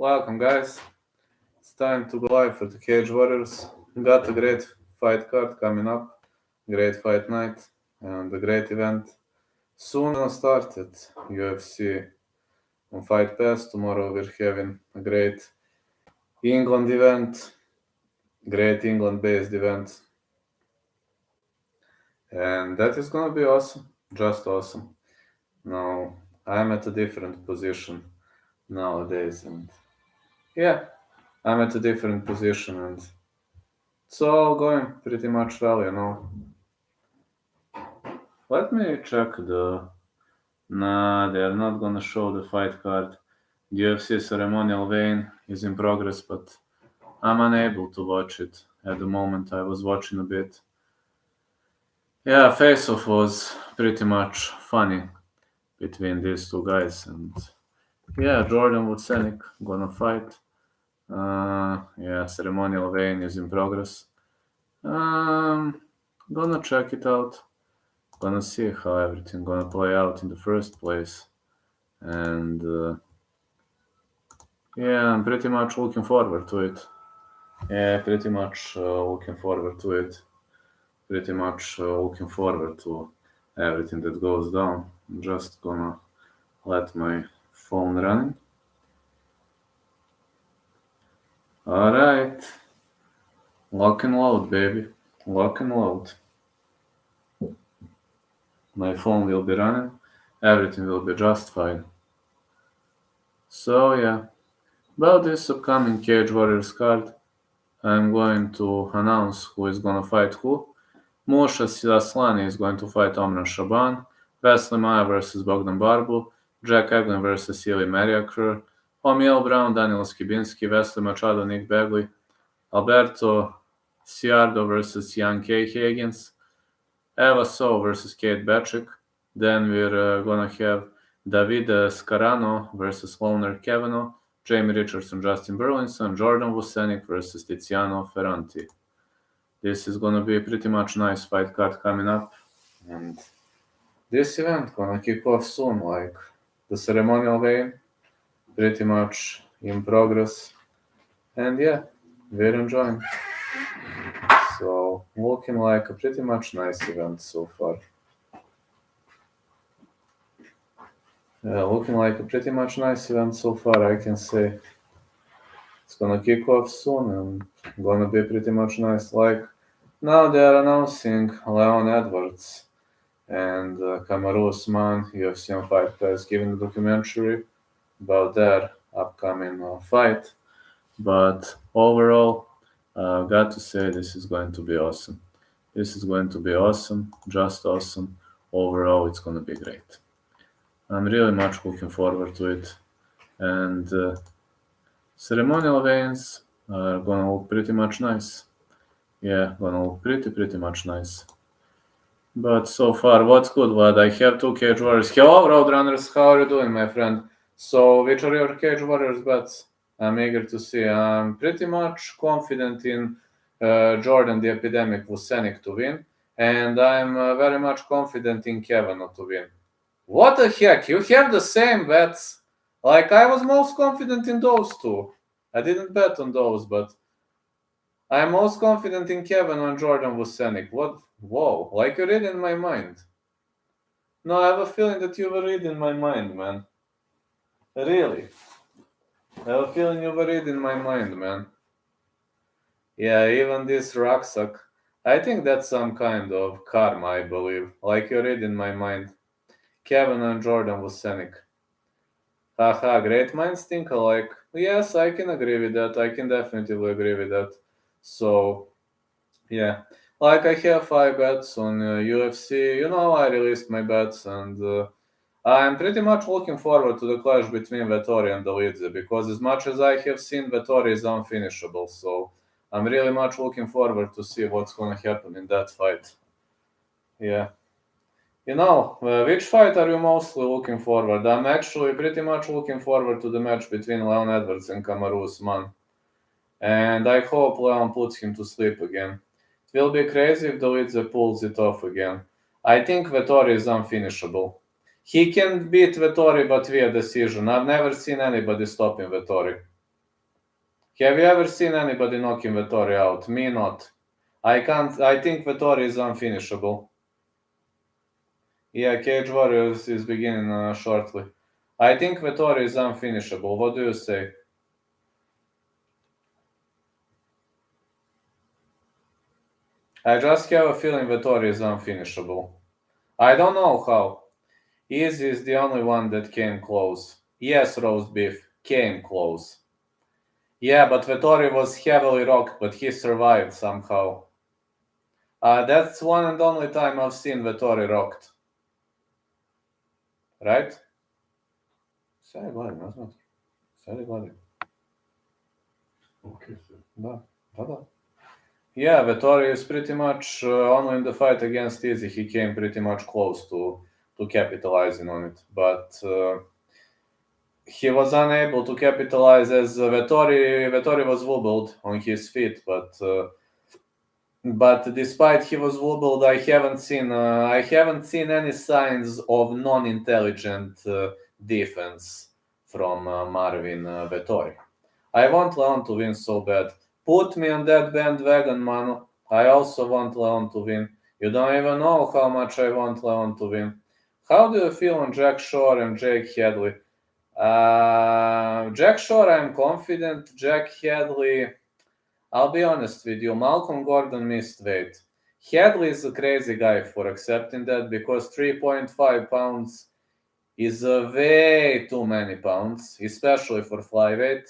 Welcome, guys. It's time to go live for the Cage Warriors. Got a great fight card coming up, great fight night, and a great event. Soon gonna start at UFC on Fight Pass. Tomorrow we're having a great England event, great England-based event, and that is gonna be awesome, just awesome. Now I'm at a different position nowadays, and yeah, I'm at a different position, and it's all going pretty much well. Let me check the... Nah, they are not gonna show the fight card. The UFC ceremonial vein is in progress, but I'm unable to watch it at the moment. I was watching a bit. Yeah, face-off was pretty much funny between these two guys, and yeah, Jordan Vucenic gonna fight. Yeah, ceremonial vein is in progress. Gonna check it out. Gonna see how everything gonna play out in the first place, and yeah, I'm pretty much looking forward to it. Looking forward to it. Looking forward to everything that goes down. I'm just gonna let my phone run. All right, lock and load, baby. Lock and load. My phone will be running. Everything will be just fine. So yeah, about this upcoming Cage Warriors card, I'm going to announce who is gonna fight who. Musha Aslani is going to fight Omran Shaban, Wesley Maya versus Bogdan Barbu, Jack Eglin versus Ili Mariakr, Omiel Brown, Daniel Skibinski, Wesley Machado, Nick Bagley, Alberto Ciardo versus Jan K. Higgins, Eva So versus Kate Bachik. Then we're gonna have David Scarano versus Loner Kavanaugh, Jamie Richardson, Justin Burlinson, Jordan Vucenic versus Tiziano Ferranti. This is gonna be a pretty much nice fight card coming up, and this event gonna kick off soon, like the ceremonial vein, pretty much in progress, and yeah, we're enjoying. So looking like a pretty much nice event so far. Looking like a pretty much nice event so far, I can say. It's gonna kick off soon and gonna be pretty much nice. Like now they are announcing Leon Edwards and Kamaru Usman, UFC on Fight Pass, giving the documentary about their upcoming fight. But overall, got to say this is going to be awesome. This is going to be awesome, just awesome. Overall, it's going to be great. I'm really much looking forward to it. And ceremonial veins are going to look pretty much nice. Yeah, going to look pretty much nice. But so far, what's good, Vlad? I have two Cage Warriors. Hello, Roadrunners. How are you doing, my friend? So, which are your Cage Warriors bets? I'm eager to see. I'm pretty much confident in Jordan the Epidemic Vucenic to win. And I'm very much confident in Kavanaugh to win. What the heck? You have the same bets. Like, I was most confident in those two. I didn't bet on those, but I'm most confident in Kevin and Jordan Vucenic. What? Whoa, like you read in my mind. No, I have a feeling that you were reading my mind, man. Really. I have a feeling you were reading my mind, man. Yeah, even this rucksack. I think that's some kind of karma, I believe. Like you read in my mind. Kevin and Jordan Vucenic. Haha, great minds think alike. Yes, I can agree with that. I can definitely agree with that. So, yeah. Like I have 5 bets on UFC. I released my bets, and I'm pretty much looking forward to the clash between Vettori and Dolidze, because as much as I have seen, Vettori is unfinishable. So I'm really much looking forward to see what's going to happen in that fight. Yeah. Which fight are you mostly looking forward? I'm actually pretty much looking forward to the match between Leon Edwards and Kamaru Usman. And I hope Leon puts him to sleep again. It will be crazy if Dolidze pulls it off again. I think Vettori is unfinishable. He can beat Vettori, but via decision. I've never seen anybody stopping Vettori. Have you ever seen anybody knocking Vettori out? Me not. I think Vettori is unfinishable. Yeah, Cage Warriors is beginning shortly. I think Vettori is unfinishable. What do you say? I just have a feeling Vettori is unfinishable. I don't know how. Easy is the only one that came close. Yes, roast beef came close. Yeah, but Vettori was heavily rocked, but he survived somehow. That's one and only time I've seen Vettori rocked. Right? Сяди глади, ne znam. Сяди глади. Okay, sir. Da. Yeah, Vettori is pretty much only in the fight against Izzy. He came pretty much close to capitalizing on it, but he was unable to capitalize as Vettori was wobbled on his feet, but despite he was wobbled, I haven't seen any signs of non-intelligent defense from Marvin Vettori. I want Leon to win so bad. Put me on that bandwagon, Manu. I also want Leon to win. You don't even know how much I want Leon to win. How do you feel on Jack Shore and Jake Hadley? Jack Shore, I'm confident. Jack Hadley, I'll be honest with you. Malcolm Gordon missed weight. Hadley is a crazy guy for accepting that because 3.5 pounds is way too many pounds, especially for flyweight.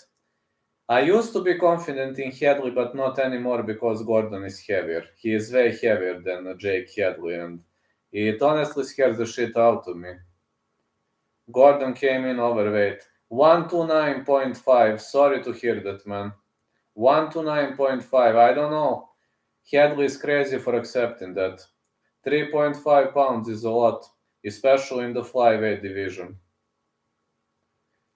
I used to be confident in Hadley, but not anymore because Gordon is heavier. He is way heavier than Jake Hadley, and it honestly scares the shit out of me. Gordon came in overweight. 129.5. Sorry to hear that, man. 129.5. I don't know. Hadley is crazy for accepting that. 3.5 pounds is a lot, especially in the flyweight division.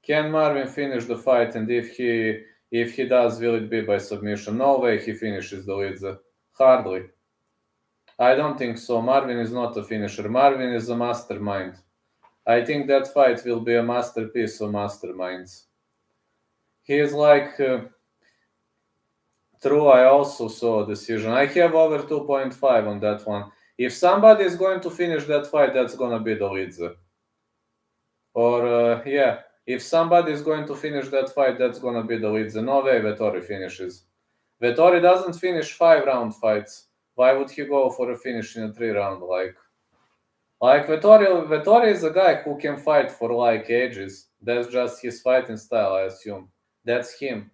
Can Marvin finish the fight, and if he does, will it be by submission? No way he finishes the Lidze. Hardly. I don't think so. Marvin is not a finisher. Marvin is a mastermind. I think that fight will be a masterpiece of masterminds. He is like... True, I also saw a decision. I have over 2.5 on that one. If somebody is going to finish that fight, that's going to be the Lidze. Or, if somebody is going to finish that fight, that's going to be the Lidze. No way Vettori finishes. Vettori doesn't finish 5-round fights. Why would he go for a finish in a 3-round? Like Vettori is a guy who can fight for like ages. That's just his fighting style, I assume. That's him.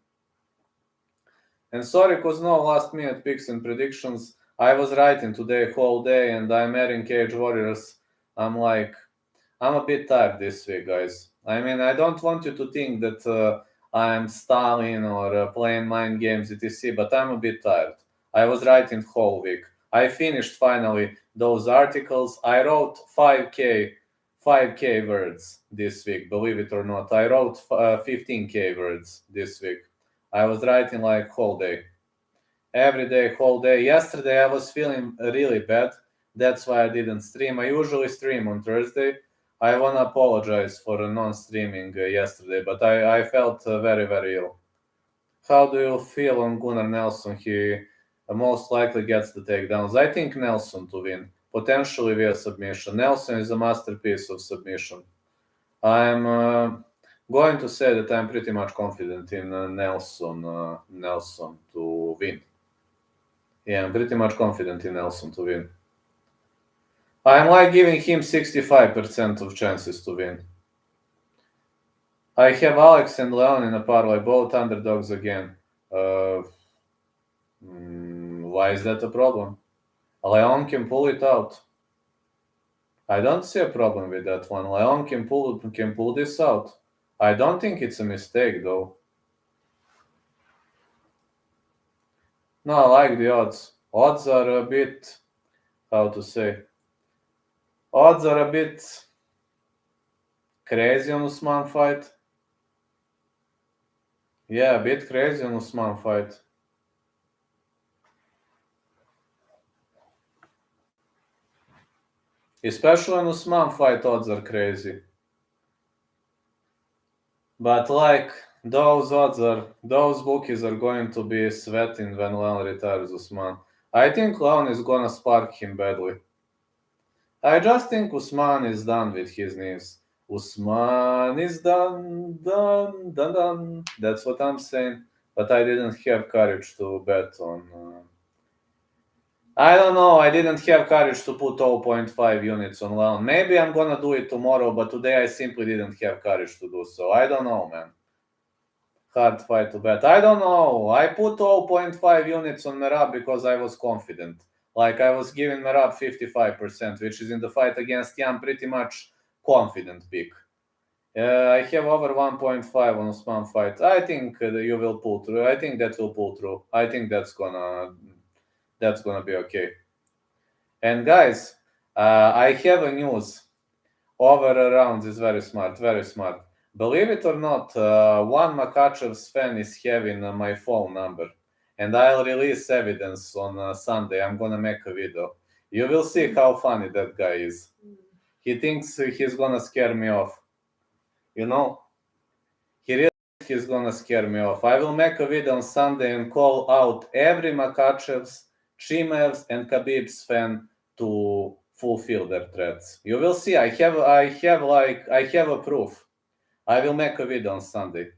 And sorry, cause no last minute picks and predictions. I was writing today whole day, and I'm adding Cage Warriors. I'm a bit tired this week, guys. I mean, I don't want you to think that I'm stalling or playing mind games, etc., but I'm a bit tired. I was writing whole week. I finished finally those articles. I wrote 5K words this week, believe it or not. I wrote 15K words this week. I was writing like whole day. Every day, whole day. Yesterday I was feeling really bad. That's why I didn't stream. I usually stream on Thursday. I want to apologize for non-streaming yesterday, but I felt very, very ill. How do you feel on Gunnar Nelson? He most likely gets the takedowns. I think Nelson to win, potentially via submission. Nelson is a masterpiece of submission. I'm going to say that I'm pretty much confident in Nelson to win. Yeah, I'm pretty much confident in Nelson to win. I'm like giving him 65% of chances to win. I have Alex and Leon in a parlay, both underdogs again. Why is that a problem? Leon can pull it out. I don't see a problem with that one. Leon can pull this out. I don't think it's a mistake, though. No, I like the odds. Odds are a bit... How to say? Odds are a bit crazy on Usman fight. Yeah, a bit crazy on Usman fight. Especially on Usman fight, odds are crazy. But like, those bookies are going to be sweating when Leon retires Usman. I think Leon is gonna spark him badly. I just think Usman is done with his knees. Usman is done. That's what I'm saying. But I didn't have courage to bet on. I don't know. I didn't have courage to put 0.5 units on Leon. Maybe I'm gonna do it tomorrow, but today I simply didn't have courage to do so. I don't know, man. Hard fight to bet. I don't know. I put 0.5 units on Merab because I was confident. Like I was giving Merab 55%, which is in the fight against Jan pretty much confident pick. I have over 1.5 on Usman fight. I think you will pull through. I think that will pull through. I think that's gonna be okay. And guys, I have a news. Over rounds is very smart, very smart. Believe it or not, one Makachev's fan is having my phone number, and I'll release evidence on Sunday. I'm gonna make a video. You will see how funny that guy is. He thinks he's gonna scare me off. You know, he really thinks he's gonna scare me off. I will make a video on Sunday and call out every Makachev's, Chimev's, and Khabib's fan to fulfill their threats. You will see. I have a proof. I will make a video on Sunday.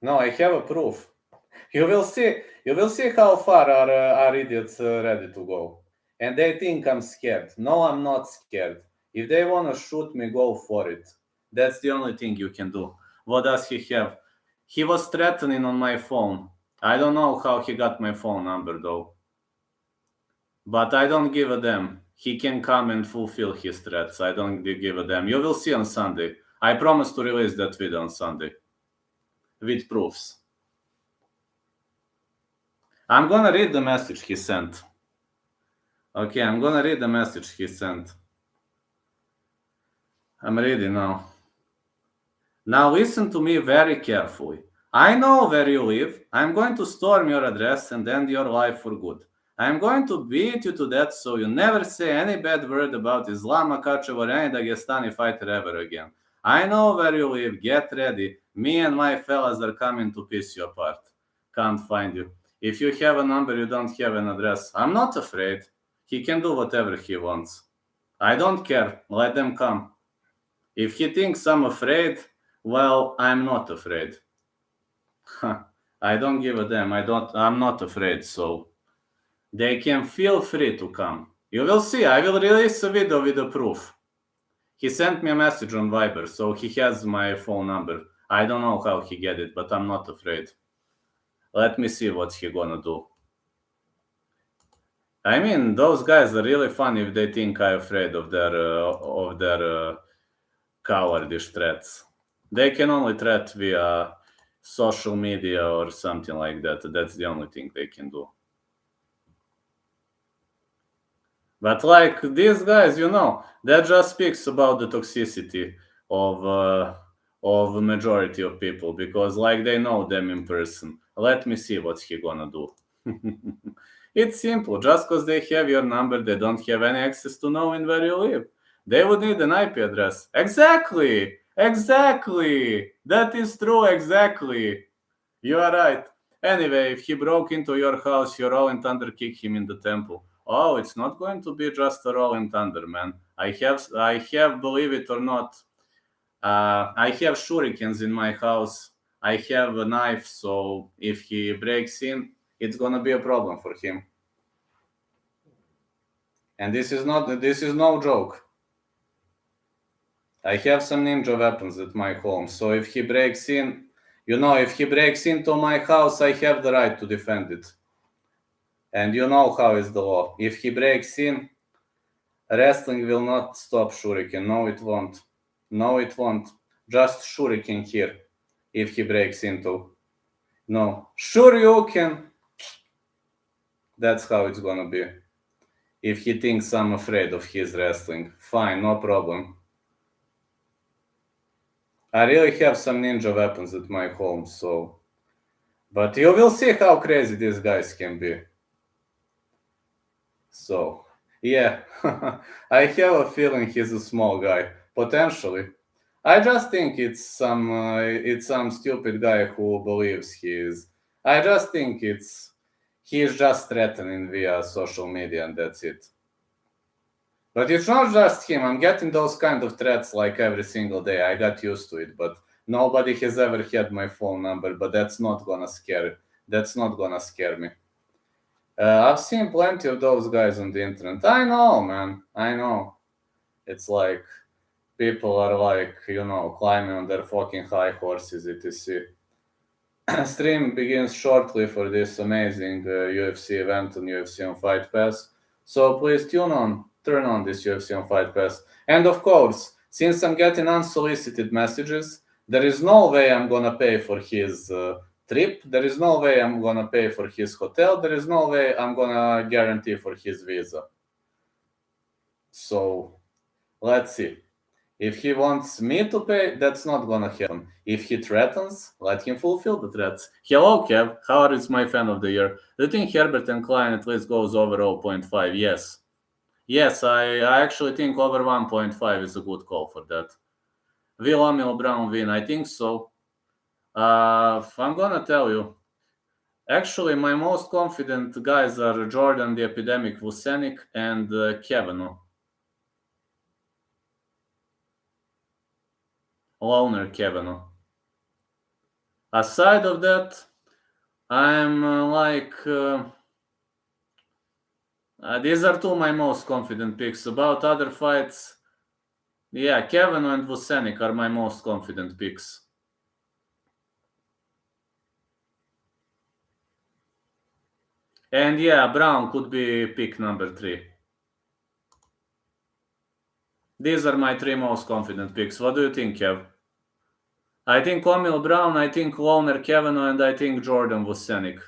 No, I have a proof. You will see. You will see how far are idiots ready to go, and they think I'm scared. No, I'm not scared. If they wanna shoot me, go for it. That's the only thing you can do. What does he have? He was threatening on my phone. I don't know how he got my phone number though. But I don't give a damn. He can come and fulfill his threats. I don't give a damn. You will see on Sunday. I promise to release that video on Sunday. With proofs. I'm gonna read the message he sent. Okay, I'm gonna read the message he sent. I'm reading now. Now listen to me very carefully. I know where you live. I'm going to storm your address and end your life for good. I'm going to beat you to death so you never say any bad word about Islam Makhachev or any Dagestani fighter ever again. I know where you live. Get ready. Me and my fellas are coming to piss you apart. Can't find you. If you have a number, you don't have an address. I'm not afraid. He can do whatever he wants. I don't care. Let them come. If he thinks I'm afraid, well, I'm not afraid. I don't give a damn. I'm not afraid, so they can feel free to come. You will see. I will release a video with the proof. He sent me a message on Viber, so he has my phone number. I don't know how he get it, but I'm not afraid. Let me see what he gonna do. I mean, those guys are really funny if they think I'm afraid of their cowardice threats. They can only threat via social media or something like that. That's the only thing they can do. But like these guys, that just speaks about the toxicity of a majority of people because like they know them in person. Let me see what he gonna do. It's simple. Just because they have your number, they don't have any access to knowing where you live. They would need an IP address. Exactly. That is true. Exactly. You are right. Anyway, if he broke into your house, you roll and thunder kick him in the temple. Oh, it's not going to be just a roll and thunder, man. I have, believe it or not, I have shurikens in my house. I have a knife, so if he breaks in, it's gonna be a problem for him. And this is no joke. I have some ninja weapons at my home, so if he breaks in, if he breaks into my house, I have the right to defend it. And you know how is the law. If he breaks in, wrestling will not stop shuriken. No, it won't. Just shuriken here if he breaks into. No. Sure you can. That's how it's gonna be. If he thinks I'm afraid of his wrestling, fine, no problem. I really have some ninja weapons at my home, so... But you will see how crazy these guys can be. So, yeah. I have a feeling he's a small guy. Potentially. I just think it's some stupid guy who believes he is. I just think he's just threatening via social media, and that's it. But it's not just him. I'm getting those kind of threats like every single day. I got used to it, but nobody has ever had my phone number. But that's not gonna scare. That's not gonna scare me. I've seen plenty of those guys on the internet. I know, man. I know. It's like people are like, climbing on their fucking high horses, etc. Stream begins shortly for this amazing UFC event on UFC on Fight Pass. So please turn on this UFC on Fight Pass. And of course, since I'm getting unsolicited messages, there is no way I'm gonna pay for his trip. There is no way I'm gonna pay for his hotel. There is no way I'm gonna guarantee for his visa. So let's see. If he wants me to pay, that's not gonna happen. If he threatens, let him fulfill the threats. Hello, Kev. How is my fan of the year? Do you think Herbert and Klein at least goes over 0.5? Yes. Yes, I actually think over 1.5 is a good call for that. Will Emil Brown win? I think so. I'm gonna tell you. Actually, my most confident guys are Jordan the Epidemic Vucenic and Kavanaugh. Loner Kavanaugh. Aside of that, I'm these are two my most confident picks. About other fights, yeah, Kavanaugh and Vucenic are my most confident picks. And yeah, Brown could be pick number 3. These are my 3 most confident picks. What do you think, Kev? I think Emil Brown, I think Loner Kavanaugh, and I think Jordan Vucenic.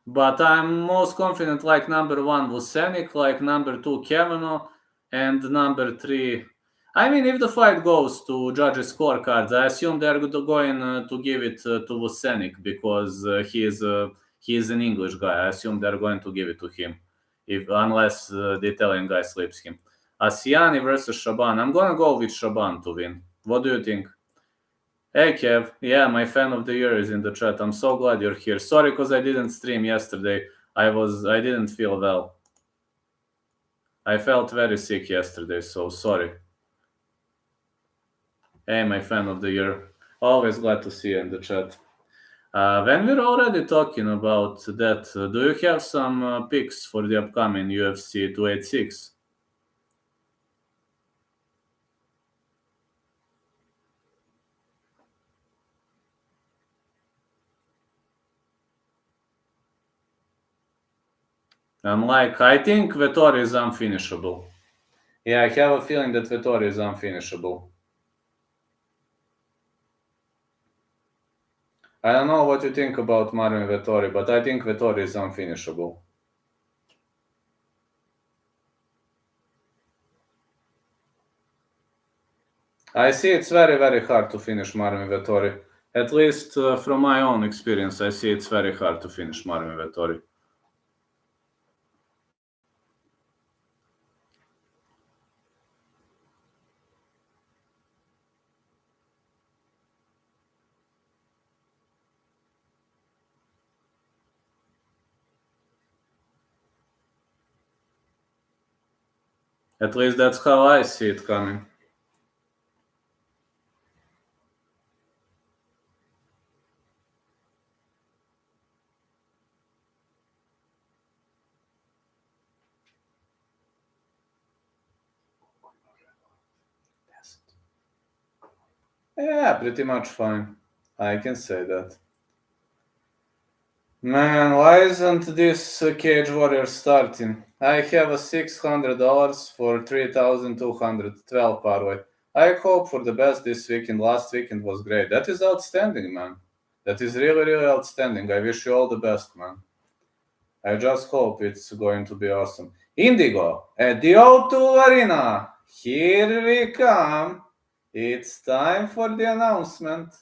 But I'm most confident like number 1 Vucenic, like number 2 Kavanaugh, and number 3. I mean, if the fight goes to judges' scorecards, I assume they're going to give it to Vucenic because he is an English guy. I assume they're going to give it to him, unless the Italian guy slips him. Asiani versus Shaban. I'm gonna go with Shaban to win. What do you think? Hey Kev, yeah, my fan of the year is in the chat. I'm so glad you're here. Sorry because I didn't stream yesterday. I didn't feel well. I felt very sick yesterday, so sorry. Hey, my fan of the year. Always glad to see you in the chat. When we're already talking about that, do you have some picks for the upcoming UFC 286? I think Vettori is unfinishable. Yeah, I have a feeling that Vettori is unfinishable. I don't know what you think about Marvin Vettori, but I think Vettori is unfinishable. I see it's very, very hard to finish Marvin Vettori. At least from my own experience, I see it's very hard to finish Marvin Vettori. At least that's how I see it coming. Yeah, pretty much fine. I can say that. Man, why isn't this Cage Warrior starting? I have a $600 for 3,212 parlay. I hope for the best this weekend. Last weekend was great. That is outstanding, man. That is really, really outstanding. I wish you all the best, man. I just hope it's going to be awesome. Indigo at the O2 Arena. Here we come. It's time for the announcement.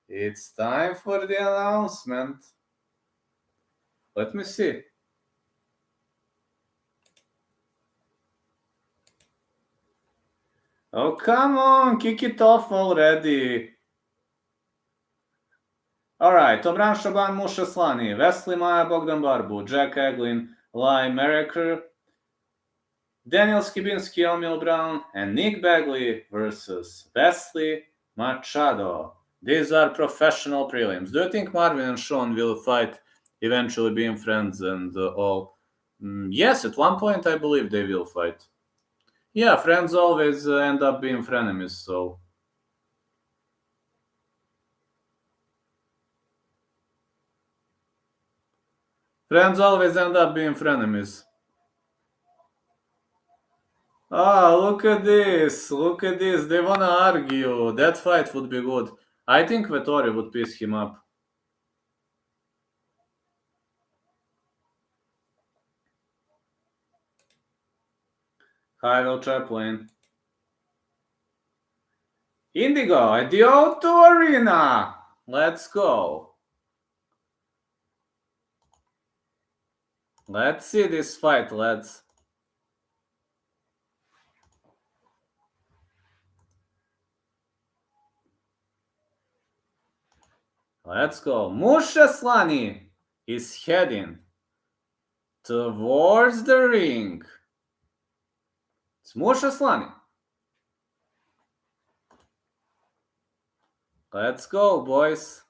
It's time for the announcement. Let me see. Oh, come on, kick it off already. Alright, Omran Shaban, Musha Slani, Wesley Maya, Bogdan Barbu, Jack Eglin, Lai Merricker, Daniel Skibinski, Emil Brown, and Nick Bagley versus Wesley Machado. These are professional prelims. Do you think Marvin and Sean will fight, eventually being friends and all? Yes, at one point I believe they will fight. Yeah, friends always end up being frenemies, so... Friends always end up being frenemies. Ah, look at this. Look at this. They wanna argue. That fight would be good. I think Vettori would piece him up. Kyle Chaplin. Indigo at the O2 Arena. Let's go. Let's see this fight, lads. Let's go. Musha Slani is heading towards the ring. It's Musha Slani. Let's go, boys.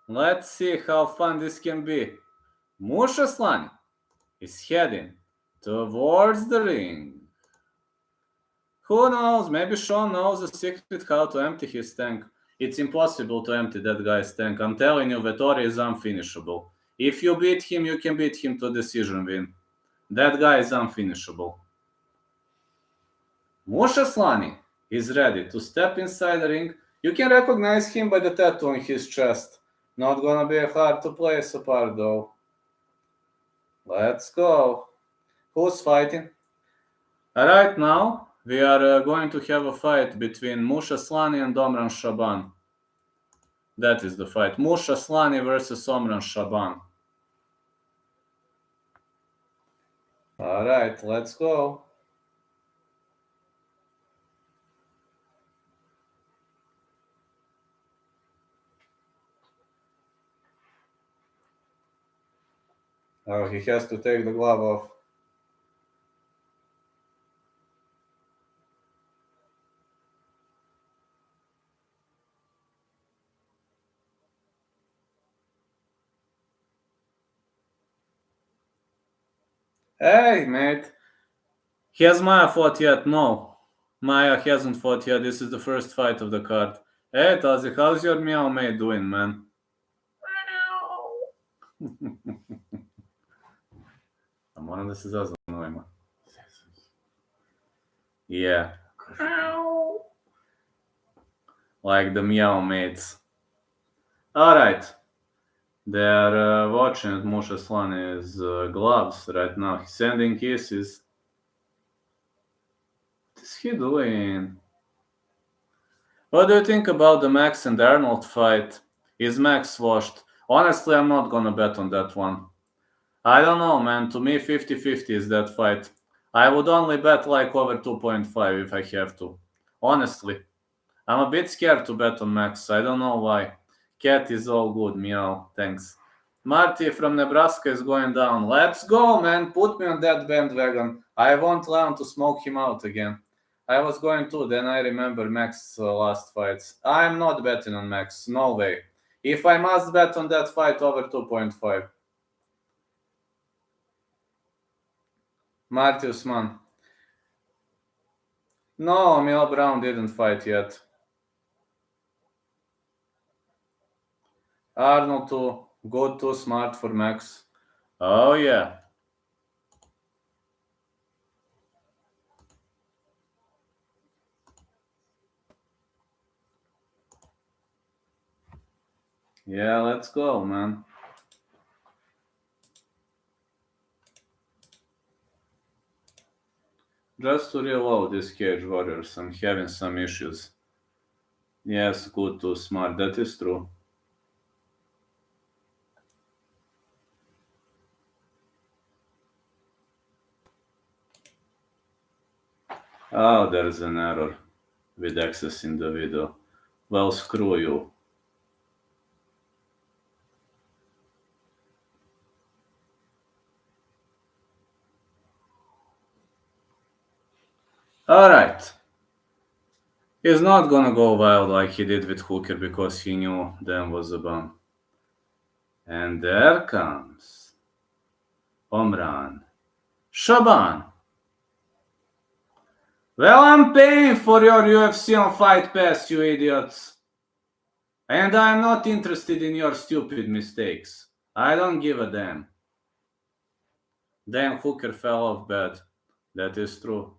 Let's see how fun this can be. Musha Slani is heading towards the ring. Who knows? Maybe Sean knows the secret how to empty his tank. It's impossible to empty that guy's tank. I'm telling you, Vettori is unfinishable. If you beat him, you can beat him to decision win. That guy is unfinishable. Musha Slani is ready to step inside the ring. You can recognize him by the tattoo on his chest. Not gonna be hard to place apart though. Let's go. Who's fighting? Right now, we are going to have a fight between Musha Slani and Omran Shaban. That is the fight. Musha Slani versus Omran Shaban. Alright, let's go. Oh, he has to take the glove off. Hey, mate. Has Maya fought yet? No. Maya hasn't fought yet. This is the first fight of the card. Hey, Tazi, how's your meow mate doing, man? Moram da se zazovemo. Yeah. Like the meow mates. Alright. They are watching at Musha Slani's gloves right now. He's sending kisses. What is he doing? What do you think about the Max and Arnold fight? Is Max washed? Honestly, I'm not gonna bet on that one. I don't know, man. To me, 50-50 is that fight. I would only bet like over 2.5 if I have to. Honestly. I'm a bit scared to bet on Max. I don't know why. Cat is all good. Meow. Thanks. Marty from Nebraska is going down. Let's go, man. Put me on that bandwagon. I want Leon to smoke him out again. I was going to, then I remember Max's last fights. I'm not betting on Max. No way. If I must bet on that fight, over 2.5. Marty Usman. No, Emil Brown didn't fight yet. Arnold too. Good, too smart for Max. Oh, yeah. Yeah, let's go, man. Just to reload this Cage Warriors, I'm having some issues. Yes, good, too smart. That is true. Oh, there's an error. with access in the video. Well, screw you. Alright. He's not gonna go wild like he did with Hooker because he knew Dan was a bum. And there comes Omran Shaban. Well, I'm paying for your UFC on Fight Pass, you idiots. And I'm not interested in your stupid mistakes. I don't give a damn. Dan Hooker fell off bad. That is true.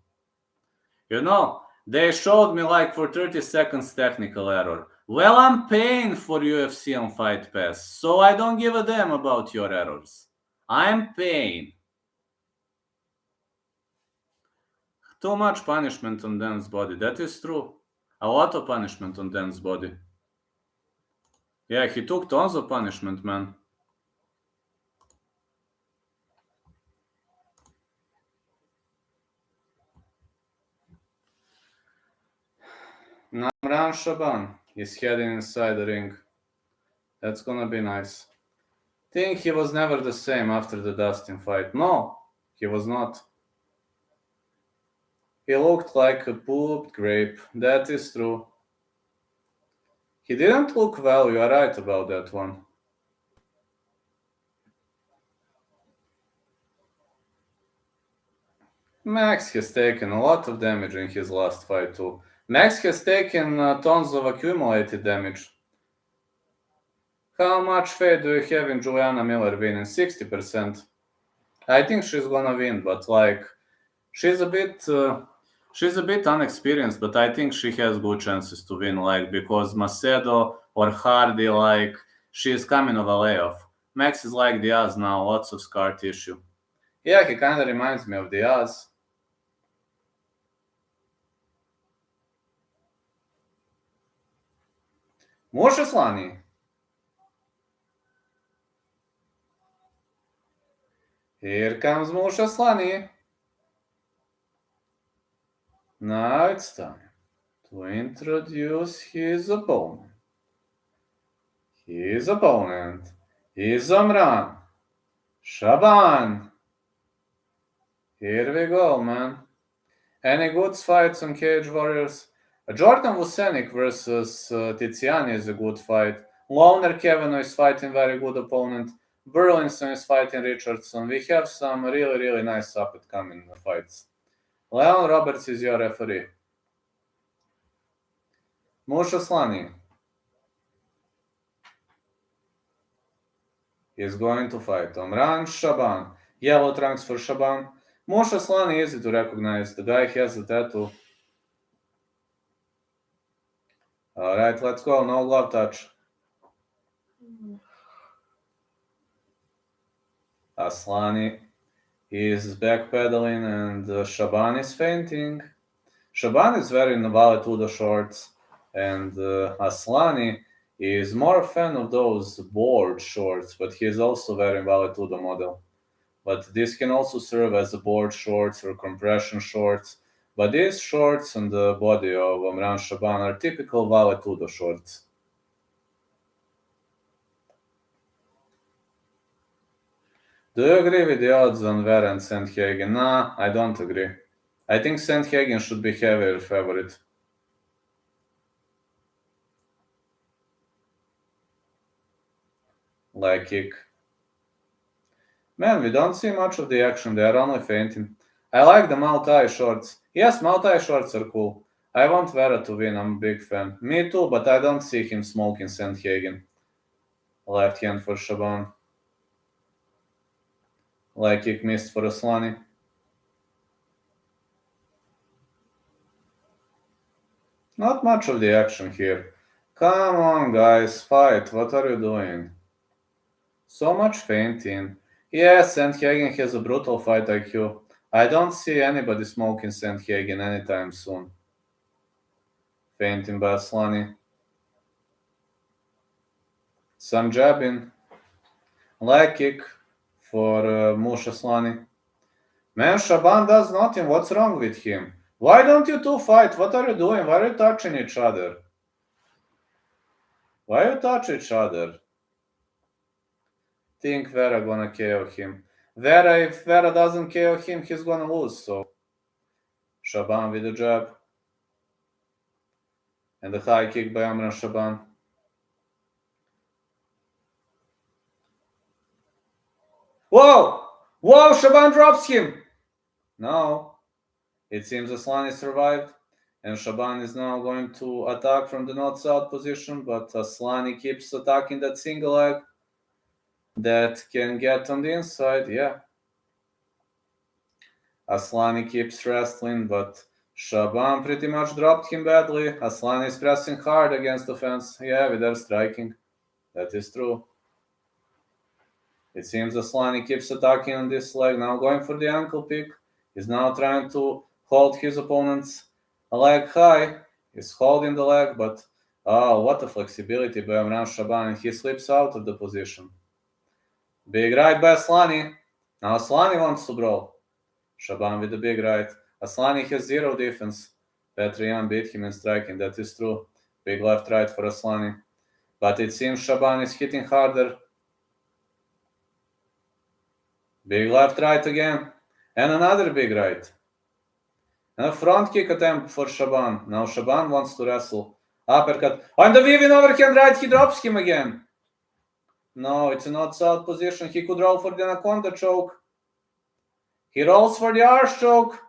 You know, they showed me like for 30 seconds technical error. Well, I'm paying for UFC on Fight Pass, so I don't give a damn about your errors. I'm paying. Too much punishment on Dan's body. That is true. A lot of punishment on Dan's body. Yeah, he took tons of punishment, man. Namran Shaban is heading inside the ring. That's gonna be nice. Think he was never the same after the Dustin fight. No, he was not. He looked like a pooped grape. That is true. He didn't look well, you are right about that one. Max has taken a lot of damage in his last fight too. Max has taken tons of accumulated damage. How much faith do you have in Juliana Miller winning? 60%. I think she's gonna win, but like, she's a bit unexperienced, but I think she has good chances to win, like, because Macedo or Hardy, like, she is coming of a layoff. Max is like Diaz now, lots of scar tissue. Yeah, he kinda reminds me of Diaz. Mushaslani. Here comes Mushaslani. Now it's time to introduce his opponent. His opponent is Omran Shaban. Here we go, man. Any good fights on Cage Warriors? Jordan Vucenic versus Tiziani is a good fight. Loner Kevino is fighting very good opponent. Burlinson is fighting Richardson. We have some really, really nice up-and-coming fights. Leon Roberts is your referee. Mushaslani is going to fight Omran Shaban. Yellow trunks for Shaban. Mushaslani easy to recognize. The guy has a tattoo. Alright, let's go. No glove touch. Aslani is backpedaling and Shaban is fainting. Shaban is wearing Valetudo shorts and Aslani is more a fan of those board shorts, but he is also wearing Valetudo model. But this can also serve as a board shorts or compression shorts. But these shorts on the body of Omran Shaban are typical Valetudo shorts. Do you agree with the odds on Vera and Sandhagen? Nah, I don't agree. I think Sandhagen should be heavier favorite. Leg kick. Man, we don't see much of the action, they are only fainting. I like the multi shorts. Yes, multi shorts are cool. I want Vera to win, I'm a big fan. Me too, but I don't see him smoking Sandhagen. Left hand for Shaban. Leg kick missed for Aslani. Not much of the action here. Come on, guys, fight. What are you doing? So much fainting. Yes, Sandhagen has a brutal fight IQ. I don't see anybody smoking Sandhagen anytime soon. Fainting by Aslani. Some jabbing. Leg kick for Mushaslani. Man, Shaban does nothing. What's wrong with him? Why don't you two fight? What are you doing? Why are you touching each other? Why you touch each other? Think Vera gonna KO him. If Vera doesn't KO him, he's gonna lose, so... Shaban with the jab. And the high kick by Amran Shaban. Whoa! Whoa, Shaban drops him! No. It seems Aslani survived. And Shaban is now going to attack from the north-south position, but Aslani keeps attacking that single leg. That can get on the inside, yeah. Aslani keeps wrestling, but Shaban pretty much dropped him badly. Aslani is pressing hard against the fence. Yeah, with their striking. That is true. It seems Aslani keeps attacking on this leg. Now going for the ankle pick. He's now trying to hold his opponent's leg high. He's holding the leg, but oh, what a flexibility by Amran Shaban. And he slips out of the position. Big right by Aslani. Now Aslani wants to brawl. Shaban with the big right. Aslani has zero defense. Petrian beat him in striking, that is true. Big left right for Aslani. But it seems Shaban is hitting harder. Big left right again. And another big right. And a front kick attempt for Shaban. Now Shaban wants to wrestle. Uppercut. On the weaving overhand right, he drops him again. No, it's a north-south position. He could roll for the anaconda choke. He rolls for the arse choke.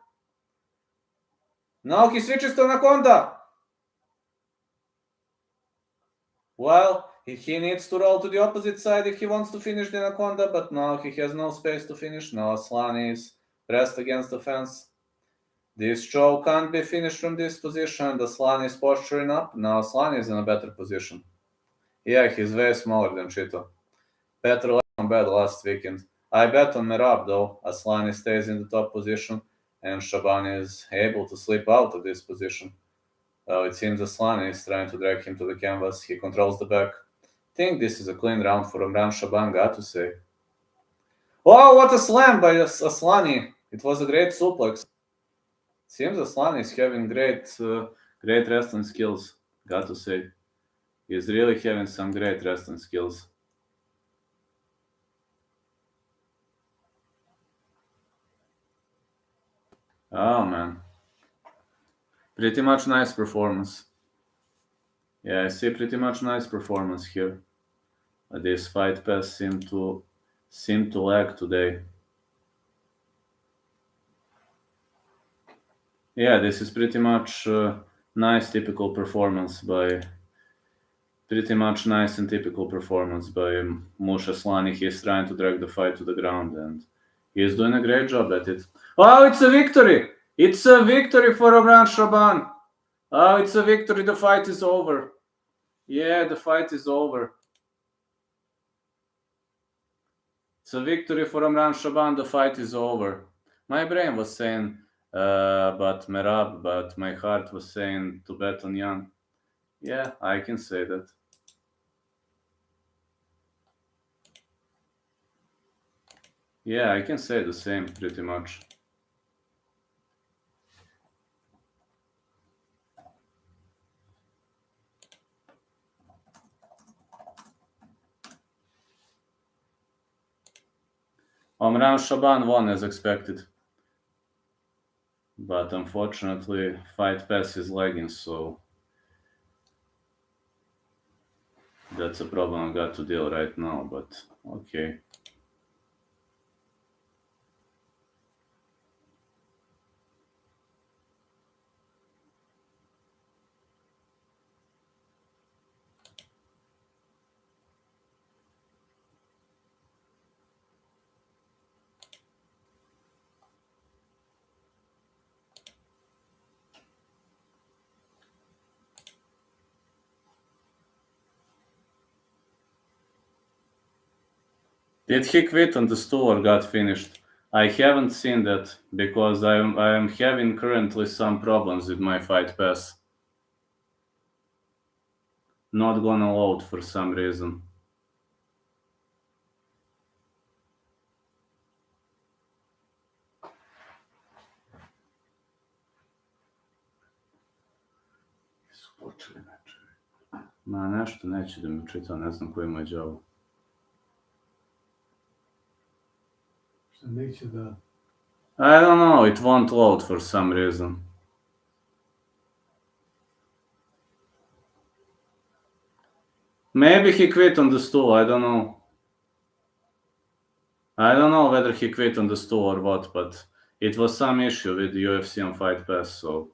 Now he switches to anaconda. Well, he needs to roll to the opposite side if he wants to finish the anaconda, but now he has no space to finish. Now Aslani is pressed against the fence. This choke can't be finished from this position. Aslani is posturing up. Now Aslani is in a better position. Yeah, he's way smaller than Chito. Better left on bed last weekend. I bet on Merab though. Aslani stays in the top position and Shaban is able to slip out of this position. It seems Aslani is trying to drag him to the canvas. He controls the back. I think this is a clean round for Amran Shaban, got to say. Oh, what a slam by Aslani. It was a great suplex. Seems Aslani is having great wrestling skills, got to say. He's really having some great wrestling skills. Oh, man. Pretty much nice performance. Yeah, I see pretty much nice performance here. This fight pass seemed to lag today. Yeah, this is pretty much nice typical performance by... Pretty much nice and typical performance by Musha Aslani. He's trying to drag the fight to the ground and he's doing a great job at it. Oh, it's a victory! It's a victory for Amran Shaban! Oh, it's a victory. The fight is over. Yeah, the fight is over. It's a victory for Amran Shaban. The fight is over. My brain was saying but Merab, but my heart was saying to bet on Yan. Yeah, I can say that. Yeah, I can say the same pretty much. Amran Shaban won as expected. But unfortunately, fight pass is lagging, so that's a problem I got to deal right now, but okay. Did he quit on the stool or got finished? I haven't seen that because I am having currently some problems with my fight pass. Not gonna load for some reason. počeli meče. Ma nešto neće da mi čita, ne znam koji mu je đavo. Šta neće da... I don't know, it won't load for some reason. Maybe he quit on the stool, I don't know. I don't know whether he quit on the stool or what, but it was some issue with the UFC on Fight Pass, so...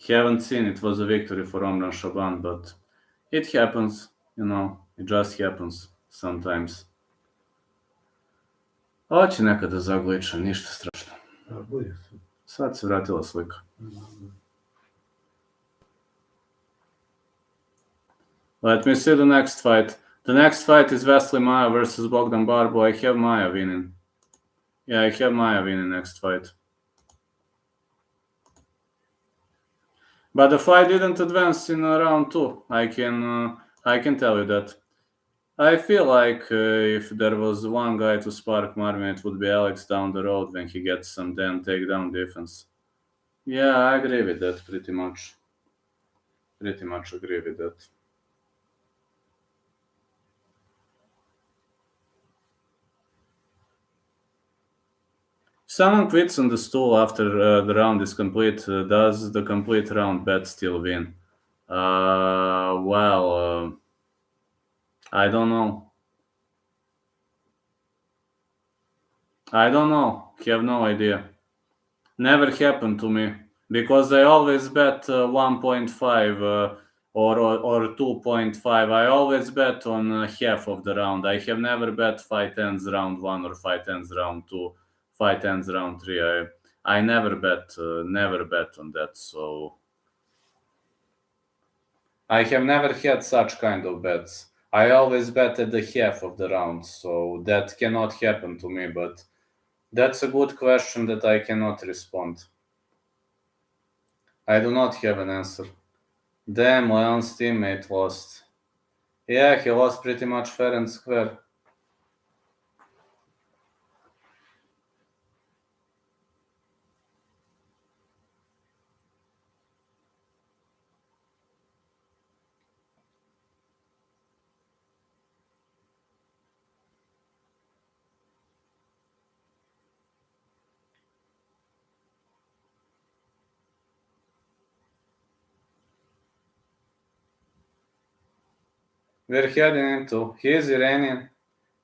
Haven't seen it was a victory for Omran Shaban, but it happens, you know, it just happens sometimes. Ovo će nekada zagliča, ništa strašno. A, bolje su. Sad se vratila slika. Let me see the next fight. The next fight is Wesley Maia versus Bogdan Barbo. I have Maia winning. Yeah, I have Maia winning next fight. But the fight didn't advance in round 2. I can tell you that. I feel like if there was one guy to spark Marvin, it would be Alex down the road when he gets some damn takedown defense. Yeah, I agree with that pretty much. Pretty much agree with that. Someone quits on the stool after the round is complete. Does the complete round bet still win? Well, I don't know. I don't know. Have no idea. Never happened to me because I always bet 1.5 or 2.5. I always bet on half of the round. I have never bet fight ends round 1 or fight ends round 2, fight ends round 3. I never bet on that. So I have never had such kind of bets. I always bet at the half of the round, so that cannot happen to me, but that's a good question that I cannot respond. I do not have an answer. Damn, Leon's teammate lost. Yeah, he lost pretty much fair and square. We're heading into. He is Iranian.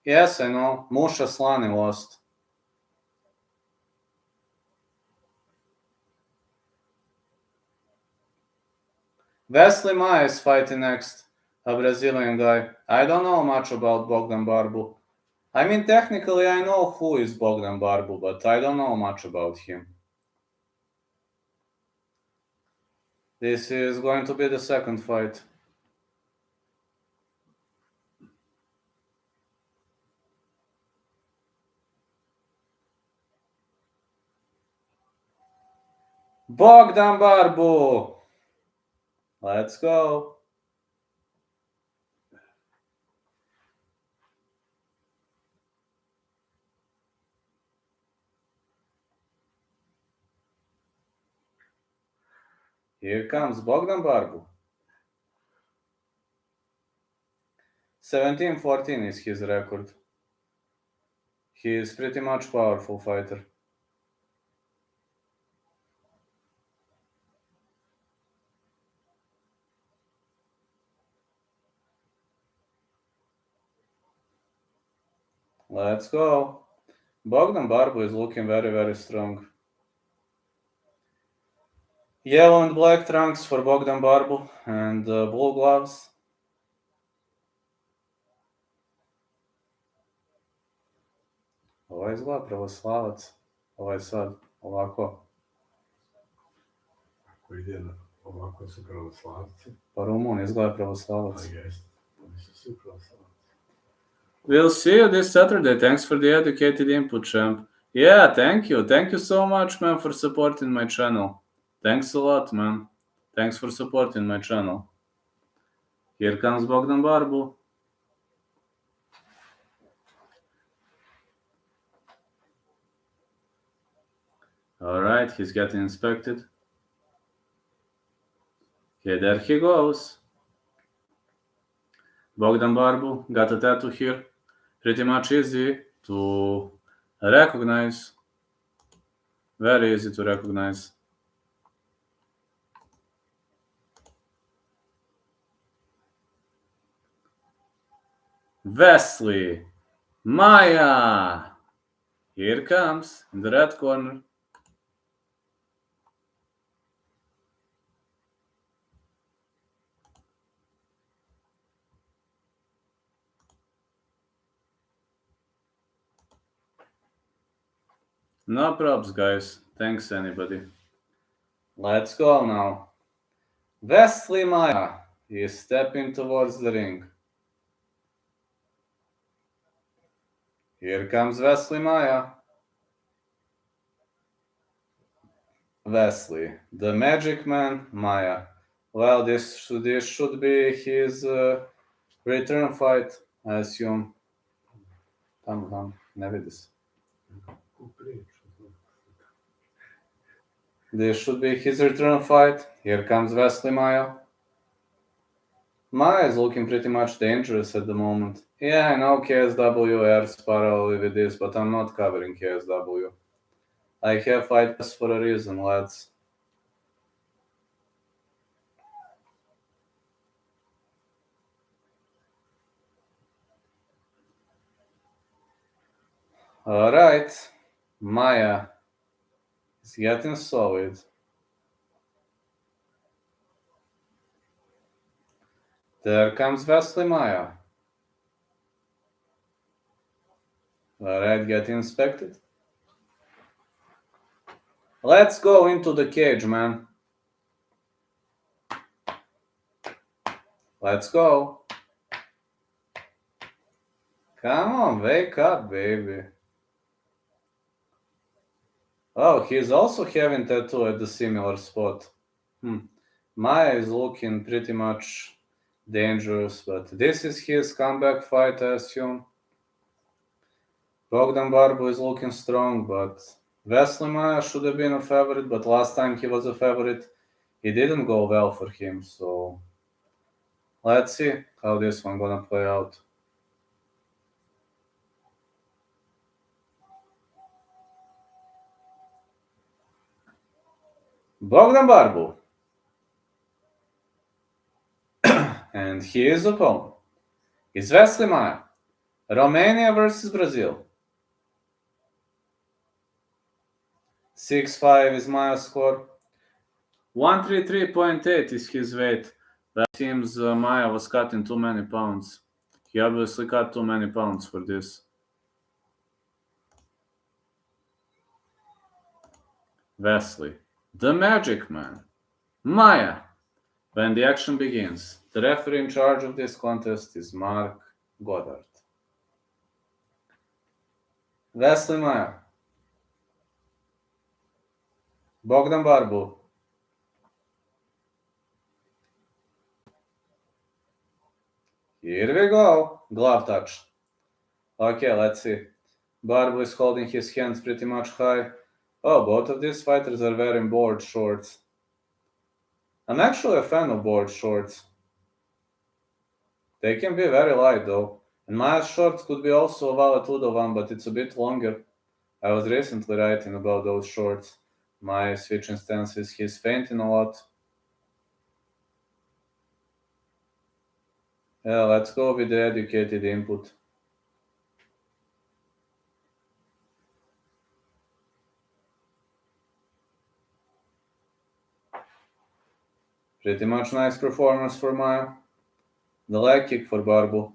Yes, I know. Musha Slani lost. Wesley Maia is fighting next. A Brazilian guy. I don't know much about Bogdan Barbu. I mean, technically, I know who is Bogdan Barbu, but I don't know much about him. This is going to be the second fight. Bogdan Barbu! Let's go. Here comes Bogdan Barbu. 17-14 is his record. He is pretty much powerful fighter. Let's go. Bogdan Barbu is looking very, very strong. Yellow and black trunks for Bogdan Barbu and blue gloves. Ovaj izgleda pravoslavac. Ovaj sad, ovako. Ako ide ovako su pravoslavci. Pa Rumun izgleda pravoslavac. Pa jest, oni su svi pravoslavci. We'll see you this Saturday. Thanks for the educated input, champ. Yeah, thank you. Thank you so much, man, for supporting my channel. Thanks a lot, man. Thanks for supporting my channel. Here comes Bogdan Barbu. All right, he's getting inspected. Okay, there he goes. Bogdan Barbu got a tattoo here. Pretty much easy to recognize. Very easy to recognize. Wesley Maya. Here comes in the red corner. No props, guys. Thanks, anybody. Let's go now. Wesley Maya is stepping towards the ring. Here comes Wesley Maya. Wesley, the Magic Man, Maya. Well, this should be his return fight, I assume. Tam, ne vidi se. This should be his return fight. Here comes Wesley Maya. Maya is looking pretty much dangerous at the moment. Yeah, I know KSW airs parallelly with this, but I'm not covering KSW. I have Fight Pass for a reason, lads. Alright, Maya is getting solid. There comes Wesley Maya. Alright, getting inspected. Let's go into the cage, man. Let's go. Come on, wake up, baby. Oh, he's also having tattoo at the similar spot. Maya is looking pretty much dangerous, but this is his comeback fight, I assume. Bogdan Barbu is looking strong, but Wesley Maya should have been a favorite, but last time he was a favorite, it didn't go well for him, so let's see how this one gonna play out. Bogdan Barbu. And his opponent is Wesley Maya. Romania versus Brazil. 6'5" is Maya's score. 133.8 is his weight. That seems Maya was cutting too many pounds. He obviously cut too many pounds for this. Wesley, the Magic Man. Maya. When the action begins, the referee in charge of this contest is Mark Goddard. Wesley Maya. Bogdan Barbu. Here we go. Glove touch. Okay, let's see. Barbu is holding his hands pretty much high. Oh, both of these fighters are wearing board shorts. I'm actually a fan of board shorts. They can be very light though. And Maya's shorts could be also a Valetudo one, but it's a bit longer. I was recently writing about those shorts. Maya is switching stances, he's fainting a lot. Yeah, let's go with the educated input. Pretty much nice performance for Maya. The leg kick for Barbu.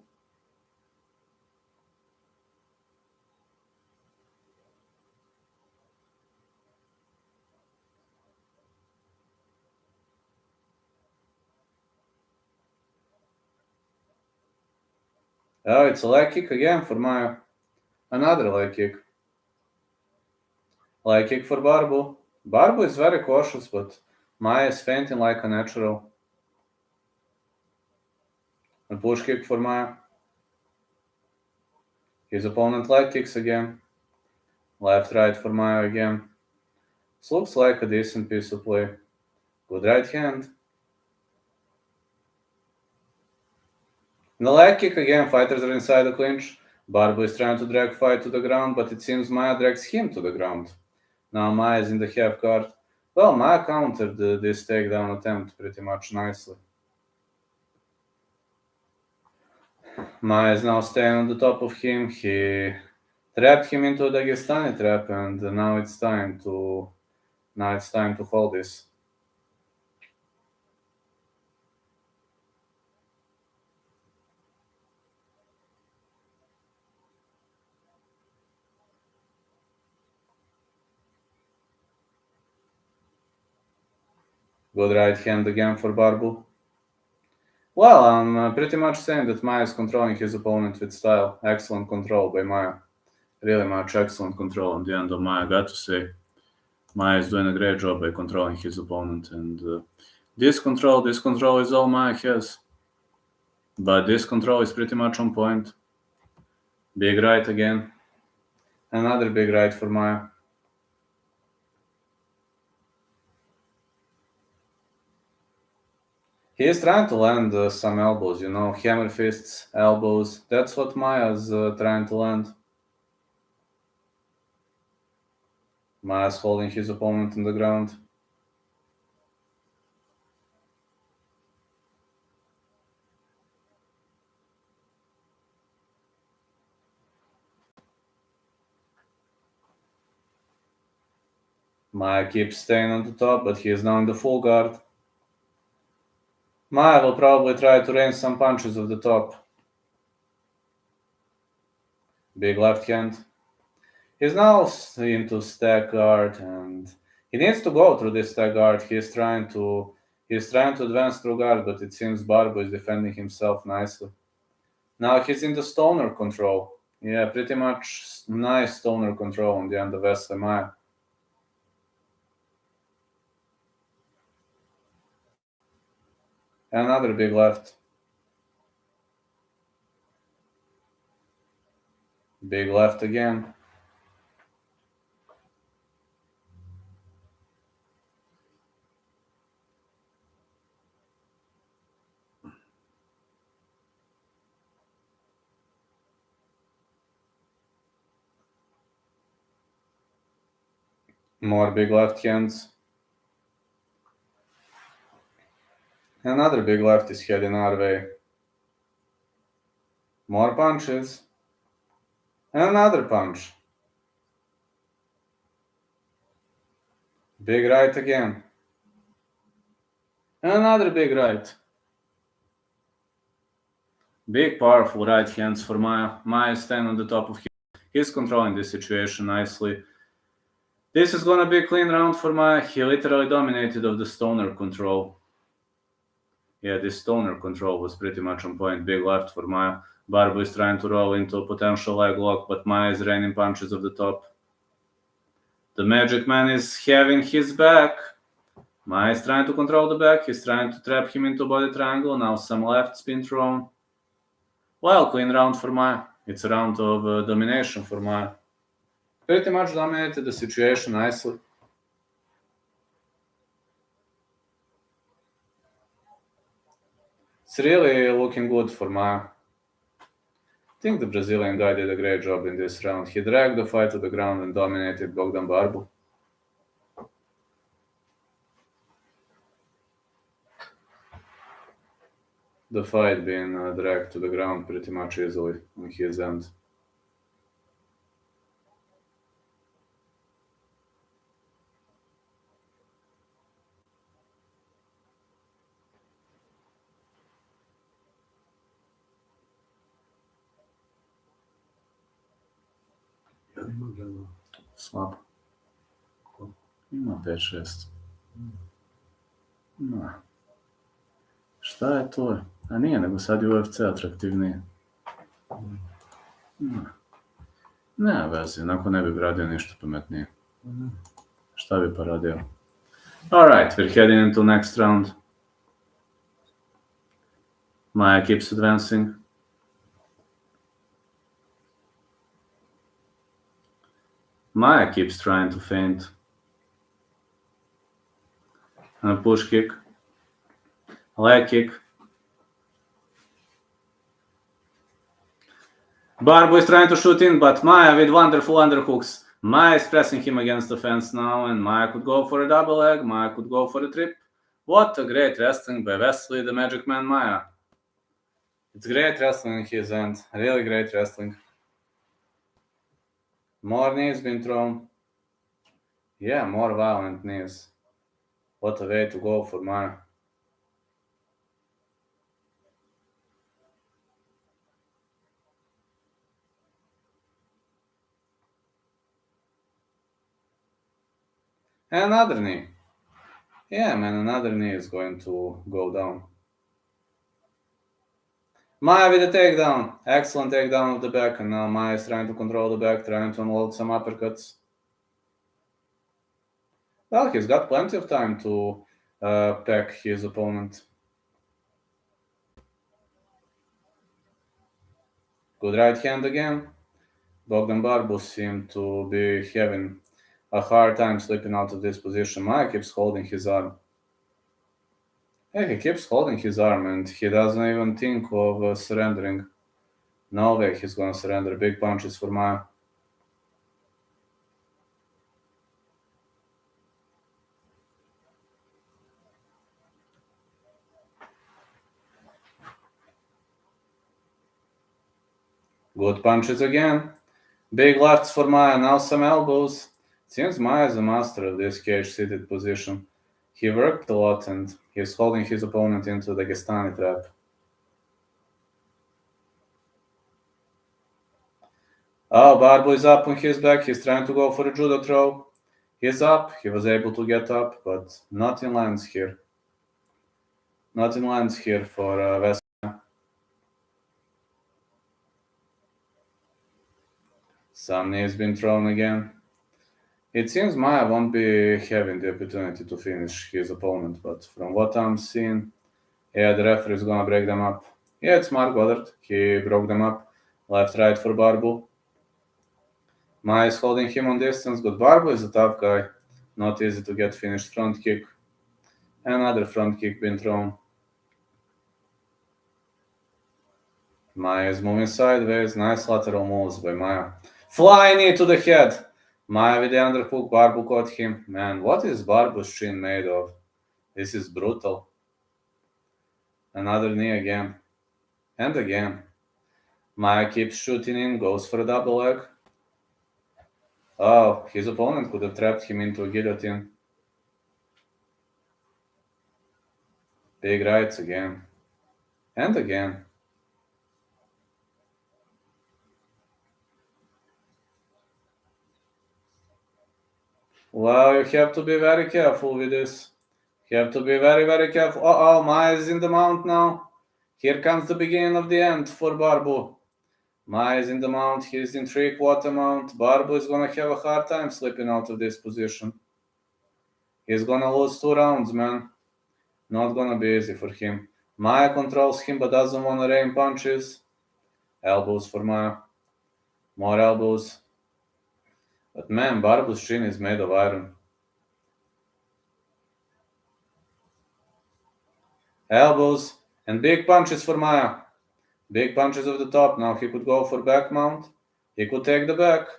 Oh, it's a leg kick again for Maya. Another leg kick. Leg kick for Barbu. Barbu is very cautious, but Maya is fainting like a natural. A push kick for Maya. His opponent leg kicks again. Left right for Maya again. This looks like a decent piece of play. Good right hand. In the leg kick again, fighters are inside the clinch. Barbu is trying to drag fight to the ground, but it seems Maya drags him to the ground. Now Maya is in the half guard. Well, Maya countered this takedown attempt pretty much nicely. Maya is now staying on the top of him. He trapped him into a Dagestani trap, and now it's time to hold this. Good right hand again for Barbu. Well, I'm pretty much saying that Maya is controlling his opponent with style. Excellent control by Maya. Really much excellent control on the end of Maya, got to say. Maya is doing a great job by controlling his opponent, and this control is all Maya has. But this control is pretty much on point. Big right again. Another big right for Maya. He is trying to land some elbows, hammer fists, elbows. That's what Maya's trying to land. Maya's holding his opponent on the ground. Maya keeps staying on the top, but he is now in the full guard. Maya will probably try to range some punches off the top. Big left hand. He's now into stack guard, and he needs to go through this stack guard. He's trying to advance through guard, but it seems Barbu is defending himself nicely. Now he's into stoner control. Yeah, pretty much nice stoner control on the end of Wesley Maya. Another big left. Big left again. More big left hands. Another big left is heading our way. More punches. Another punch. Big right again. Another big right. Big powerful right hands for Maya. Maya standing on the top of him. He's controlling this situation nicely. This is gonna be a clean round for Maya. He literally dominated of the stoner control. Yeah, this stoner control was pretty much on point. Big left for Maya. Barbu is trying to roll into a potential leg lock, but Maya is raining punches off the top. The Magic Man is having his back. Maya is trying to control the back. He's trying to trap him into body triangle. Now some left spin thrown. Well, clean round for Maya. It's a round of domination for Maya. Pretty much dominated the situation nicely. It's really looking good for Maya. I think the Brazilian guy did a great job in this round. He dragged the fight to the ground and dominated Bogdan Barbu. The fight being dragged to the ground pretty much easily on his end. Slab. Ima 5-6. Da. Šta je to? A nije, nego sad je UFC atraktivniji. Ne vezi, onako ne bi radio ništa pametnije. Šta bi pa radio? Alright, we're heading into next round. Maya keeps advancing. Maya keeps trying to feint. And a push kick. A leg kick. Barbu is trying to shoot in, but Maya with wonderful underhooks. Maya is pressing him against the fence now, and Maya could go for a double leg. Maya could go for a trip. What a great wrestling by Wesley, the Magic Man Maya. It's great wrestling in his end. Really great wrestling. More knees been thrown. Yeah, more violent knees. What a way to go for Maya. And another knee. Yeah, man, another knee is going to go down. Maya with a takedown. Excellent takedown of the back, and now Maya is trying to control the back, trying to unload some uppercuts. Well, he's got plenty of time to peck his opponent. Good right hand again. Bogdan Barbu seemed to be having a hard time slipping out of this position. Maya keeps holding his arm. Yeah, he keeps holding his arm, and he doesn't even think of surrendering. No way he's gonna surrender. Big punches for Maya. Good punches again. Big lefts for Maya. Now some elbows. Seems Maya is a master of this cage-seated position. He worked a lot, and he's holding his opponent into the Gastani trap. Oh, Barbu is up on his back. He's trying to go for a judo throw. He's up. He was able to get up, but nothing lands here. Nothing lands here for Vesna. Some knee has been thrown again. It seems Maya won't be having the opportunity to finish his opponent, but from what I'm seeing, yeah, the referee is gonna break them up. Yeah, it's Mark Goddard. He broke them up. Left, right for Barbu. Maya is holding him on distance, but Barbu is a tough guy. Not easy to get finished. Front kick. Another front kick being thrown. Maya is moving sideways. Nice lateral moves by Maya. Flying knee to the head. Maya with the underhook. Barbu caught him. Man, what is Barbu's chin made of? This is brutal. Another knee again. And again. Maya keeps shooting in. Goes for a double leg. Oh, his opponent could have trapped him into a guillotine. Big rights again. And again. Well, you have to be very careful with this. You have to be very, very careful. Oh, Maya is in the mount now. Here comes the beginning of the end for Barbu. Maya is in the mount. He's in 3/4 mount. Barbu is gonna have a hard time slipping out of this position. He's gonna lose 2 rounds, man. Not gonna be easy for him. Maya controls him but doesn't wanna rain punches. Elbows for Maya. More elbows. But man, Barbu's chin is made of iron. Elbows and big punches for Maya. Big punches of the top. Now he could go for back mount. He could take the back.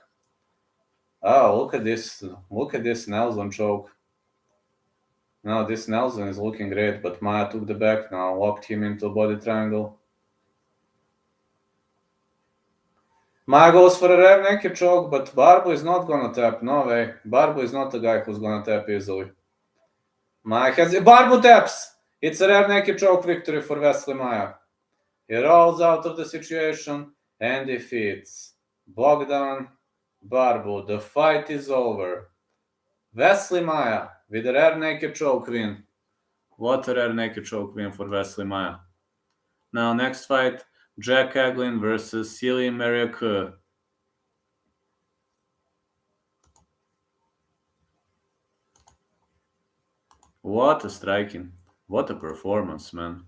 Oh, look at this. Look at this Nelson choke. Now this Nelson is looking great, but Maya took the back now, locked him into a body triangle. Maya goes for a rear naked choke, but Barbu is not gonna tap. No way. Barbu is not the guy who's gonna tap easily. Maya has it. Barbu taps! It's a rear naked choke victory for Wesley Maya. He rolls out of the situation and defeats Bogdan Barbu. The fight is over. Wesley Maya with a rear naked choke win. What a rear naked choke win for Wesley Maya. Now next fight, Jack Aglin versus Celia Mariaku. What a striking. What a performance, man.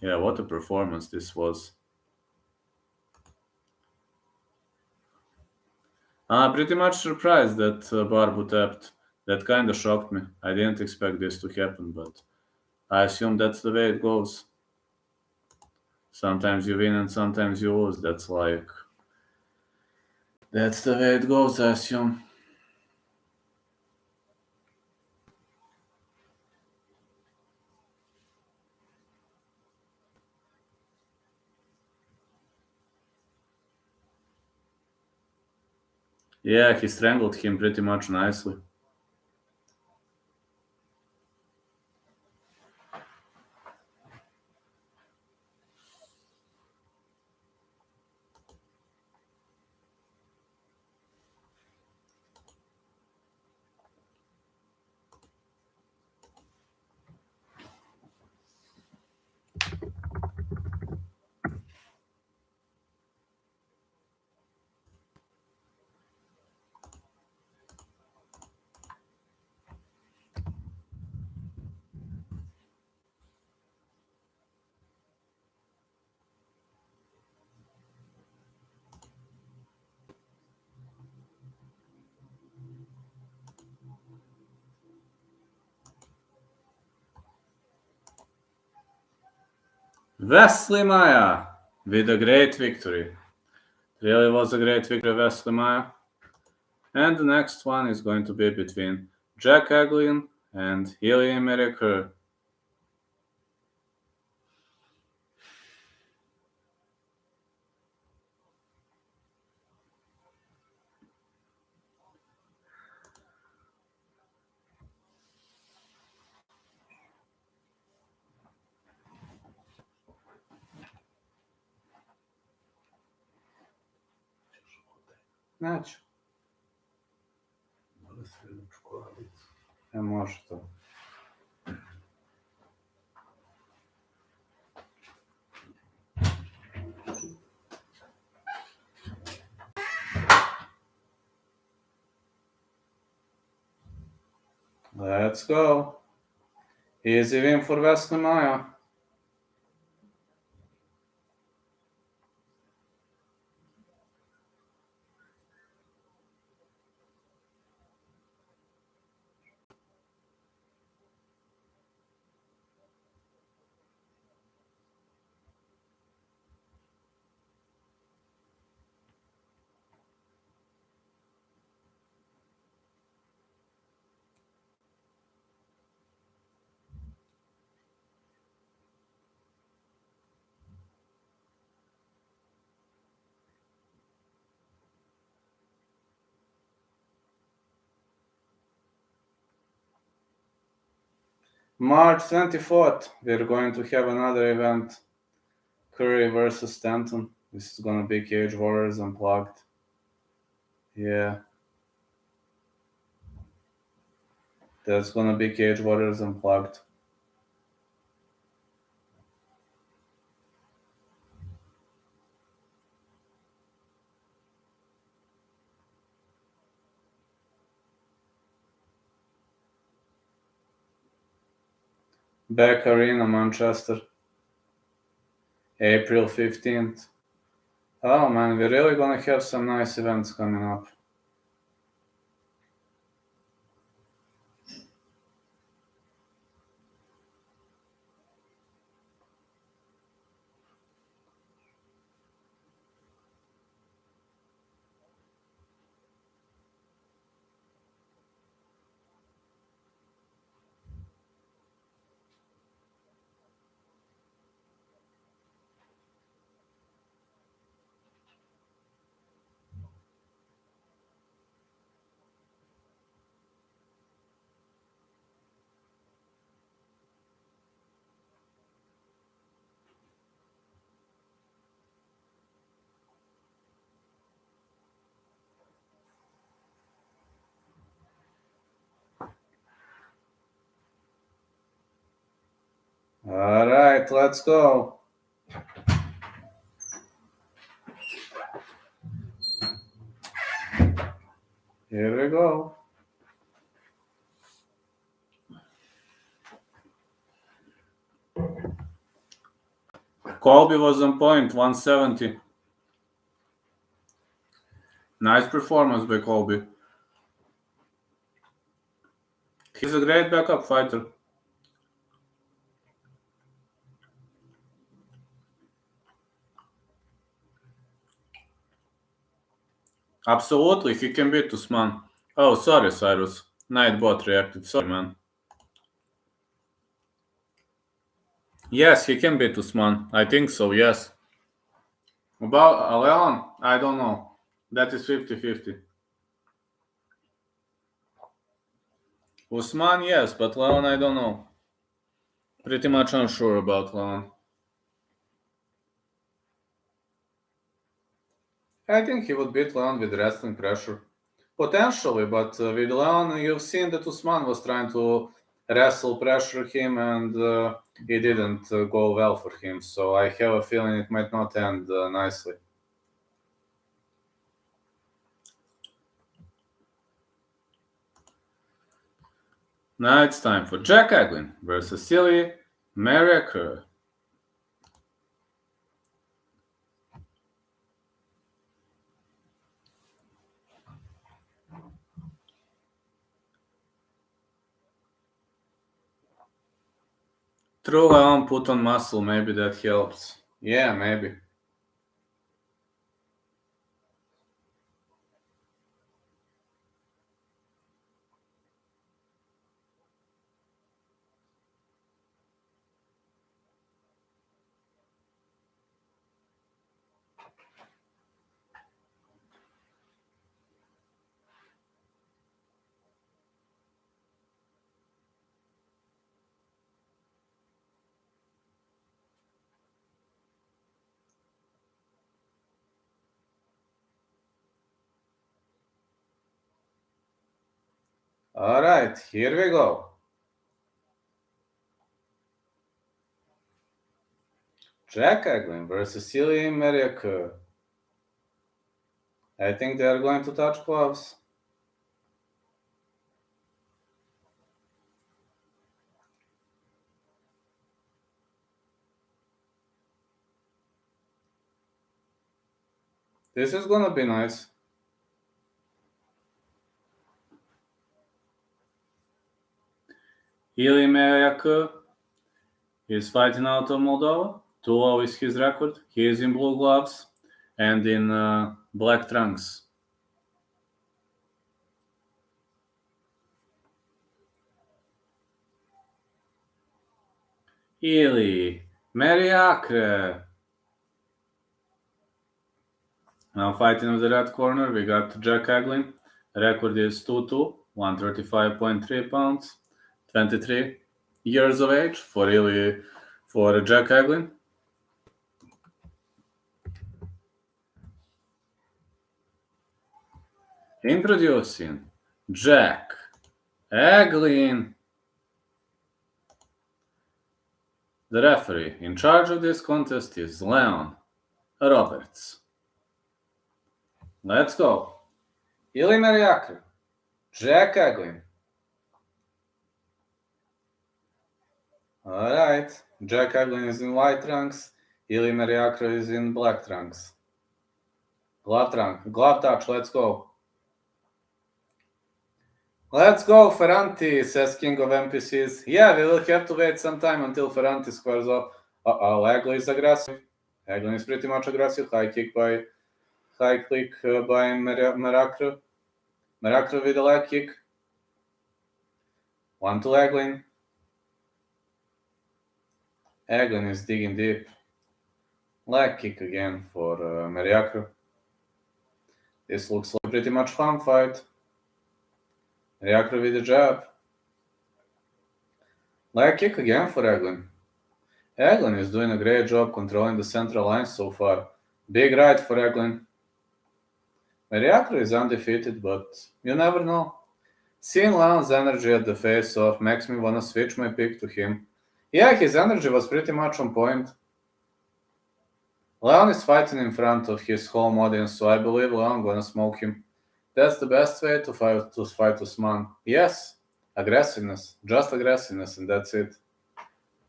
Yeah, what a performance this was. I'm pretty much surprised that Barbu tapped. That kind of shocked me. I didn't expect this to happen, but I assume that's the way it goes. Sometimes you win and sometimes you lose. That's the way it goes, I assume. Yeah, he strangled him pretty much nicely. Wesley Maya with a great victory. Really was a great victory, Wesley Maya. And the next one is going to be between Jack Aglin and Ilya Mereker. Znači, Mora se jednu čokoladicu. može to. Let's go. Easy win for Wesley Maya. March 24th, we're going to have another event. Curry versus Stanton. This is gonna be Cage Warriors Unplugged. Yeah. That's gonna be Cage Warriors Unplugged. Back Arena, Manchester. April 15th. Oh man, we're really gonna have some nice events coming up. Alright, let's go. Here we go. Colby was on point, 170. Nice performance by Colby. He's a great backup fighter. Absolutely, he can beat Usman. Oh, sorry, Cyrus. Nightbot reacted. Sorry, man. Yes, he can beat Usman. I think so, yes. About Leon, I don't know. That is 50-50. Usman, yes, but Leon, I don't know. Pretty much unsure about Leon. I think he would beat Leon with wrestling pressure. Potentially, but with Leon, you've seen that Usman was trying to wrestle pressure him and it didn't go well for him. So I have a feeling it might not end nicely. Now it's time for Jack Aglin versus Silly Mariaker. True, Leon put on muscle, maybe that helps. Yeah, maybe. Alright, here we go. Jack Aglin versus Silly Mariaker. I think they are going to touch gloves. This is gonna be nice. Ili Mariaker is fighting out of Moldova. 2-0 is his record. He is in blue gloves and in black trunks. Ili Mariaker. Now fighting in the red corner, we got Jack Aglin. Record is 2-2, 135.3 pounds, 23 years of age for Jack Aglin. Introducing Jack Aglin. The referee in charge of this contest is Leon Roberts. Let's go. Ili Mariaker, Jack Aglin. Alright, Jack Aglin is in white trunks, Ili Mariaker is in black trunks. Glove touch, let's go. Let's go, Ferranti, says King of NPCs. Yeah, we will have to wait some time until Ferranti squares off. Aglin is aggressive. Aglin is pretty much aggressive. High click by Mariaker. Mariaker with a leg kick. 1 to Aglin. Aglin is digging deep. Leg kick again for Mariaker. This looks like a pretty much fun fight. Mariaker with a jab. Leg kick again for Aglin. Aglin is doing a great job controlling the central line so far. Big right for Aglin. Mariaker is undefeated, but you never know. Seeing Leon's energy at the face-off makes me wanna switch my pick to him. Yeah, his energy was pretty much on point. Leon is fighting in front of his home audience, so I believe Leon gonna smoke him. That's the best way to fight Usman. Yes, aggressiveness, just aggressiveness, and that's it.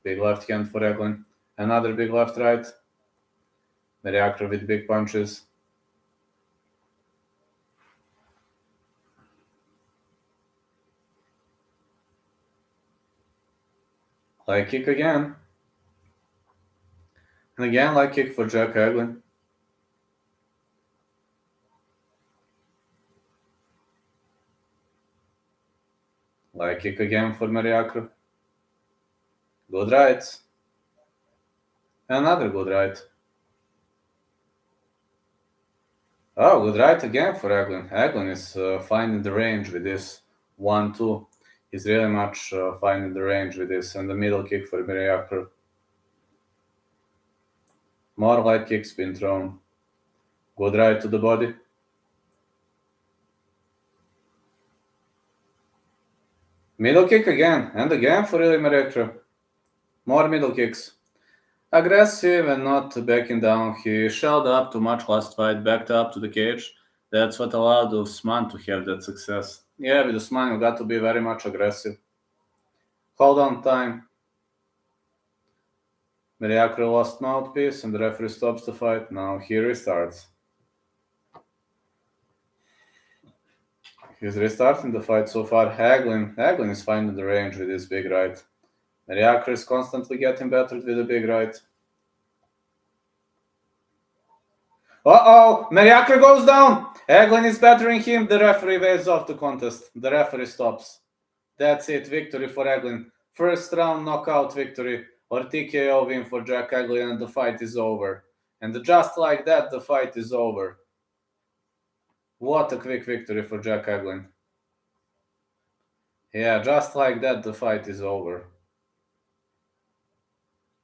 Big left hand for Aglin. Another big left right. Mariaker with big punches. Leg kick again. And again, leg kick for Jack Aglin. Like kick again for Mariakra. Good right. Another good right. Oh, good right again for Eglin. Eglin is finding the range with this 1-2. He's really much finding the range with this. And the middle kick for Mariakra. More light kicks being thrown. Good right to the body. Middle kick again. And again for Ili Mariakra. More middle kicks. Aggressive and not backing down. He shelled up too much last fight, backed up to the cage. That's what allowed Usman to have that success. Yeah, with Usman, you got to be very much aggressive. Hold on time. Mariakra lost mouthpiece and the referee stops the fight. Now he restarts. He's restarting the fight so far. Haglin is finding the range with his big right. Mariakra is constantly getting battered with a big right. Uh-oh! Mariakra goes down! Haglin is battering him. The referee waves off the contest. The referee stops. That's it. Victory for Haglin. First round knockout victory or TKO win for Jack Haglin, and the fight is over. And just like that, the fight is over. What a quick victory for Jack Haglin. Yeah, just like that, the fight is over.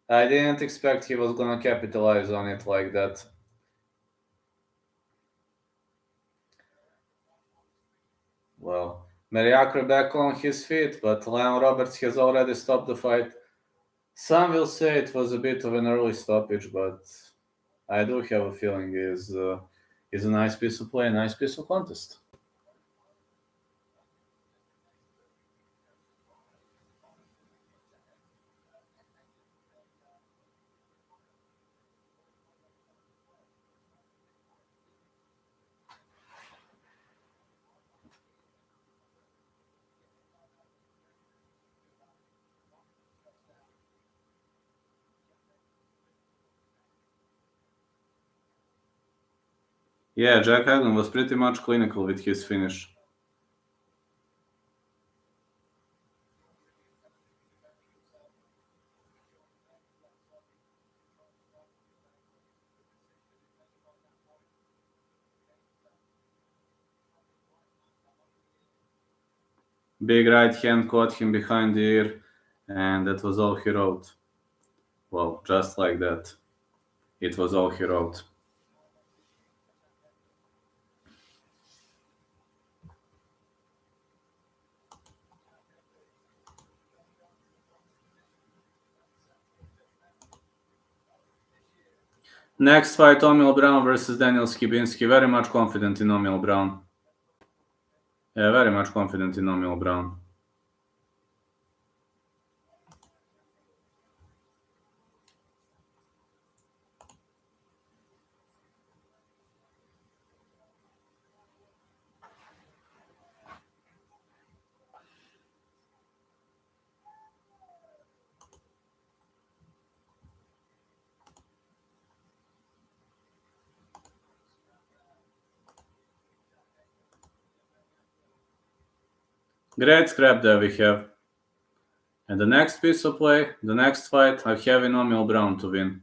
I didn't expect he was gonna capitalize on it like that. Well, Mariakra back on his feet, but Leon Roberts has already stopped the fight. Some will say it was a bit of an early stoppage, but I do have a feeling it's a nice piece of play, a nice piece of contest. Yeah, Jack Haglin was pretty much clinical with his finish. Big right hand caught him behind the ear, and that was all he wrote. Well, just like that. It was all he wrote. Next fight, Omil Brown versus Daniel Skibinski. Very much confident in Omil Brown. Yeah, very much confident in Omil Brown. Great scrap that we have. And the next piece of play, the next fight, I have in Omil Brown to win.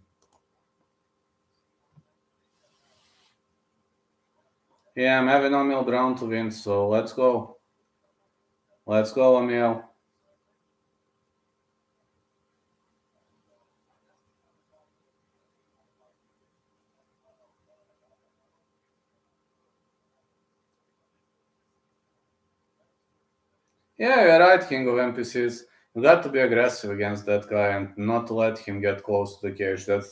Yeah, I'm having Omil Brown to win, so let's go. Let's go, Omil. Yeah, you're right, King of NPCs. You got to be aggressive against that guy and not let him get close to the cage. That's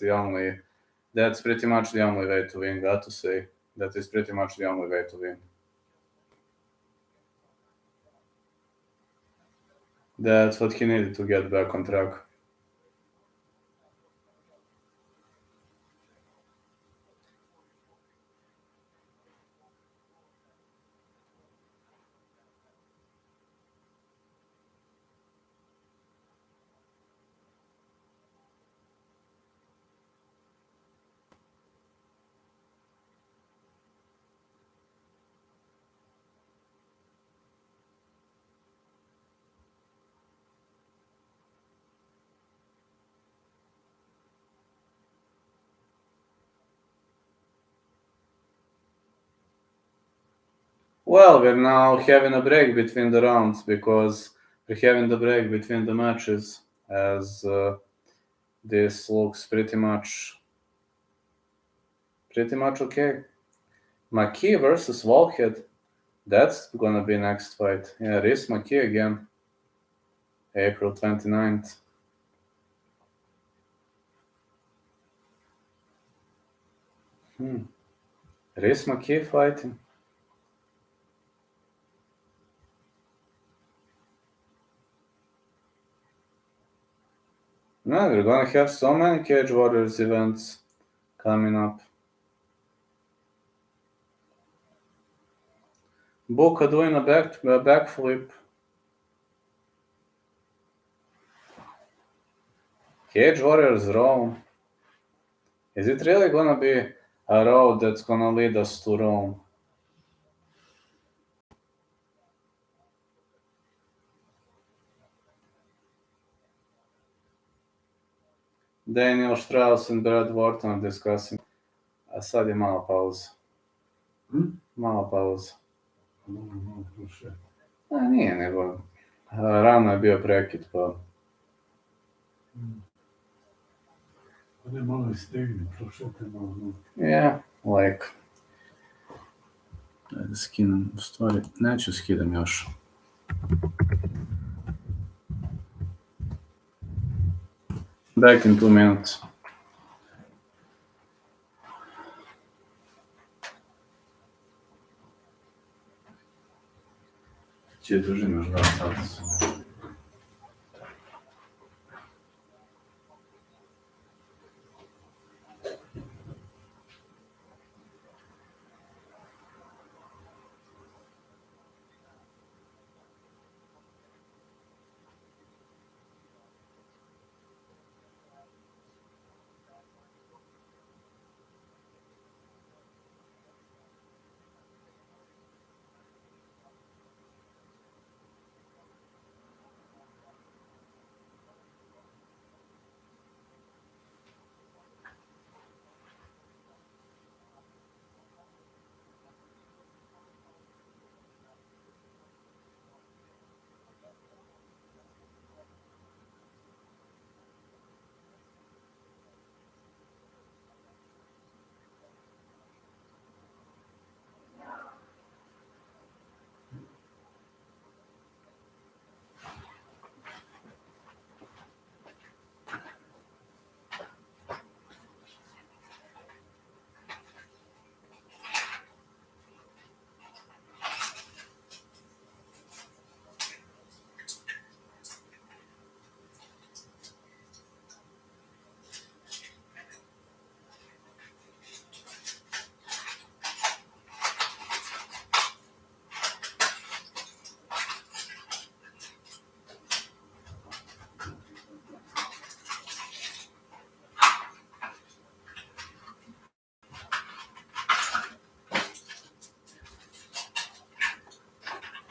pretty much the only way to win, got to say. That is pretty much the only way to win. That's what he needed to get back on track. Well, we're now having a break between the rounds because we're having the break between the matches as this looks pretty much okay. McKee versus Walhead. That's gonna be next fight. Yeah, Rhys McKee again. April 29th. Rhys McKee fighting. No, we're gonna have so many Cage Warriors events coming up. Buka doing a backflip. Cage Warriors Rome. Is it really gonna be a road that's gonna lead us to Rome? Daniel Strauss and Brad Wharton are discussing. A sad je mala pauza. Mala pauza. Nije, nego rano je bio prekid, pa... Ne, malo istegni, prošete malo. Yeah, like... Ajde skinem, u stvari, neću skidam još. Back in 2 minutes. Će dužim još 2 sata.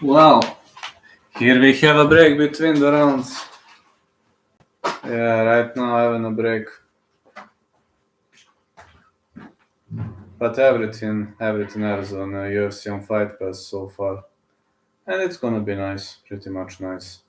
Well, here we have a break between the rounds. Yeah, right now having a break. But everything else on UFC on Fight Pass so far. And it's gonna be nice, pretty much nice.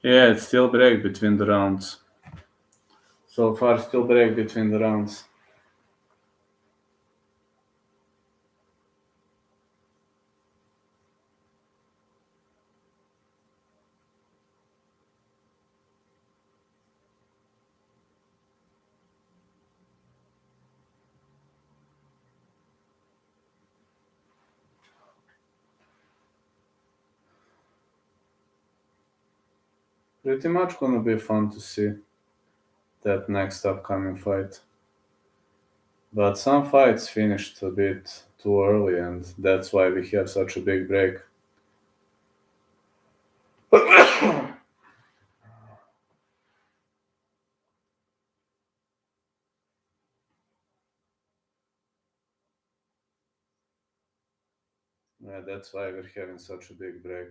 Yeah, it's still break between the rounds. So far, still break between the rounds. Pretty much gonna be fun to see that next upcoming fight. But some fights finished a bit too early, and that's why we have such a big break. Yeah, that's why we're having such a big break.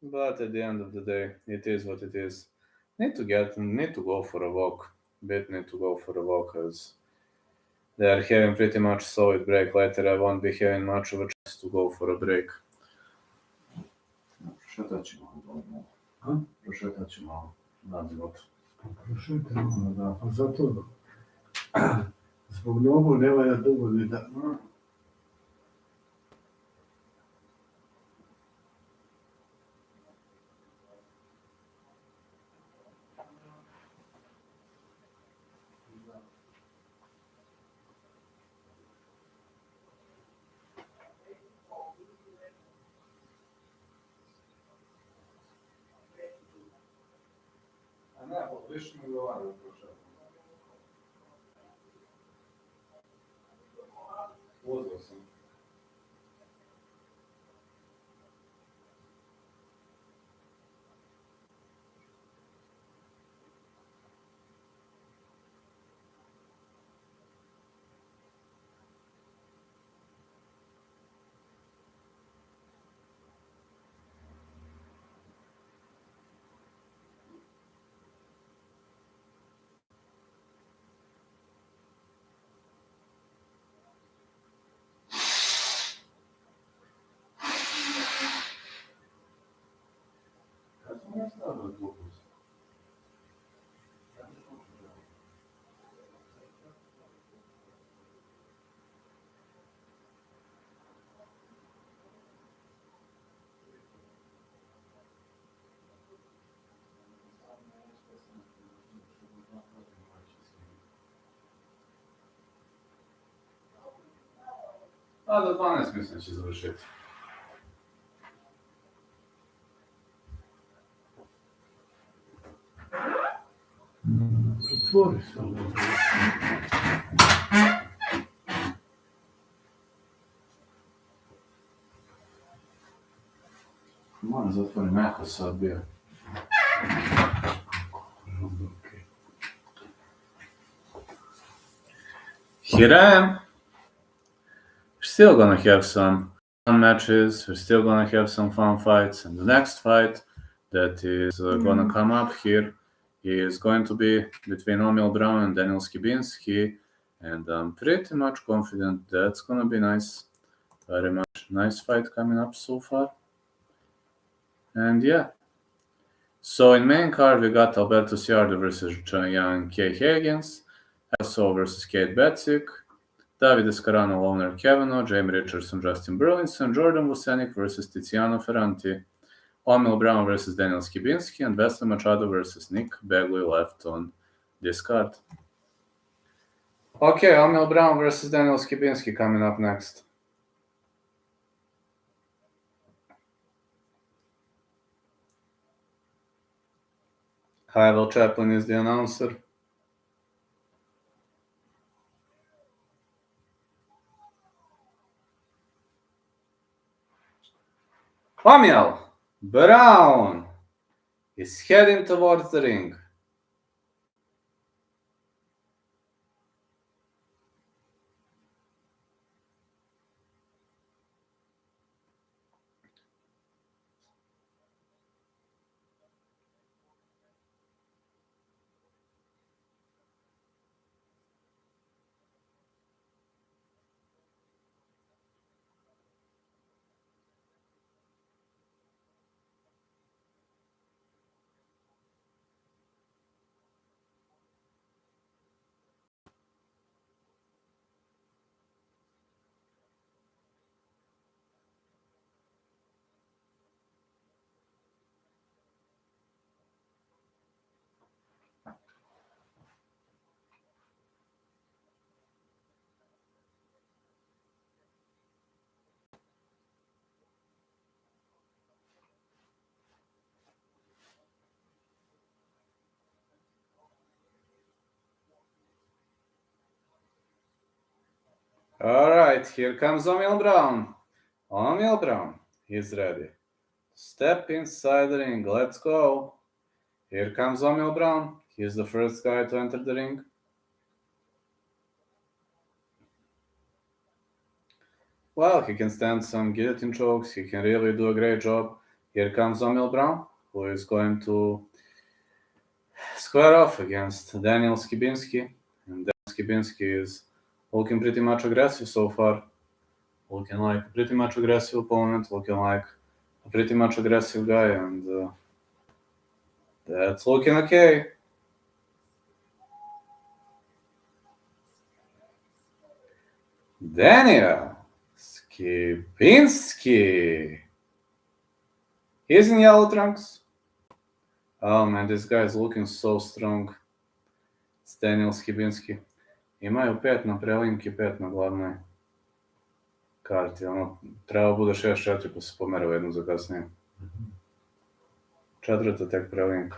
But at the end of the day, it is what it is. Need to go for a walk. Bit need to go for a walk as they are having pretty much solid break. Later I won't be having much of a chance to go for a break. Prošetat ćemo malo. A? Prošetat ćemo malo. Nadzivot. Pa prošetaj malo, Da. pa zato zbog nogu ne valja dugo ni da... A ne, više mi govaraju prošetat. Uzeo sam. Kad smo ja stavili glupus? A do 12 mislim da će završiti. Pretvori se ovo. Moram zatvorim eho sad bio. Okay. Here I am. Still gonna have some fun matches. We're still gonna have some fun fights. And the next fight that is gonna come up here is going to be between Omil Brown and Daniel Skibinski. And I'm pretty much confident that's gonna be nice. Very much nice fight coming up so far. And yeah. So in main card we got Alberto Ciardo versus Young Kay Higgins, Elso versus Kate Betsick, David Escarano, Loner Kavanaugh, Jamie Richardson, Justin Burlinson, Jordan Vucenic versus Tiziano Ferranti, Omil Brown versus Daniel Skibinski, and Wesley Machado versus Nick Bagley left on this card. Okay, Omil Brown versus Daniel Skibinski coming up next. Hywel Chaplin is the announcer. Omil Brown is heading towards the ring. Alright, here comes O'Neil Brown. O'Neil Brown, he's ready. Step inside the ring, let's go. Here comes O'Neil Brown. He's the first guy to enter the ring. Well, he can stand some guillotine chokes. He can really do a great job. Here comes O'Neil Brown, who is going to square off against Daniel Skibinski. And Daniel Skibinski is looking pretty much aggressive so far. Looking like a pretty much aggressive opponent. Looking like a pretty much aggressive guy. And that's looking okay. Daniel Skibinski. He's in yellow trunks. Oh man, this guy is looking so strong. It's Daniel Skibinski. Imaju 5 na prelimki, 5 na glavnoj karti. Treba bude 6-4 pa se pomerao jednu za kasnije. Četvrta tek prelimka.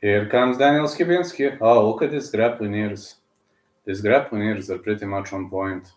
Here comes Daniel Skibinski. Oh, look at these grappling ears. These grappling ears are pretty much on point.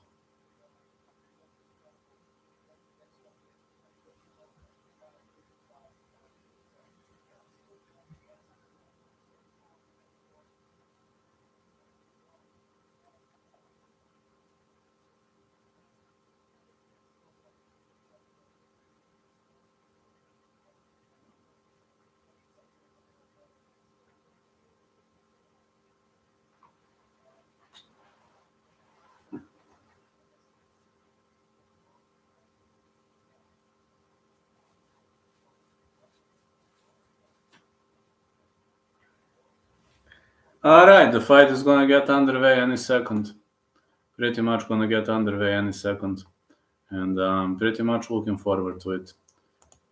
Alright, the fight is gonna get underway any second. Pretty much gonna get underway any second. And I'm pretty much looking forward to it.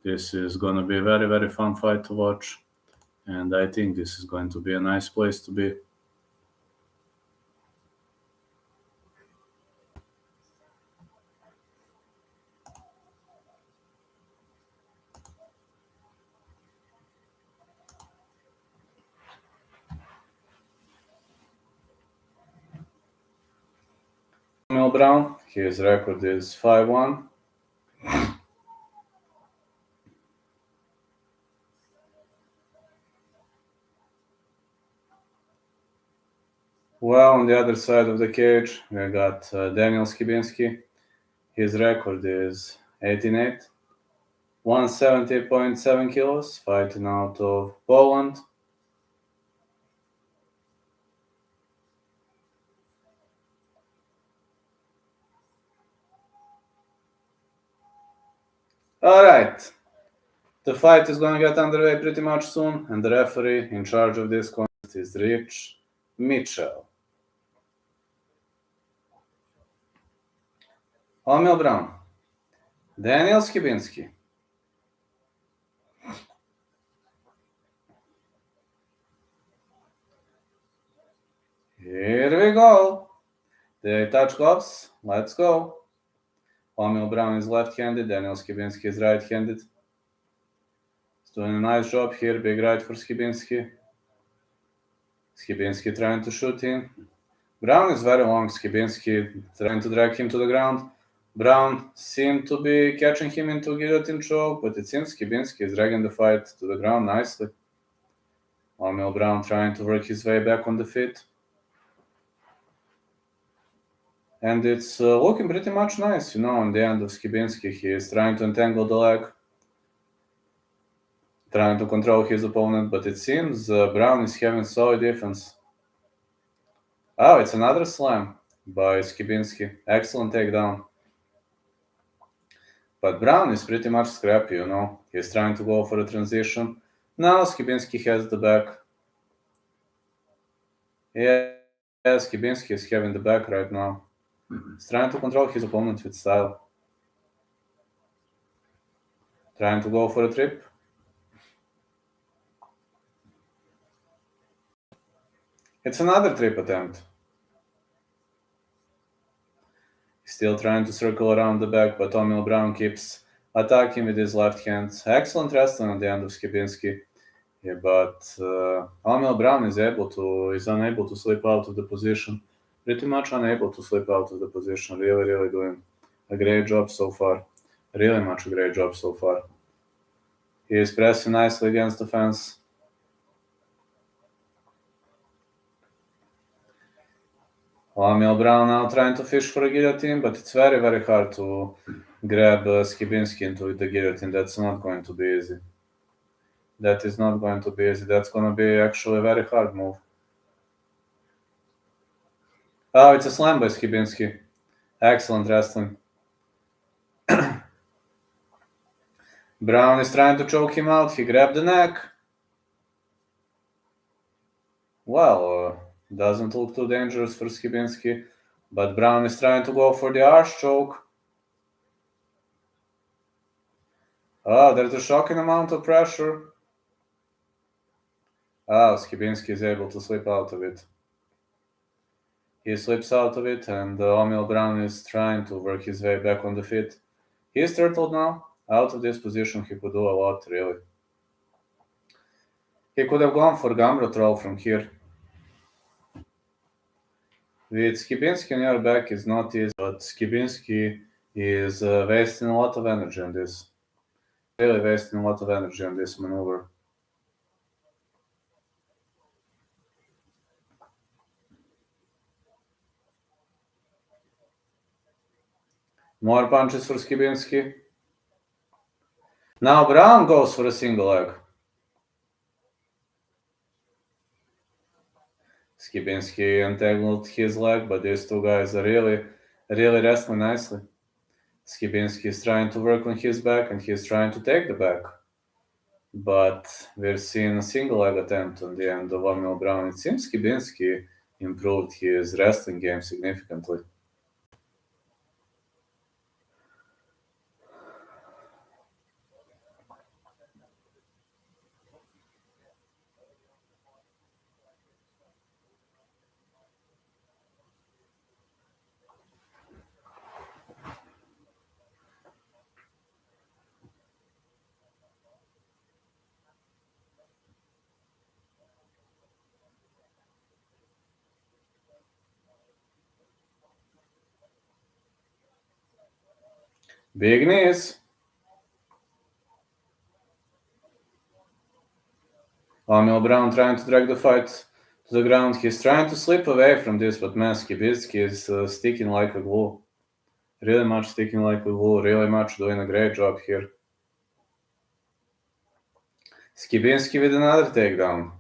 This is gonna be a very, very fun fight to watch. And I think this is going to be a nice place to be. O'Neil Brown, his record is 5-1. Well, on the other side of the cage, we got Daniel Skibinski. His record is 18-8, 170.7 kilos, fighting out of Poland. Alright, the fight is gonna get underway pretty much soon, and the referee in charge of this contest is Rich Mitchell. O'Neil Brown, Daniel Skibinski. Here we go. They touch gloves. Let's go. O'Neil Brown is left-handed. Daniel Skibinski is right-handed. He's doing a nice job here. Big right for Skibinski. Skibinski trying to shoot in. Brown is very long. Skibinski trying to drag him to the ground. Brown seemed to be catching him into guillotine choke, but it seems Skibinski is dragging the fight to the ground nicely. O'Neil Brown trying to work his way back on the feet. And it's looking pretty much nice, on the end of Skibinski. He is trying to entangle the leg, trying to control his opponent, but it seems Brown is having solid defense. Oh, it's another slam by Skibinski. Excellent takedown. But Brown is pretty much scrappy, He's trying to go for a transition. Now Skibinski has the back. Yeah, Skibinski is having the back right now. He's trying to control his opponent with style. Trying to go for a trip. It's another trip attempt. Still trying to circle around the back, but Omil Brown keeps attacking with his left hand. Excellent wrestling at the end of Skibinski. Yeah, but Omil Brown is unable to slip out of the position. Pretty much unable to slip out of the position. Really, really doing a great job so far. Really much a great job so far. He is pressing nicely against the fence. Omil Brown now trying to fish for a guillotine, but it's very, very hard to grab Skibinski into the guillotine. That's not going to be easy. That is not going to be easy. That's going to be actually a very hard move. Oh, it's a slam by Skibinski. Excellent wrestling. Brown is trying to choke him out. He grabbed the neck. Well, doesn't look too dangerous for Skibinski, but Brown is trying to go for the arse choke. Oh, there's a shocking amount of pressure. Oh, Skibinski is able to slip out of it. He slips out of it, and Omil Brown is trying to work his way back on the feet. He is turtled now. Out of this position, he could do a lot, really. He could have gone for Gambro Troll from here. With Skibinski on your back is not easy, but Skibinski is wasting a lot of energy on this. Really wasting a lot of energy on this maneuver. More punches for Skibinski. Now Brown goes for a single leg. Skibinski entangled his leg, but these two guys are really wrestling nicely. Skibinski is trying to work on his back, and he's trying to take the back. But we're seeing a single leg attempt on the end of Omil Brown. It seems Skibinski improved his wrestling game significantly. Big knees. Omil Brown trying to drag the fight to the ground. He's trying to slip away from this, but man, Skibinski is sticking like a glue. Really much sticking like a glue. Really much doing a great job here. Skibinski with another takedown.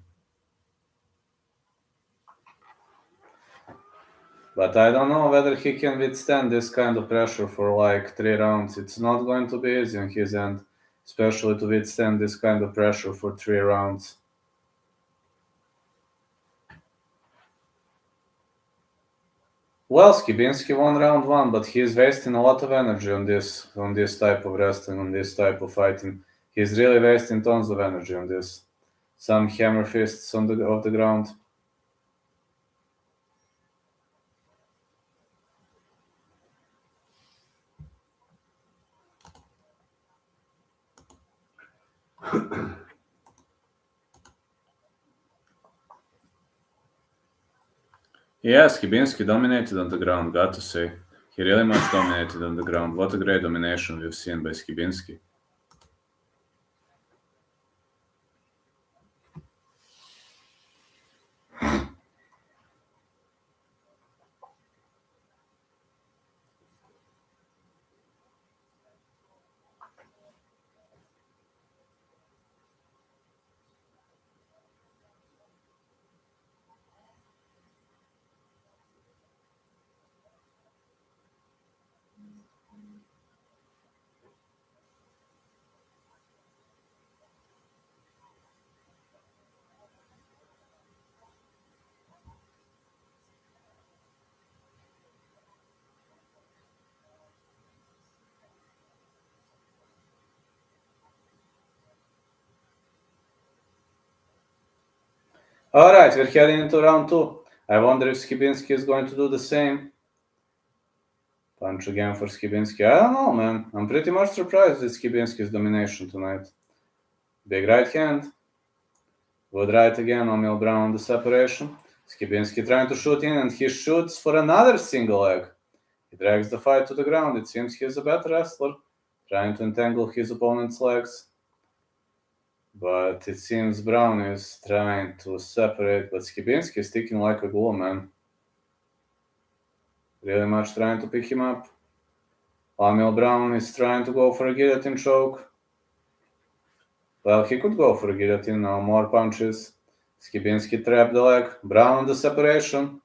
But I don't know whether he can withstand this kind of pressure for like 3 rounds. It's not going to be easy on his end, especially to withstand this kind of pressure for 3 rounds. Well, Skibinski won round 1, but he is wasting a lot of energy on this type of wrestling, on this type of fighting. He's really wasting tons of energy on this. Some hammer fists off the ground. Yeah, Skibinski dominated on the ground, got to say. He really much dominated on the ground. What a great domination we've seen by Skibinski. Alright, we're heading into round 2. I wonder if Skibinski is going to do the same. Punch again for Skibinski. I don't know, man. I'm pretty much surprised with Skibinski's domination tonight. Big right hand. Good right again, O'Neal Brown on the separation. Skibinski trying to shoot in, and he shoots for another single leg. He drags the fight to the ground. It seems he's a better wrestler, trying to entangle his opponent's legs. But it seems Brown is trying to separate, but Skibinski is sticking like a glue, man. Really much trying to pick him up. O'Neal Brown is trying to go for a guillotine choke. Well, he could go for a guillotine now. More punches. Skibinski trapped the leg. Brown on the separation.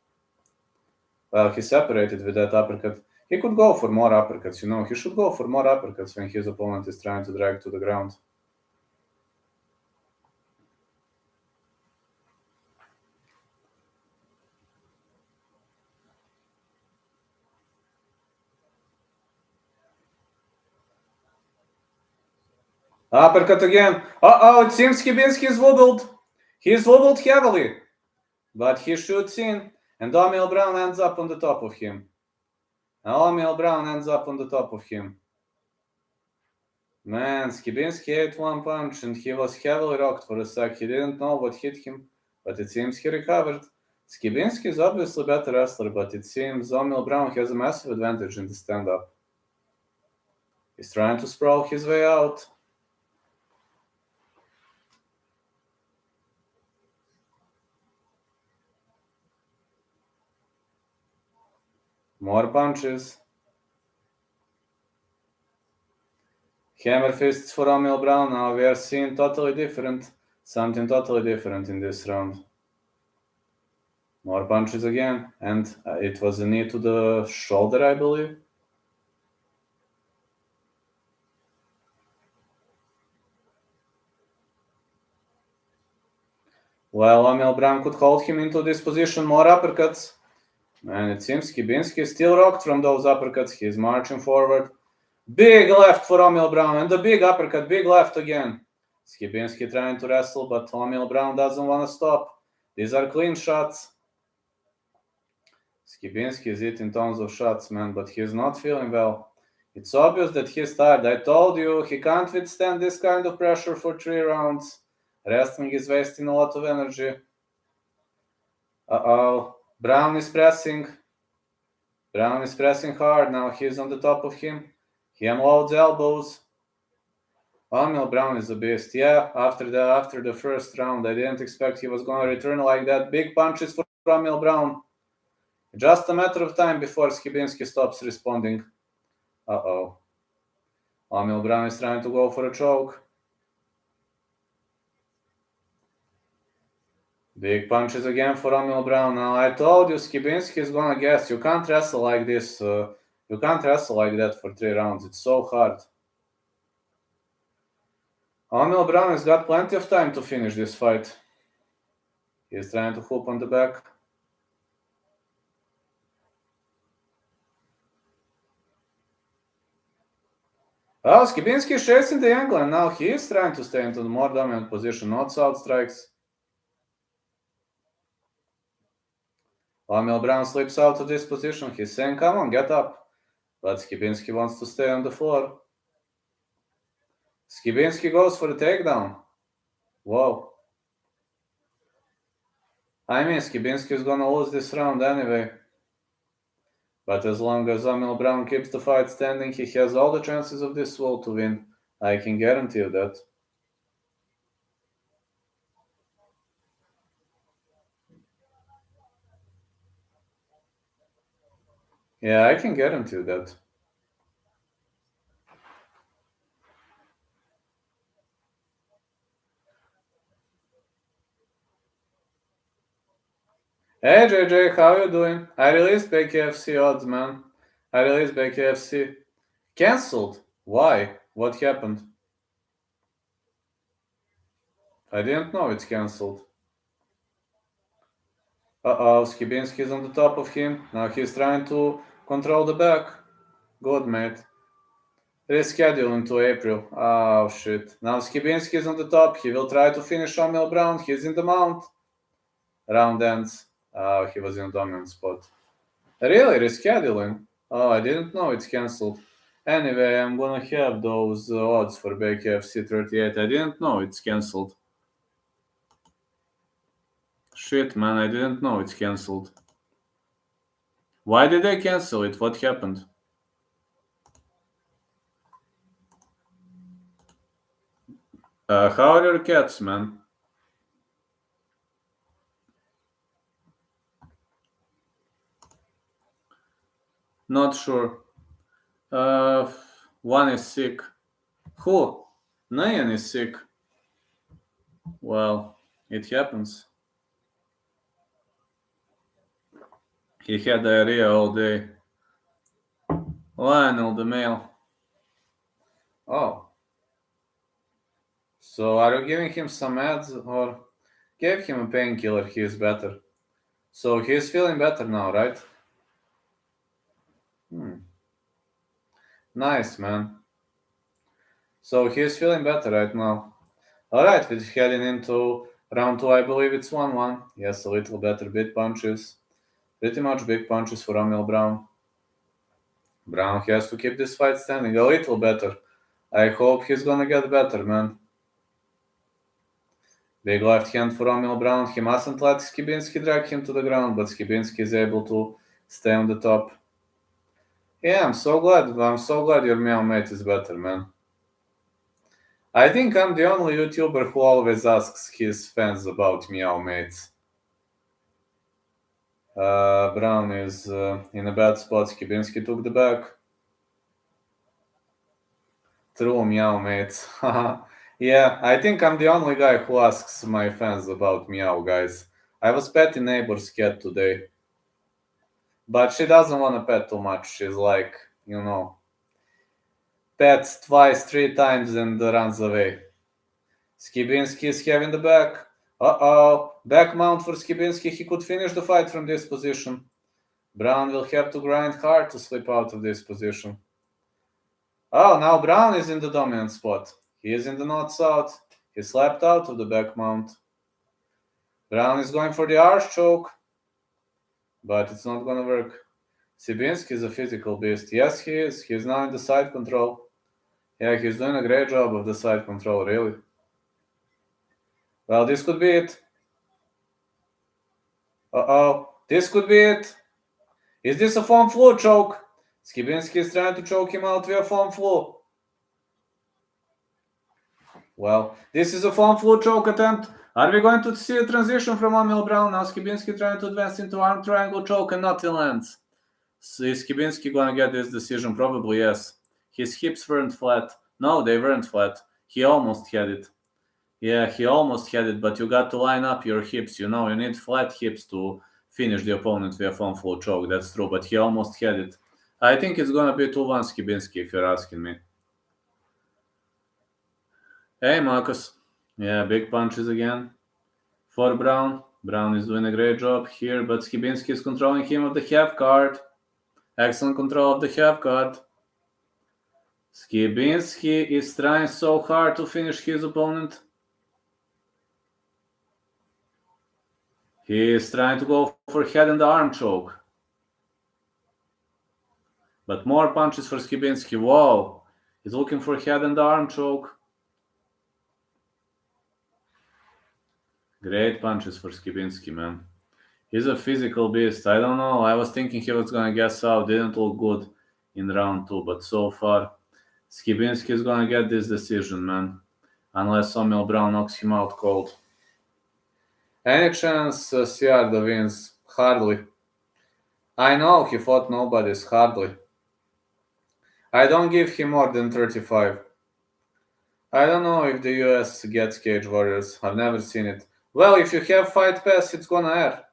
Well, he separated with that uppercut. He could go for more uppercuts, you know. He should go for more uppercuts when his opponent is trying to drag to the ground. Uppercut again. Uh-oh, it seems Skibinski is wobbled. He's wobbled heavily. But he shoots in, and O'Neal Brown ends up on the top of him. O'Neal Brown ends up on the top of him. Man, Skibinski ate one punch, and he was heavily rocked for a sec. He didn't know what hit him, but it seems he recovered. Skibinski is obviously a better wrestler, but it seems O'Neal Brown has a massive advantage in the stand-up. He's trying to sprawl his way out. More punches. Hammer fists for O'Neal Brown. Now we are seeing something totally different in this round. More punches again, and it was a knee to the shoulder, I believe. While O'Neal Brown could hold him into this position, more uppercuts. And it seems Skibinski is still rocked from those uppercuts. He's marching forward. Big left for O'Neal Brown, and the big uppercut, big left again. Skibinski trying to wrestle, but O'Neal Brown doesn't want to stop. These are clean shots. Skibinski is hitting tons of shots, man, but he's not feeling well. It's obvious that he's tired. I told you, he can't withstand this kind of pressure for 3 rounds. Wrestling is wasting a lot of energy. Uh-oh. Brown is pressing. Brown is pressing hard. Now he's on the top of him. He unloads elbows. O'Neal Brown is a beast. Yeah, after the first round, I didn't expect he was going to return like that. Big punches for O'Neal Brown. Just a matter of time before Skibinski stops responding. Uh-oh. O'Neal Brown is trying to go for a choke. Big punches again for O'Neal Brown. Now, I told you, Skibinski is going to guess. You can't wrestle like this. You can't wrestle like that for 3 rounds. It's so hard. O'Neal Brown has got plenty of time to finish this fight. He's trying to hoop on the back. Oh, Skibinski is chasing the angle, and now he is trying to stay into the more dominant position, not south strikes. O'Neal Brown slips out of this position. He's saying, come on, get up. But Skibinski wants to stay on the floor. Skibinski goes for the takedown. Whoa. I mean, Skibinski is going to lose this round anyway. But as long as O'Neal Brown keeps the fight standing, he has all the chances of this world to win. I can guarantee you that. Yeah, I can guarantee you that. Hey JJ, how you doing? I released BKFC odds, man. I released BKFC. Cancelled? Why? What happened? I didn't know it's cancelled. Uh-oh, Skibinski is on the top of him. Now he's trying to control the back. Good, mate. Reschedule into April. Oh, shit. Now Skibinski is on the top. He will try to finish O'Neal Brown. He's in the mount. round ends. He was in a dominant spot. Really? Rescheduling? Oh, I didn't know it's cancelled. Anyway, I'm gonna have those odds for BKFC 38. I didn't know it's cancelled. Shit, man, I didn't know it's cancelled. Why did they cancel it? What happened? How are your cats, man? Not sure. One is sick. Who? Nayan is sick. Well, it happens. He had diarrhea all day. Lionel, the male. Oh. So are you giving him some meds or gave him a painkiller? He is better. So he's feeling better now, right? Nice, man. So he's feeling better right now. Alright, we're heading into round 2. I believe it's 1-1. Yes, a little better. Big punches. Pretty much big punches for Emil Brown. Brown has to keep this fight standing a little better. I hope he's gonna get better, man. Big left hand for Emil Brown. He mustn't let Skibinski drag him to the ground, but Skibinski is able to stay on the top. Yeah, I'm so glad your meow mate is better, man. I think I'm the only YouTuber who always asks his fans about meow mates. Brown is in a bad spot. Skibinski took the back. True meow mates. Yeah, I think I'm the only guy who asks my fans about meow, guys. I was petting neighbor's cat today. But she doesn't want to pet too much. She's like, pets twice, 3 times and runs away. Skibinski is having the back. Uh-oh. Back mount for Skibinski. He could finish the fight from this position. Brown will have to grind hard to slip out of this position. Oh, now Brown is in the dominant spot. He is in the north-south. He slapped out of the back mount. Brown is going for the arch choke. But it's not gonna work. Skibinski is a physical beast. Yes, he is. He's now in the side control. Yeah, he's doing a great job of the side control, really. Well, this could be it. Uh-oh. This could be it. Is this a foam flu choke? Skibinski is trying to choke him out via foam flu. Well, this is a foam flu choke attempt. Are we going to see a transition from Emil Brown? Now Skibinski trying to advance into arm triangle choke and nothing lands. So is Skibinski gonna get this decision? Probably yes. His hips weren't flat. No, they weren't flat. He almost had it. Yeah, he almost had it, but you got to line up your hips. You need flat hips to finish the opponent via foam flow choke. That's true, but he almost had it. I think it's gonna be 2-1 Skibinski, if you're asking me. Hey, Marcus. Yeah, big punches again for Brown. Brown is doing a great job here, but Skibinski is controlling him of the half guard. Excellent control of the half guard. Skibinski is trying so hard to finish his opponent. He is trying to go for head and arm choke. But more punches for Skibinski. Whoa. He's looking for head and arm choke. Great punches for Skibinski, man. He's a physical beast. I don't know. I was thinking he was going to guess out. Didn't look good in round 2. But so far, Skibinski is going to get this decision, man. Unless Emil Brown knocks him out cold. Any chance Ciarda wins? Hardly. I know he fought nobody's. Hardly. I don't give him more than 35. I don't know if the US gets Cage Warriors. I've never seen it. Well, if you have Fight Pass, it's gonna air.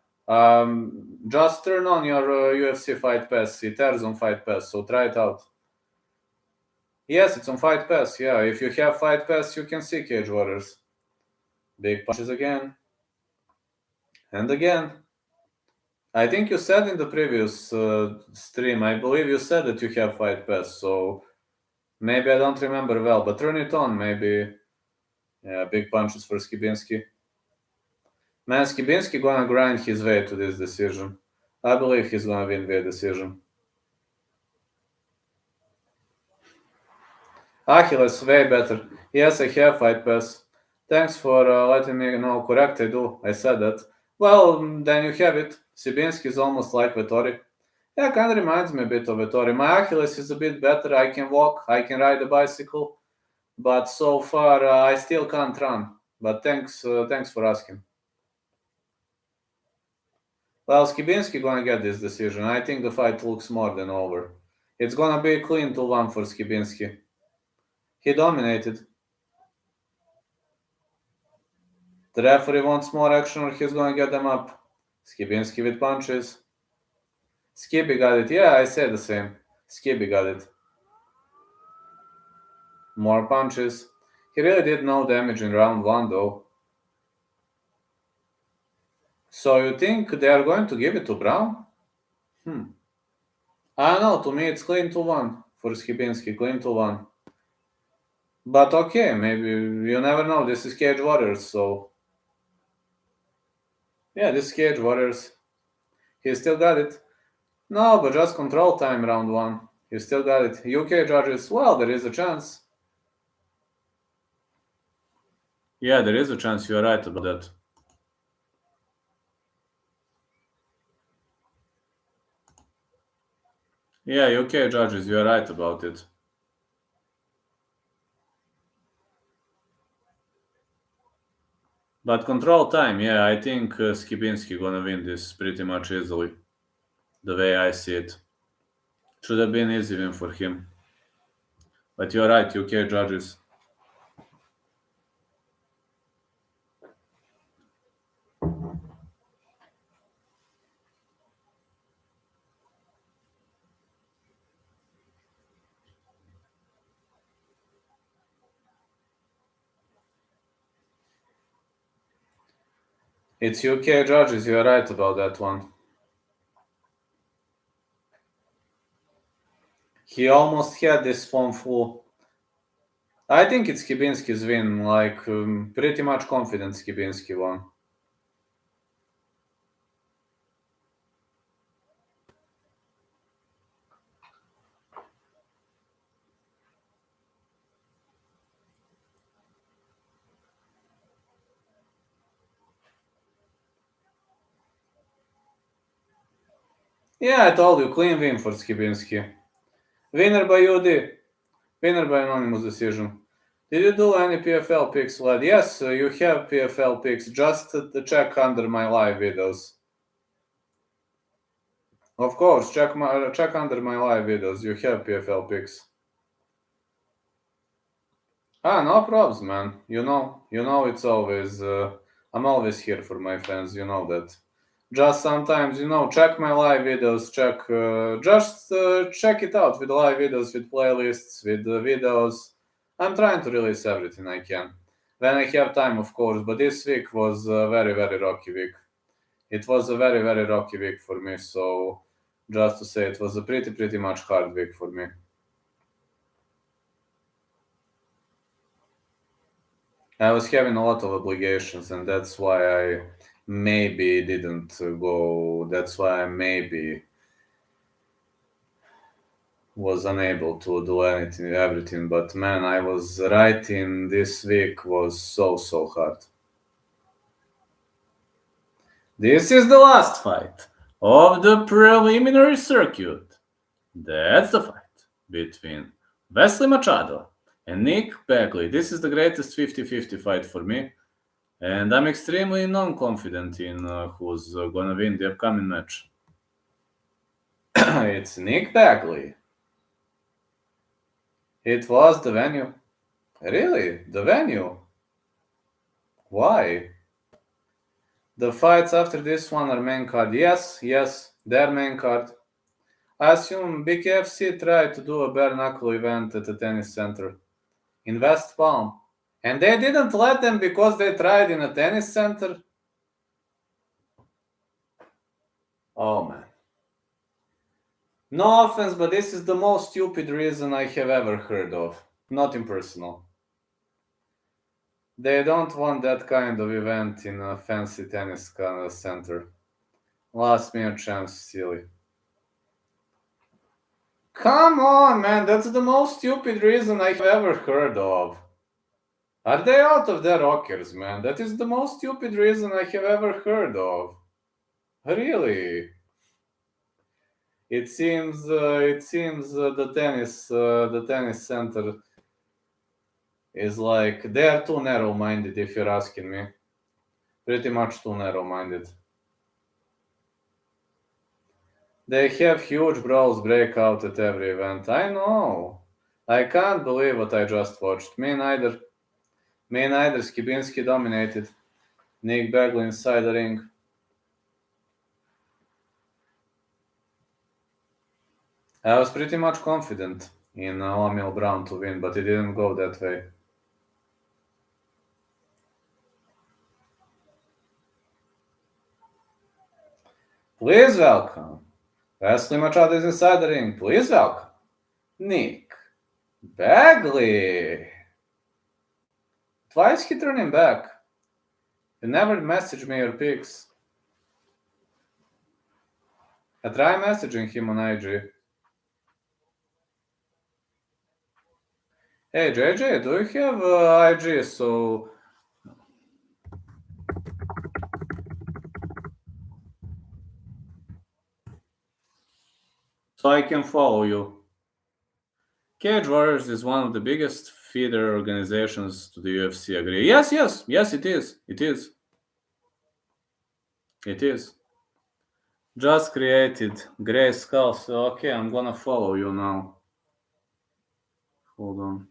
Just turn on your UFC Fight Pass. It airs on Fight Pass, so try it out. Yes, it's on Fight Pass. Yeah, if you have Fight Pass, you can see Cage Warriors. Big punches again. And again. I think you said in the previous stream, I believe you said that you have Fight Pass, so maybe I don't remember well, but turn it on, maybe. Yeah, big punches for Skibinski. Man, Skibinski gonna grind his way to this decision. I believe he's gonna win via decision. Achilles, way better. Yes, I have fight pass. Thanks for letting me know. Correct, I do. I said that. Well, then you have it. Sibinski is almost like Vettori. Yeah, kind of reminds me a bit of Vettori. My Achilles is a bit better. I can walk, I can ride a bicycle, but so far I still can't run. But thanks for asking. Well, Skibinski gonna get this decision. I think the fight looks more than over. It's gonna be a clean 2-1 for Skibinski. He dominated. The referee wants more action or he's gonna get them up. Skibinski with punches. Skibi got it. Yeah, I said the same. Skibi got it. More punches. He really did no damage in round 1 though. So you think they are going to give it to Brown? I don't know, to me it's clean 2-1 for Skibinski, clean 2-1. But okay, maybe, you never know, this is Cage Warriors, so... Yeah, this is Cage Warriors. He still got it. No, but just control time round 1. He still got it. UK judges, well, there is a chance. Yeah, there is a chance, you're right about that. Yeah, UK judges, you're right about it. But control time, yeah, I think Skibinski gonna win this pretty much easily. The way I see it. Should have been easy win for him. But you're right, UK judges. It's UK judges, you're right about that one. He almost had this form full. I think it's Skibinski's win, like pretty much confident Skibinski won. Yeah, I told you, clean win for Skibinski. Winner by UD. Winner by anonymous decision. Did you do any PFL picks, lad? Yes, you have PFL picks. Just check under my live videos. Of course, check under my live videos. You have PFL picks. No problems, man. You know, it's always. I'm always here for my fans. You know that. Just sometimes, check my live videos. Check it out with live videos, with playlists, with videos. I'm trying to release everything I can when I have time, of course. But this week was a very, very rocky week. It was a very, very rocky week for me. So, just to say, it was a pretty much hard week for me. I was having a lot of obligations, and that's why I maybe didn't go. That's why I maybe was unable to do everything. But man, I was writing this week was so hard. This is the last fight of the preliminary circuit. That's the fight between Wesley Machado and Nick Bagley. This is the greatest 50-50 fight for me. And I'm extremely non-confident in who's gonna win the upcoming match. It's Nick Bagley. It was the venue. Really? The venue? Why? The fights after this one are main card. Yes, they're main card. I assume BKFC tried to do a bare knuckle event at the tennis center in West Palm. And they didn't let them because they tried in a tennis center? Oh man. No offense, but this is the most stupid reason I have ever heard of. Nothing personal. They don't want that kind of event in a fancy tennis kind of center. Last minute chance, silly. Come on, man, that's the most stupid reason I've ever heard of. Are they out of their rockers, man? That is the most stupid reason I have ever heard of. Really? It seems the tennis center is like they are too narrow-minded, if you're asking me. Pretty much too narrow-minded. They have huge brawls break out at every event. I know. I can't believe what I just watched. Me neither. Skibinski dominated. Nick Bagley inside the ring. I was pretty much confident in O'Neal Brown to win, but it didn't go that way. Please welcome. Wesley Machado is inside the ring. Please welcome. Nick Bagley. Why is he turning back? You never message me your picks. I try messaging him on IG. Hey JJ, do you have IG so I can follow you? Cage Warriors is one of the biggest feeder organizations to the UFC. Agree? Yes, it is. It is. Just created Gray Skull, so okay, I'm gonna follow you now. Hold on.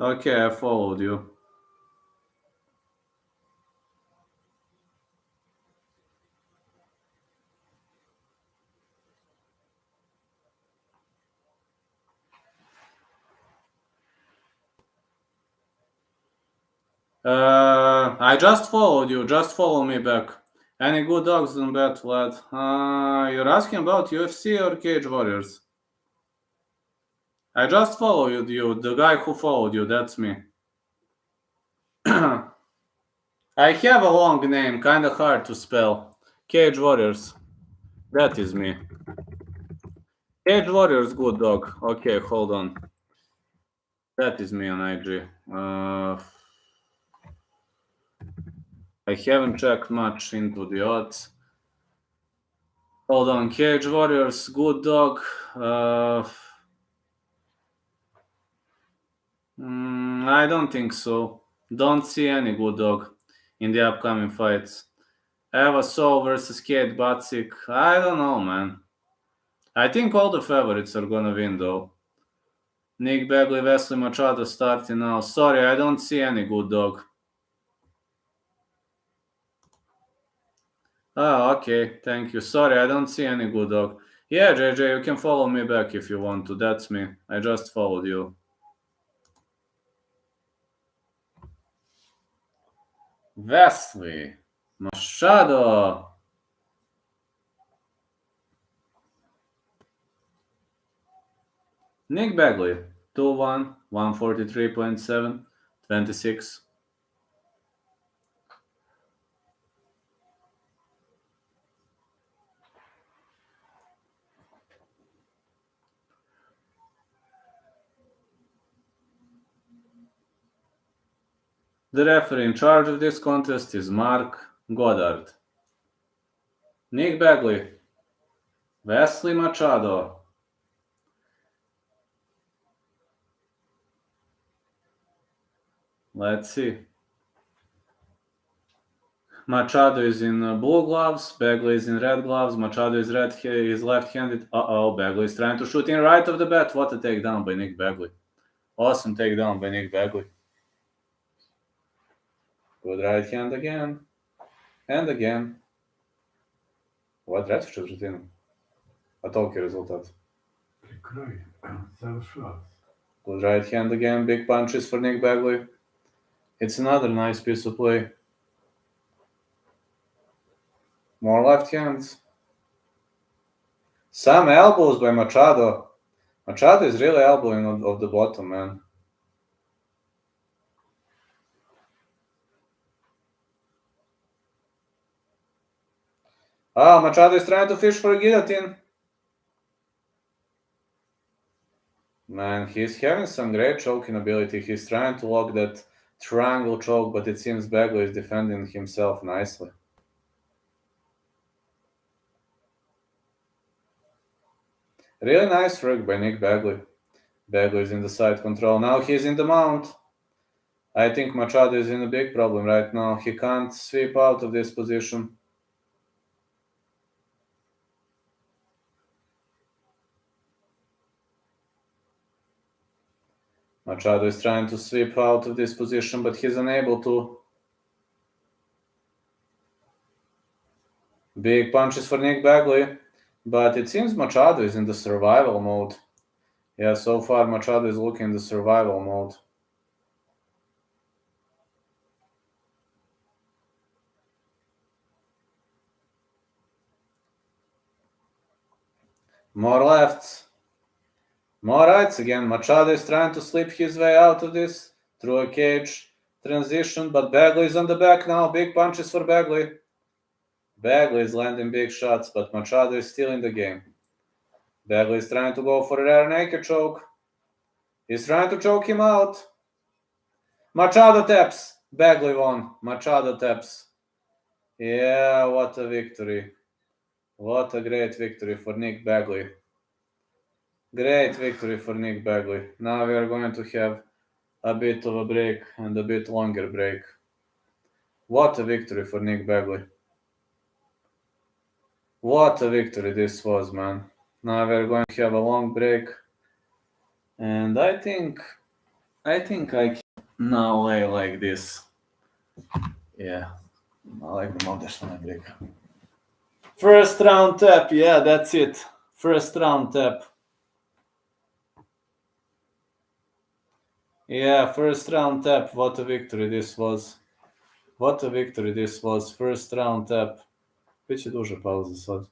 Okay, I followed you. I just followed you. Just follow me back. Any good dogs in bet, lad? You're asking about UFC or Cage Warriors? I just followed you. The guy who followed you, that's me. I have a long name, kinda hard to spell. Cage Warriors. That is me. Cage Warriors, good dog. Okay, hold on. That is me on IG. I haven't checked much into the odds. Hold on, Cage Warriors, good dog. I don't think so. Don't see any good dog in the upcoming fights. Eva Soul versus Kate Batsik. I don't know, man. I think all the favorites are gonna win, though. Nick Bagley, Wesley Machado starting now. Sorry, I don't see any good dog. Okay, thank you. Sorry, I don't see any good dog. Yeah, JJ, you can follow me back if you want to. That's me. I just followed you. Wesley Machado. Nick Bagley, 2-1, 143.7, 26. The referee in charge of this contest is Mark Goddard. Nick Bagley, Wesley Machado. Let's see. Machado is in blue gloves, Bagley is in red gloves, Machado is left-handed. Bagley is trying to shoot in right of the bat. What a takedown by Nick Bagley. Awesome takedown by Nick Bagley. Good right hand again. And again. Вот, реально, что же ты? А толки результат. Kraj. Završava se. Good right hand again, big punches for Nick Bagley. It's another nice piece of play. More left hands. Some elbows by Machado. Machado is really elbowing off the bottom, man. Machado is trying to fish for a guillotine. Man, he's having some great choking ability. He's trying to lock that triangle choke, but it seems Bagley is defending himself nicely. Really nice rig by Nick Bagley. Bagley is in the side control. Now he's in the mount. I think Machado is in a big problem right now. He can't sweep out of this position. Machado is trying to sweep out of this position, but he's unable to. Big punches for Nick Bagley, but it seems Machado is in the survival mode. Yeah, so far Machado is looking in the survival mode. More lefts. More rights again. Machado is trying to slip his way out of this through a cage transition, but Bagley is on the back now. Big punches for Bagley. Bagley is landing big shots, but Machado is still in the game. Bagley is trying to go for a rear naked choke. He's trying to choke him out. Machado taps. Bagley won. Machado taps. Yeah, what a victory. What a great victory for Nick Bagley. Great victory for Nick Bagley. Now we are going to have a bit of a break and a bit longer break. What a victory for Nick Bagley. What a victory this was, man. Now we're going to have a long break. And I think I can now lay like this. Yeah. I like the modest break. First round tap, yeah, that's it. First round tap. Yeah, first round tap. What a victory this was. What a victory this was. First round tap. Biće duža pauza sad.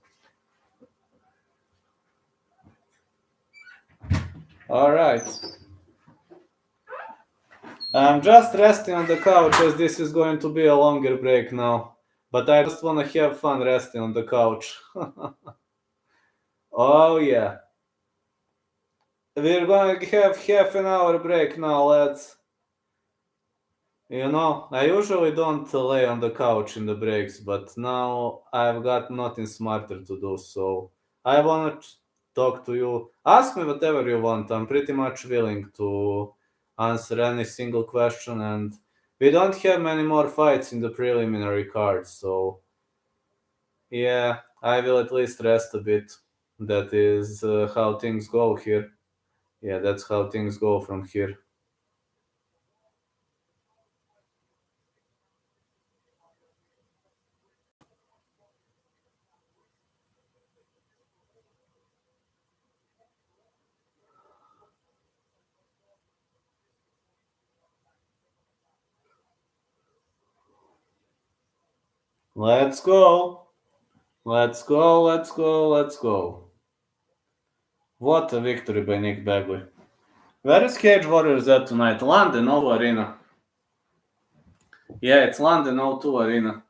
All right. I'm just resting on the couch as this is going to be a longer break now. But I just want to have fun resting on the couch. Oh, yeah. We're going to have half an hour break now, lads. You know, I usually don't lay on the couch in the breaks, but now I've got nothing smarter to do, so I want to talk to you. Ask me whatever you want. I'm pretty much willing to answer any single question, and we don't have many more fights in the preliminary card, so yeah, I will at least rest a bit. That is how things go here. Yeah, that's how things go from here. Let's go. Let's go, let's go, let's go. What a victory by Nick Bagley. Where is Cage Warriors at tonight? London O2 Arena. Yeah, it's London O2 Arena.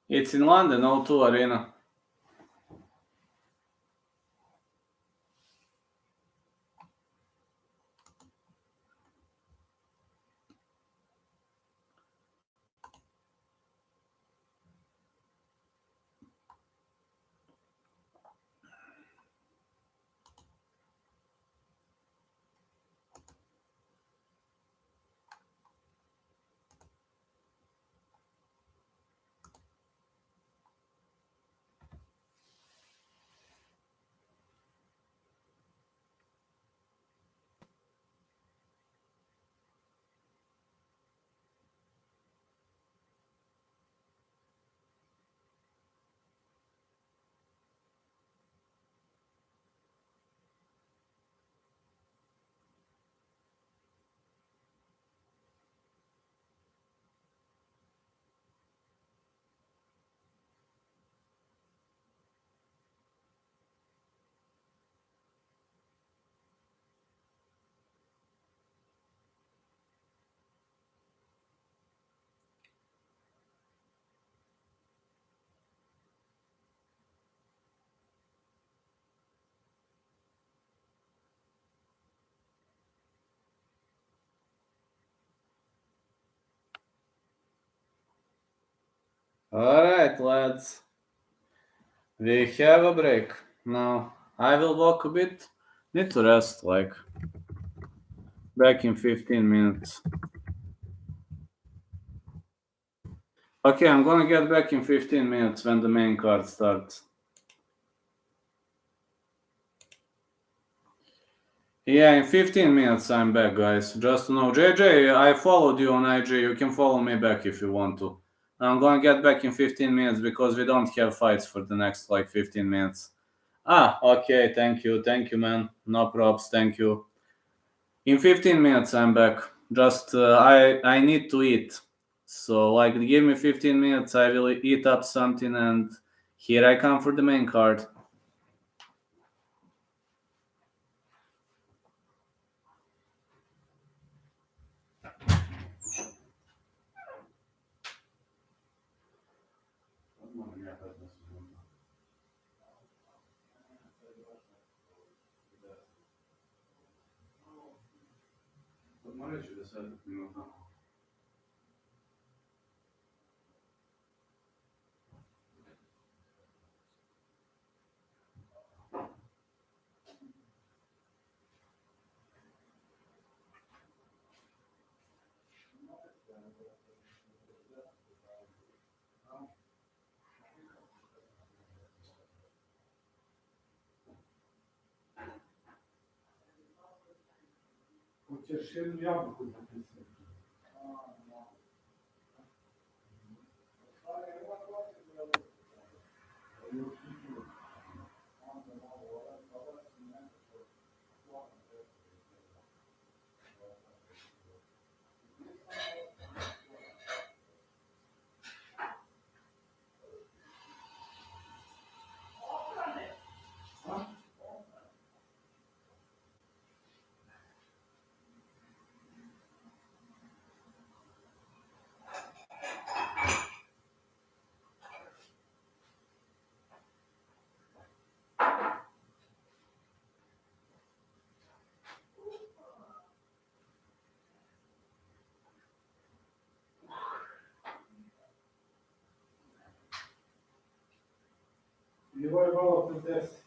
It's in London O2 Arena. Alright, lads. We have a break. Now, I will walk a bit. Need to rest, like, back in 15 minutes. Okay, I'm gonna get back in 15 minutes when the main card starts. Yeah, in 15 minutes I'm back, guys. Just to know, JJ, I followed you on IG. You can follow me back if you want to. I'm gonna get back in 15 minutes because we don't have fights for the next, like, 15 minutes. Okay, thank you, man. No props, thank you. In 15 minutes I'm back. Just, I need to eat. So, like, give me 15 minutes, I will eat up something, and here I come for the main card. Хочеш ще яблуку написати? Його мало принести.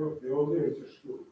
От, і одивиться штуку.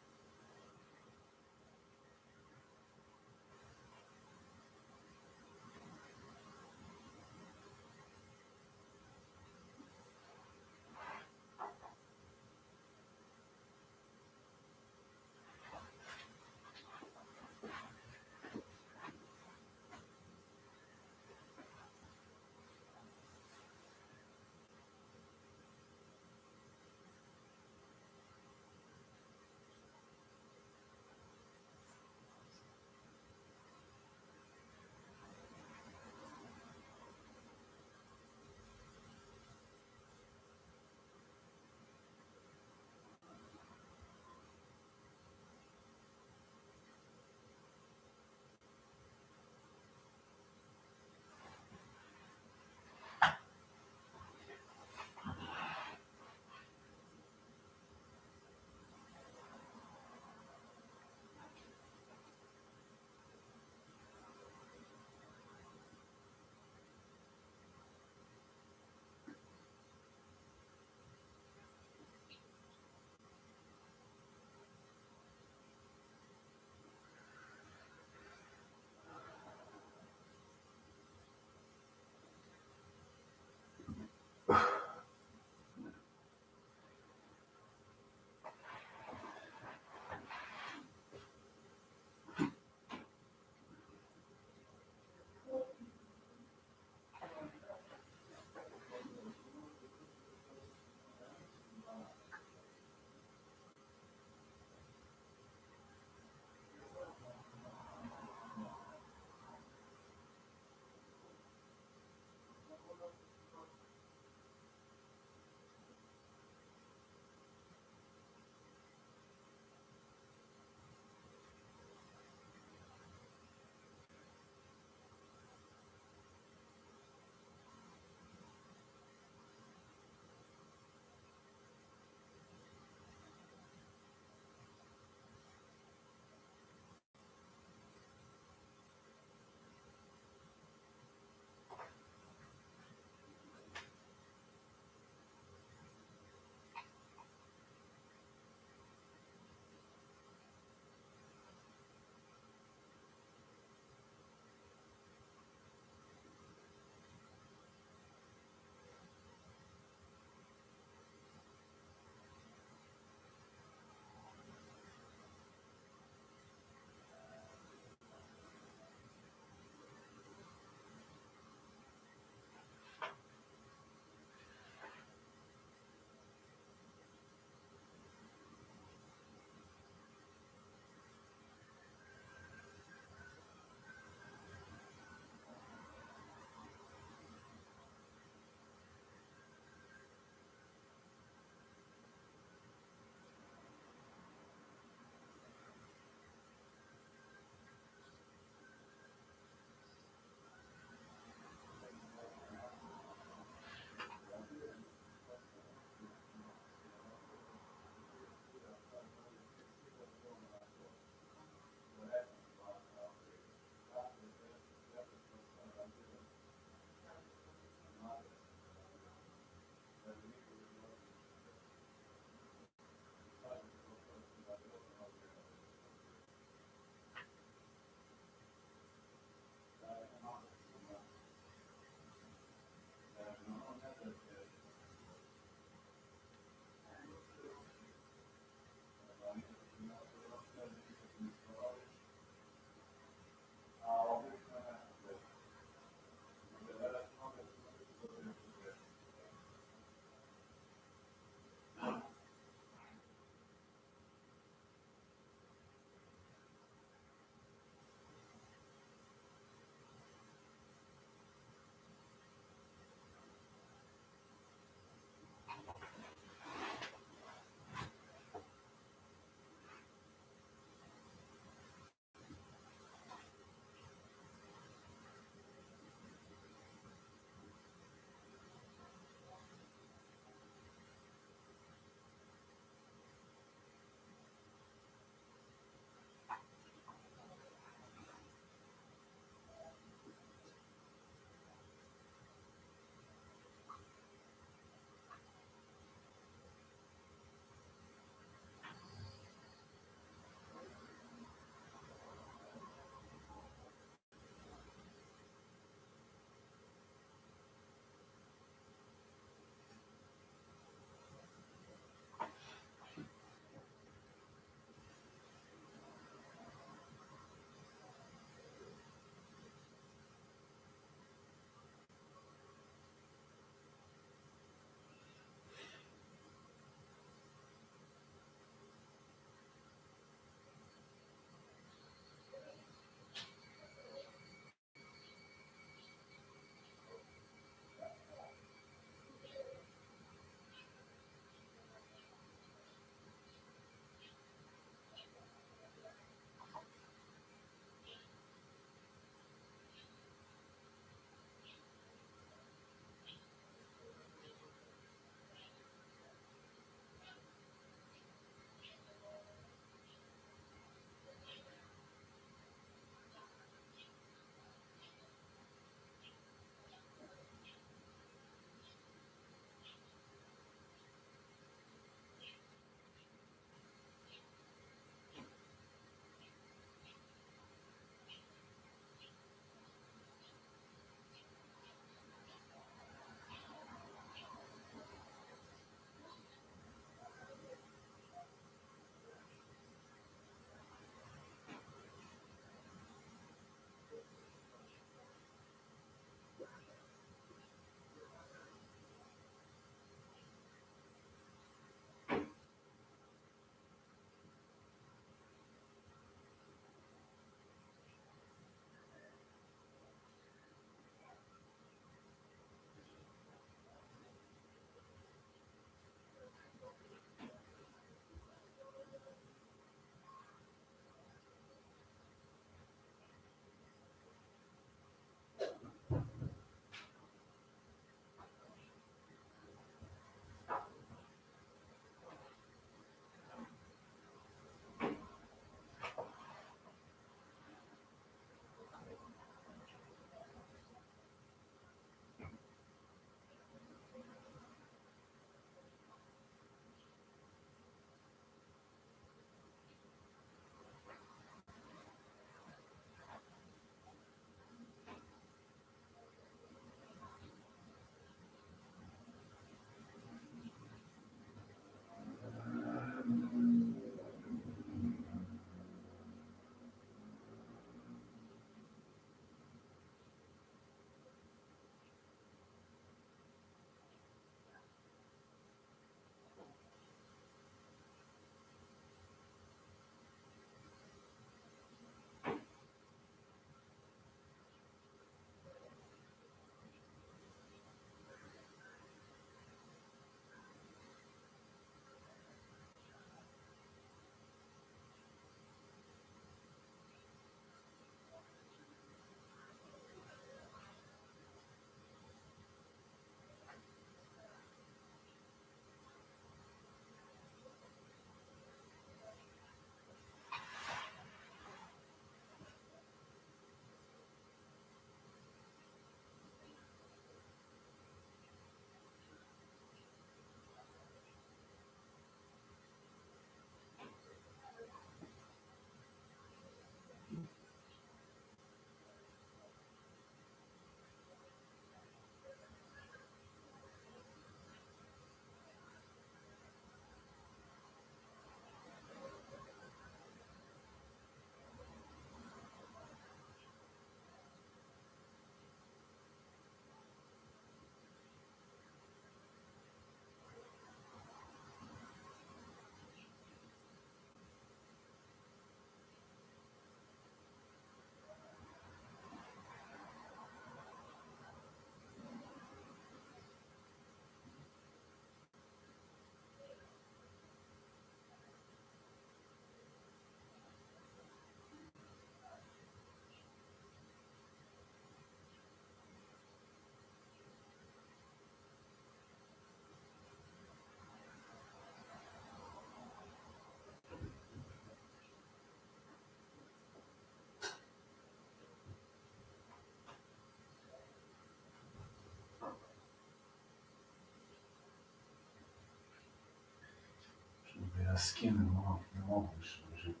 Da skinem ovo, ne mogu više živjeti.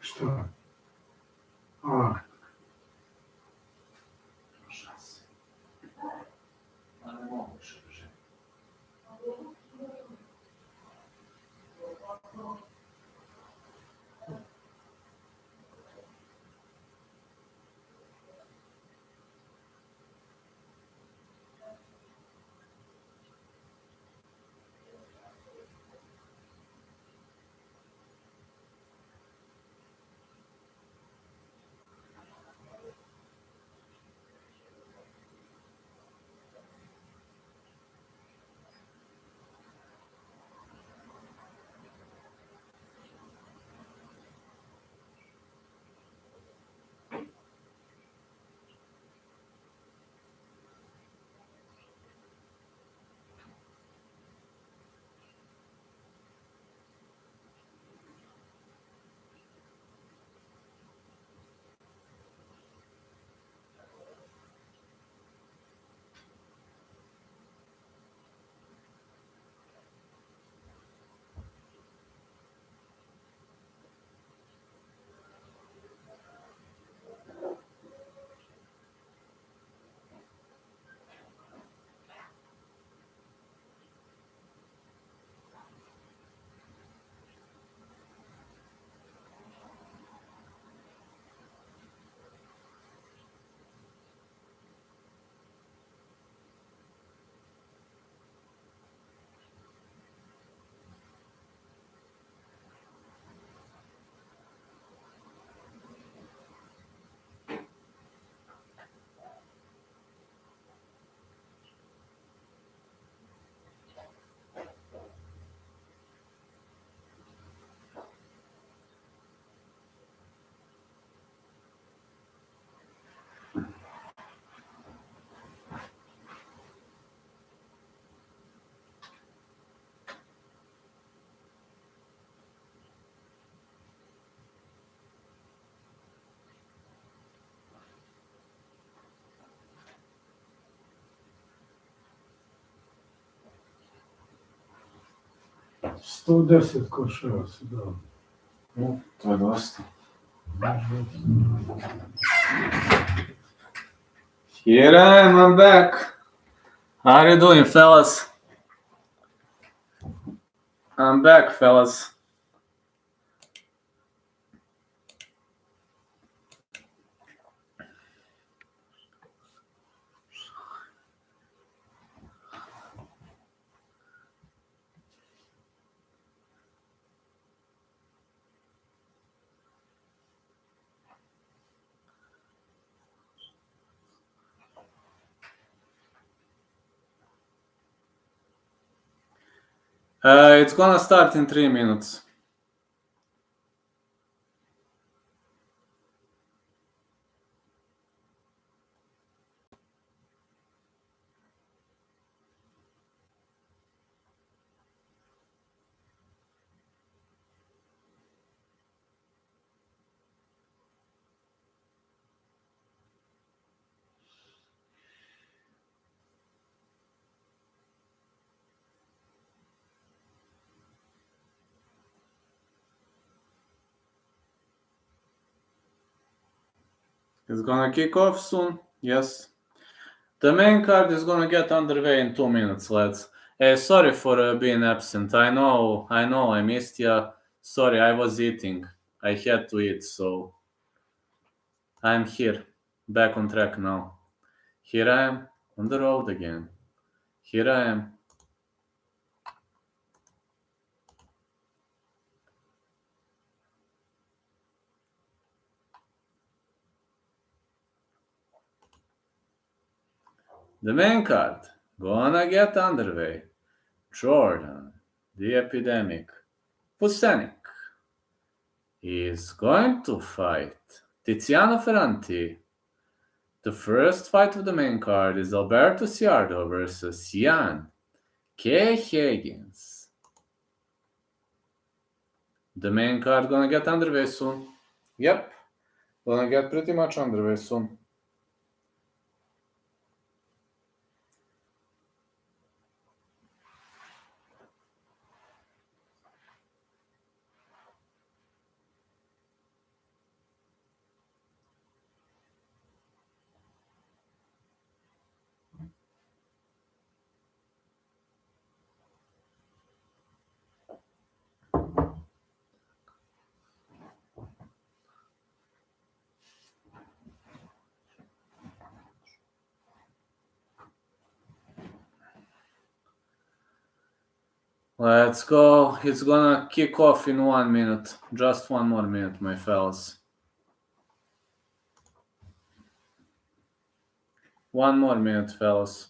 Što? A, šans. Ma ne mogu više živjeti. $110 koševa si dao. To je dosta. Here I am, I'm back. How are you doing, fellas? I'm back, fellas. It's gonna start in 3 minutes. It's gonna kick off soon, yes. The main card is gonna get underway in 2 minutes, lads. Sorry for being absent. I know I missed ya. Sorry, I was eating. I had to eat, so I'm here, back on track now. Here I am, on the road again. Here I am. The main card, gonna get underway. Jordan, the epidemic, Vucenic, is going to fight Tiziano Ferranti. The first fight of the main card is Alberto Ciardo versus Ian K. Higgins. The main card gonna get underway soon. Yep, gonna get pretty much underway soon. Let's go. It's gonna kick off in 1 minute. Just 1 more minute, my fellas. 1 more minute, fellas.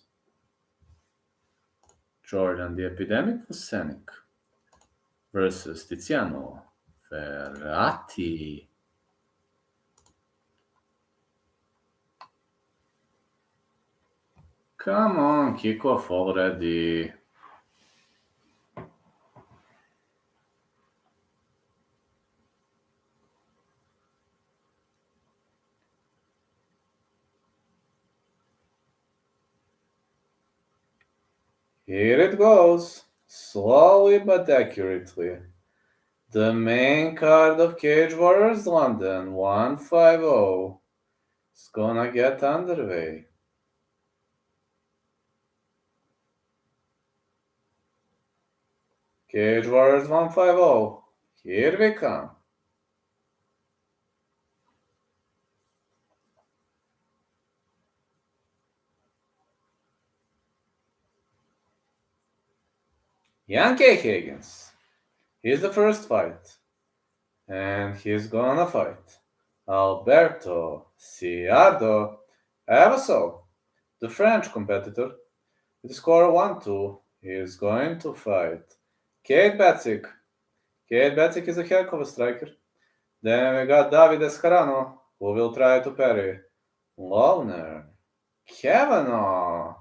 Jordan the Epidemic Vucenic versus Tiziano Ferranti. Come on, kick off already. Here it goes, slowly but accurately. The main card of Cage Warriors London 150 is gonna get underway. Cage Warriors 150, here we come. Yankee Higgins. He's the first fight. And he's gonna fight Alberto Ciardo Evaso, the French competitor. With the score 1-2, he is going to fight Kate Batzik. Kate Batzik is a heck of a striker. Then we got David Escarano, who will try to parry Lawner Kavanaugh.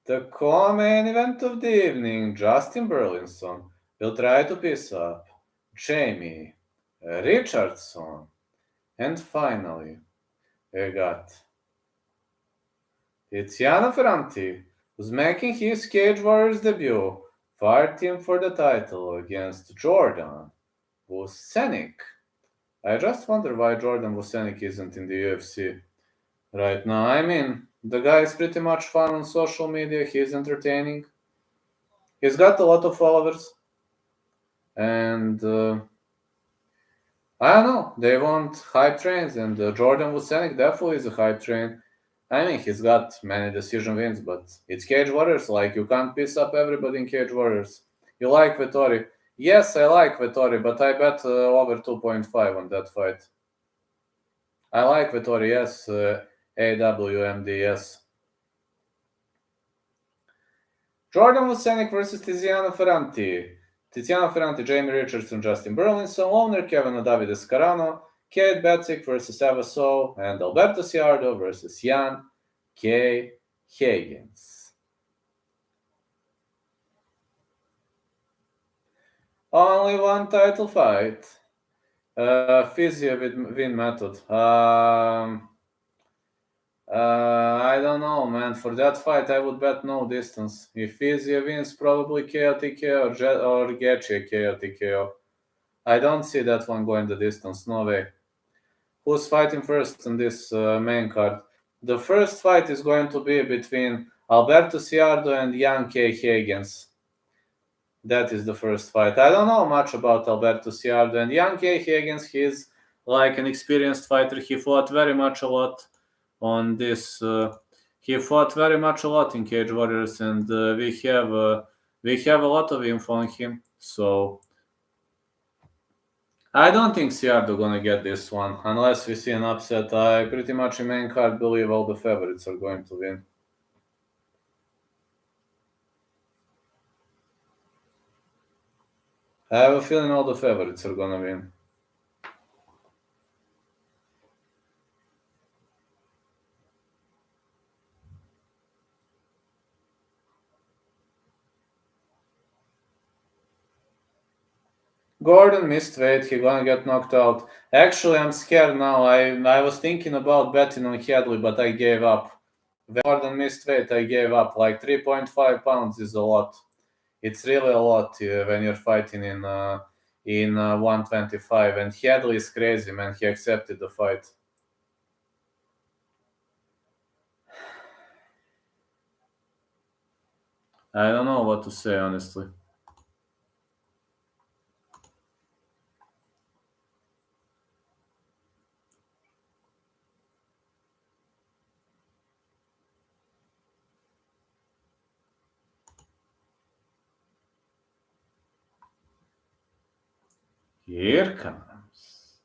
The co-main event of the evening, Justin Burlinson will try to piece up Jamie Richardson. And finally, we got Tiziano Ferranti, who's making his Cage Warriors debut, fighting for the title against Jordan Vucenic. I just wonder why Jordan Vucenic isn't in the UFC right now. I mean, the guy is pretty much fun on social media, he's entertaining, he's got a lot of followers, and I don't know, they want hype trains, and Jordan Vucenic definitely is a hype train. I mean, he's got many decision wins, but it's Cage Warriors, like, you can't piece up everybody in Cage Warriors. You like Vettori? Yes, I like Vettori, but I bet over 2.5 on that fight. I like Vettori, yes, AWMD, yes. Jordan Vucenic versus Tiziano Ferranti. Tiziano Ferranti, Jamie Richardson, Justin Burlinson, Lawner Kavanaugh, David Escarano, Kate Batzik versus Evaso, and Alberto Ciardo versus Jan K. Higgins. Only one title fight. Physio win method. I don't know, man. For that fight, I would bet no distance. If Physio wins, probably KO TKO or Getche KO TKO. I don't see that one going the distance. No way. Who's fighting first in this main card? The first fight is going to be between Alberto Ciardo and Jan K. Higgins. That is the first fight. I don't know much about Alberto Ciardo and Jan K. Higgins. He's like an experienced fighter. He fought very much a lot on this. He fought very much a lot in Cage Warriors, and we have a lot of info on him. So I don't think Ciardo gonna get this one unless we see an upset. I pretty much in main card believe all the favorites are going to win. I have a feeling all the favorites are gonna win. Gordon missed weight, he gonna get knocked out. Actually, I'm scared now. I was thinking about betting on Hadley, but I gave up. When Gordon missed weight, I gave up. Like 3.5 pounds is a lot. It's really a lot when you're fighting in 125. And Hadley is crazy, man. He accepted the fight. I don't know what to say, honestly. Here comes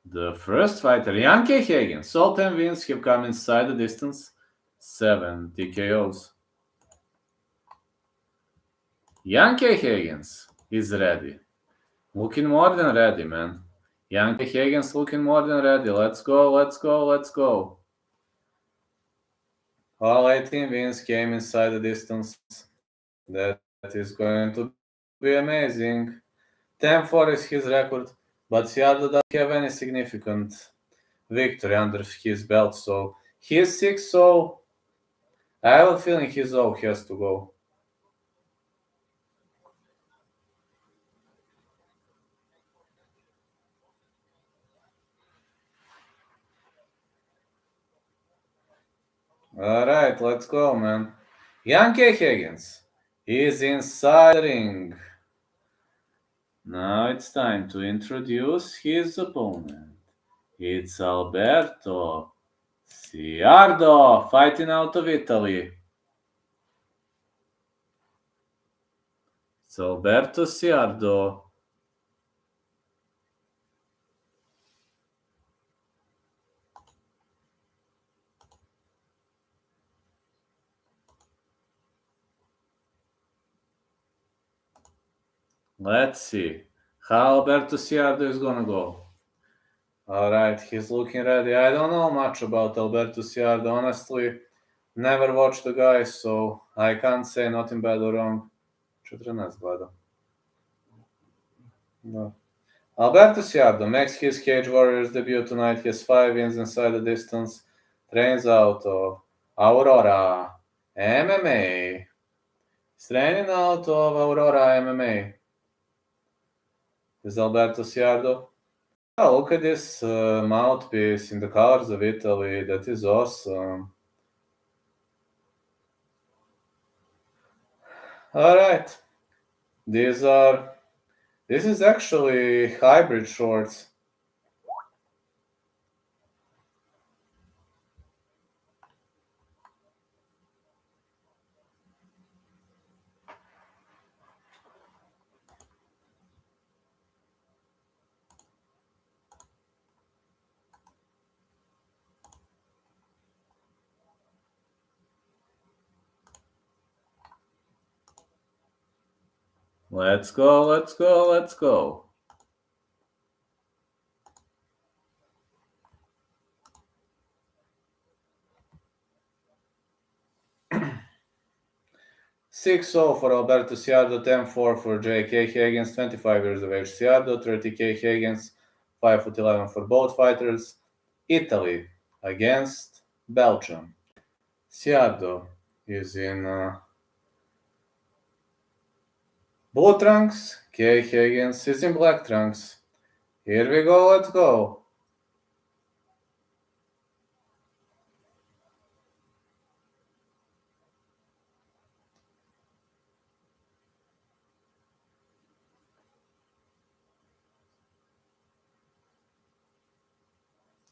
the first fighter, Yankee Higgins. All 10 wins have come inside the distance. 7 TKOs. Yankee Higgins is ready. Looking more than ready, man. Yankee Higgins looking more than ready. Let's go, let's go, let's go. All 18 wins came inside the distance. That is going to be amazing. 10-4 is his record, but Ciardo doesn't have any significant victory under his belt, so he's 6-0. I have a feeling his 0 has to go. Alright, let's go, man. Yankee Higgins is inside the ring. Now it's time to introduce his opponent. It's Alberto Ciardo, fighting out of Italy. It's Alberto Ciardo. Let's see how Alberto Ciardo is gonna go. Alright, he's looking ready. I don't know much about Alberto Ciardo, honestly. Never watched the guy, so I can't say nothing bad or wrong. 14 gleda. No. Alberto Ciardo makes his Cage Warriors debut tonight. He has 5 wins inside the distance. Trains out of Aurora MMA. He's training out of Aurora MMA. Is Alberto Ciardo. Oh, look at this mouthpiece in the colors of Italy. That is awesome. Alright. This is actually hybrid shorts. Let's go, let's go, let's go. Six 0 for Alberto Ciardo, 10-4 for J.K. Higgins, 25 years of age. Ciardo, 30K Higgins, 5'11" for both fighters. Italy against Belgium. Ciardo is in blue trunks. K. Higgins is in black trunks. Here we go, let's go.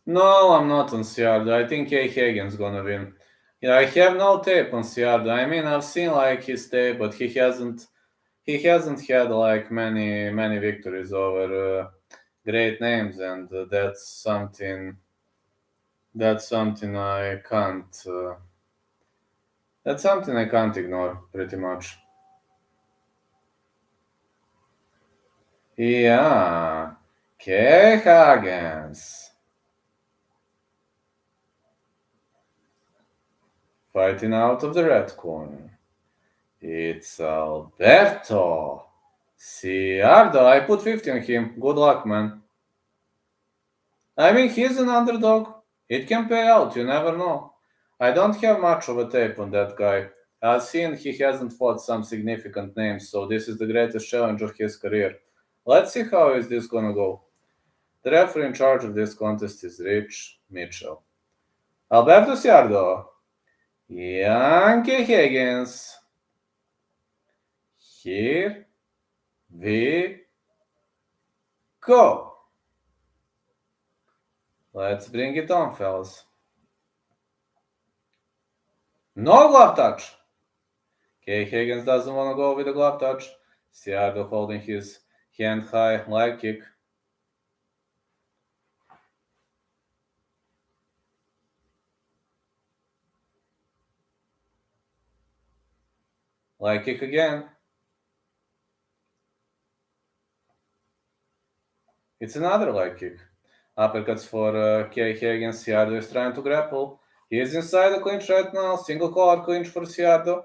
No, I'm not on Ciardo. I think K. Higgins gonna win. Yeah, I have no tape on Ciardo. I mean, I've seen like his tape, but he hasn't had like many victories over great names, and that's something I can't ignore pretty much. Yeah, K. Higgins fighting out of the red corner. It's Alberto Ciardo. I put 50 on him. Good luck, man. I mean, he's an underdog. It can pay out. You never know. I don't have much of a tape on that guy. I've seen he hasn't fought some significant names, so this is the greatest challenge of his career. Let's see how is this gonna go. The referee in charge of this contest is Rich Mitchell. Alberto Ciardo. Yankee Higgins. Here we go. Let's bring it on, fellas. No glove touch. K. Higgins doesn't want to go with the glove touch. Ciardo holding his Hand high, leg kick. Leg kick again. It's another leg kick. Uppercuts for KK against Ciardo is trying to grapple. He is inside the clinch right now. Single collar clinch for Ciardo.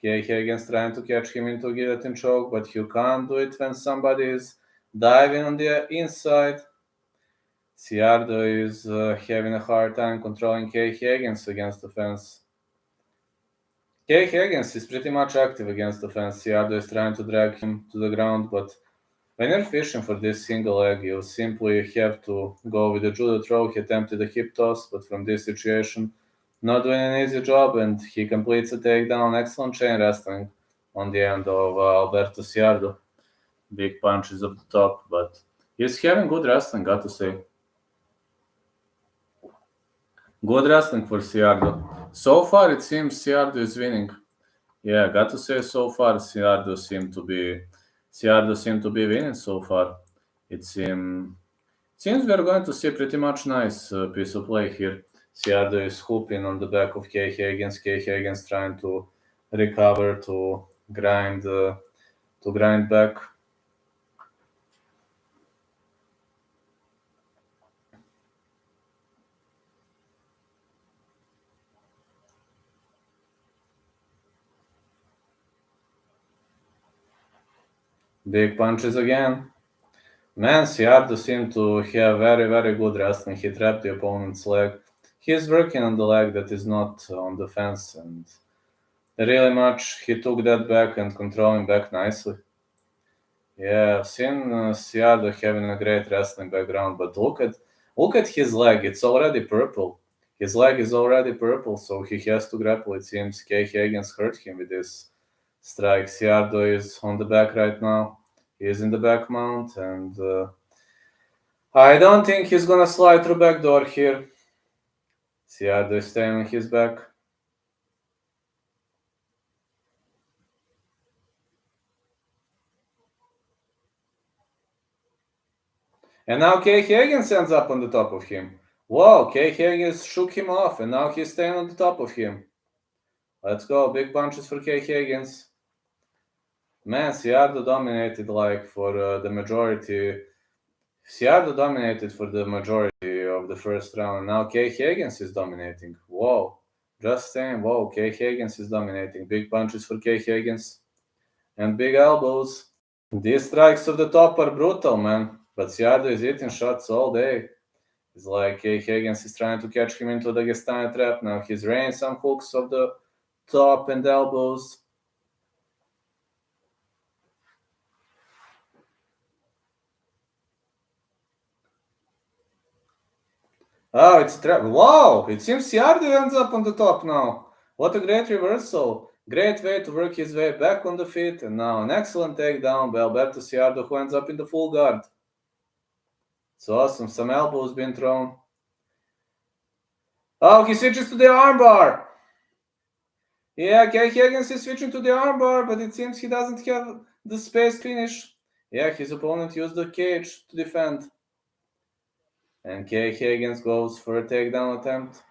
KK against trying to catch him into a guillotine choke, but you can't do it when somebody is diving on the inside. Ciardo is having a hard time controlling KK against the fence. KK is pretty much active against the fence. Ciardo is trying to drag him to the ground, but when you're fishing for this single leg, you simply have to go with the judo throw. He attempted a hip toss, but from this situation, not doing an easy job, and he completes a takedown. Excellent chain wrestling on the end of Alberto Ciardo. Big punches up the top, but he's having good wrestling, got to say. Good wrestling for Ciardo. So far, it seems Ciardo is winning. Yeah, got to say, so far Ciardo seemed to be winning so far. It seems we're going to see pretty much nice piece of play here. Ciardo is hooping on the back of KK against trying to recover, to grind back. Big punches again. Man, Ciardo seemed to have very, very good wrestling. He trapped the opponent's leg. He's working on the leg that is not on the fence, and really much he took that back and controlling back nicely. Yeah, I've seen Ciardo having a great wrestling background, but look at his leg. It's already purple. His leg is already purple, so he has to grapple. It seems Kay Hagen's hurt him with this strike. Ciardo is on the back right now. He is in the back mount, and I don't think he's gonna slide through back door here. Ciardo is staying on his back. And now Kay Hagen stands up on the top of him. Whoa, Kay Hagen shook him off, and now he's staying on the top of him. Let's go, big punches for Kay Hagens. Man, Ciardo dominated for the majority. Ciardo dominated for the majority of the first round. Now Kay Hagens is dominating. Whoa, just saying, whoa, Kay Hagens is dominating. Big punches for Kay Hagens. And big elbows. These strikes of the top are brutal, man. But Ciardo is hitting shots all day. It's like Kay Hagens is trying to catch him into the Gestani trap. Now he's raining some hooks of the top and elbows. Oh, it's a trap. Wow! It seems Ciardo ends up on the top now. What a great reversal. Great way to work his way back on the feet. And now an excellent takedown by Alberto Ciardo, who ends up in the full guard. It's awesome. Some elbows being thrown. Oh, he switches to the armbar. Yeah, Kay Hagens is switching to the armbar, but it seems he doesn't have the space finish. Yeah, his opponent used the cage to defend. And Kay Hagens goes for a takedown attempt.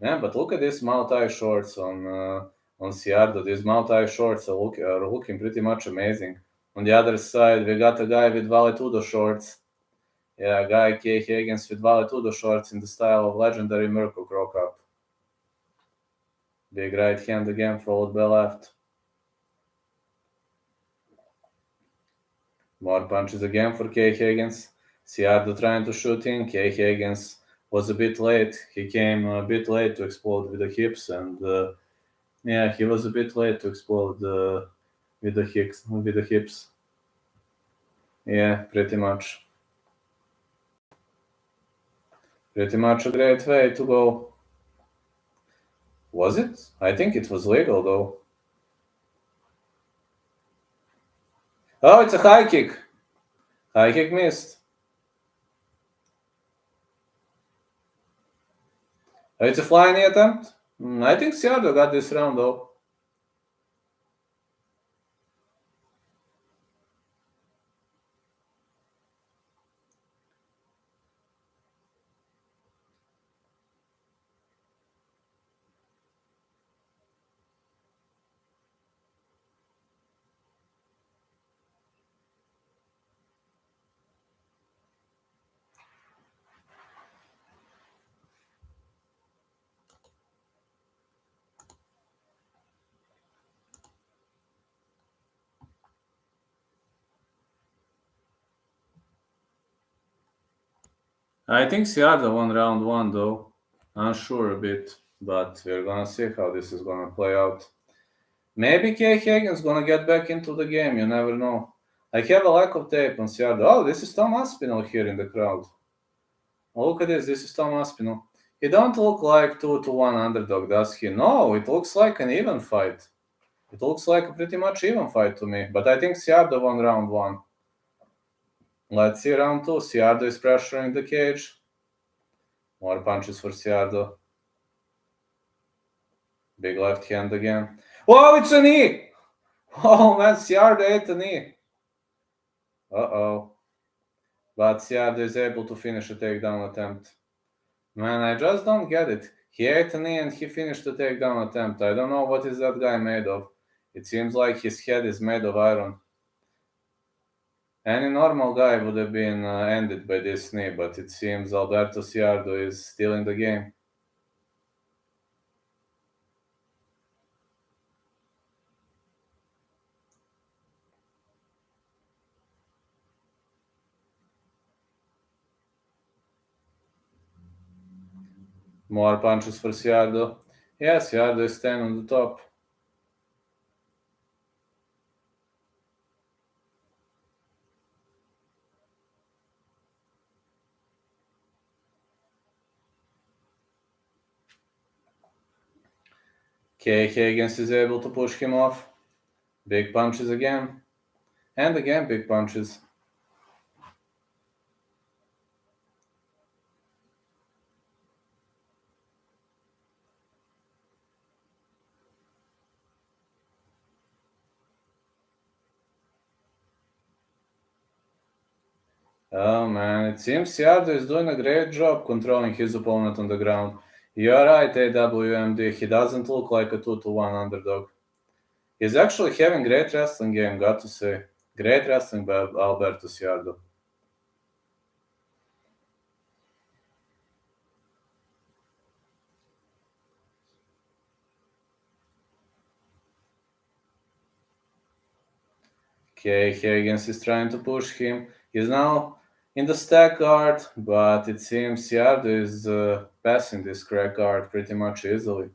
Yeah, but look at these multi shorts on Ciardo. These multi shorts are looking pretty much amazing. On the other side, we got a guy with Valetudo shorts. Yeah, a guy Kay Hagens with Valetudo shorts in the style of legendary Mirko Krokop. Big right hand again, followed by left. More punches again for Kay Hagens. Ciardo trying to shoot in. Kay Hagens was a bit late. He came a bit late to explode with the hips, and yeah, he was a bit late to explode with the hips. Yeah, pretty much. Pretty much a great way to go. Was it? I think it was legal though. Oh, it's a high kick. High kick missed. It's a flying knee attempt. I think Ciardo got this round, though. I think Siardo won round 1 though. Unsure a bit, but we're gonna see how this is gonna play out. Maybe Kay Hagen's gonna get back into the game, you never know. I have a lack of tape on Siardo. Oh, this is Tom Aspinall here in the crowd. Oh, look at this is Tom Aspinall. He don't look like 2-1 underdog, does he? No, it looks like an even fight. It looks like a pretty much even fight to me, but I think Siardo won round 1. Let's see round 2. Siardo is pressuring the cage. More punches for Siardo. Big left hand again. Whoa, it's a knee! Oh man, Siardo ate a knee. Uh-oh. But Siardo is able to finish a takedown attempt. Man, I just don't get it. He ate a knee and he finished the takedown attempt. I don't know what is that guy made of. It seems like his head is made of iron. Any normal guy would have been ended by this knee, but it seems Alberto Siardo is still in the game. More punches for Siardo. Yeah, Siardo is staying on the top. Kay Higgins is able to push him off. Big punches again. And again big punches. Oh man, it seems Siardo is doing a great job controlling his opponent on the ground. You're right, AWMD, he doesn't look like a 2-1 underdog. He's actually having great wrestling game, got to say. Great wrestling by Alberto Siardo. Kay Higgins is trying to push him. He's now in the stack guard, but it seems Siardo is passing this crack guard pretty much easily.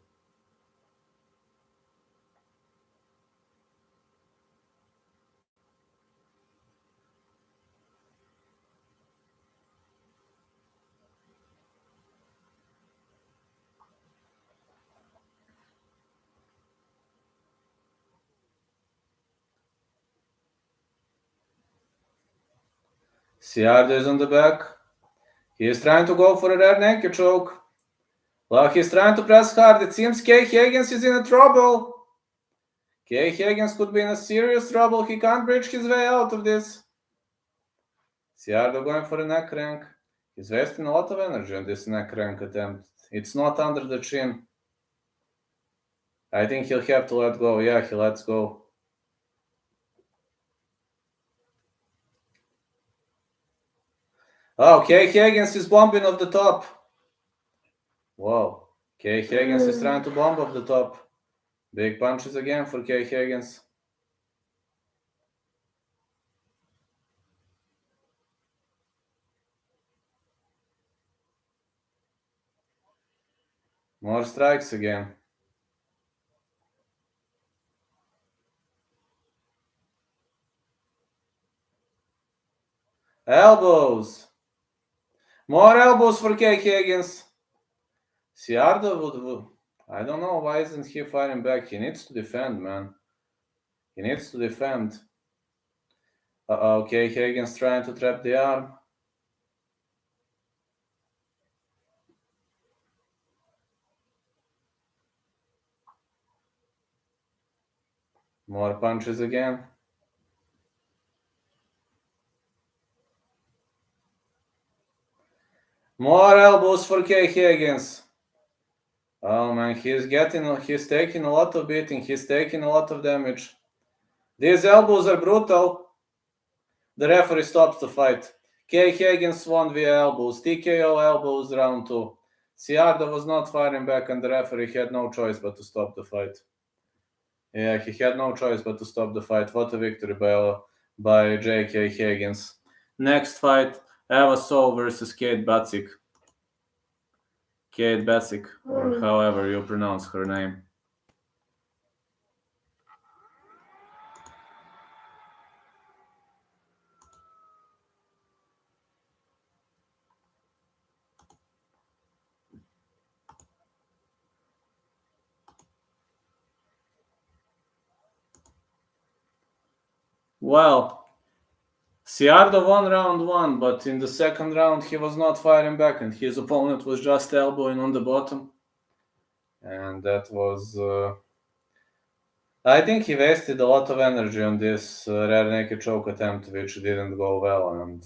Siardo is on the back. He is trying to go for a rear naked choke. Well, he's trying to press hard. It seems Kay Higgins is in trouble. Kay Higgins could be in a serious trouble. He can't bridge his way out of this. Siardo going for a neck crank. He's wasting a lot of energy on this neck crank attempt. It's not under the chin. I think he'll have to let go. Yeah, he lets go. Oh, Kay Higgins is bombing off the top. Whoa. Kay Higgins is trying to bomb off the top. Big punches again for Kay Higgins. More strikes again. Elbows. More elbows for Kay Higgins. Siardo would... I don't know, why isn't he fighting back? He needs to defend, man. He needs to defend. Uh-oh, Kay Higgins trying to trap the arm. More punches again. More elbows for Kay Higgins. Oh man, he's taking a lot of beating. He's taking a lot of damage. These elbows are brutal. The referee stops the fight. Kay Higgins won via elbows. TKO elbows round 2. Siardo was not firing back and the referee had no choice but to stop the fight. Yeah, he had no choice but to stop the fight. What a victory by J.K. Higgins. Next fight, Eva So versus Kate Batsik. Kate Batsik, or however you pronounce her name. Well, Ciardo won round 1, but in the second round he was not firing back and his opponent was just elbowing on the bottom. And that was... I think he wasted a lot of energy on this rear naked choke attempt, which didn't go well, and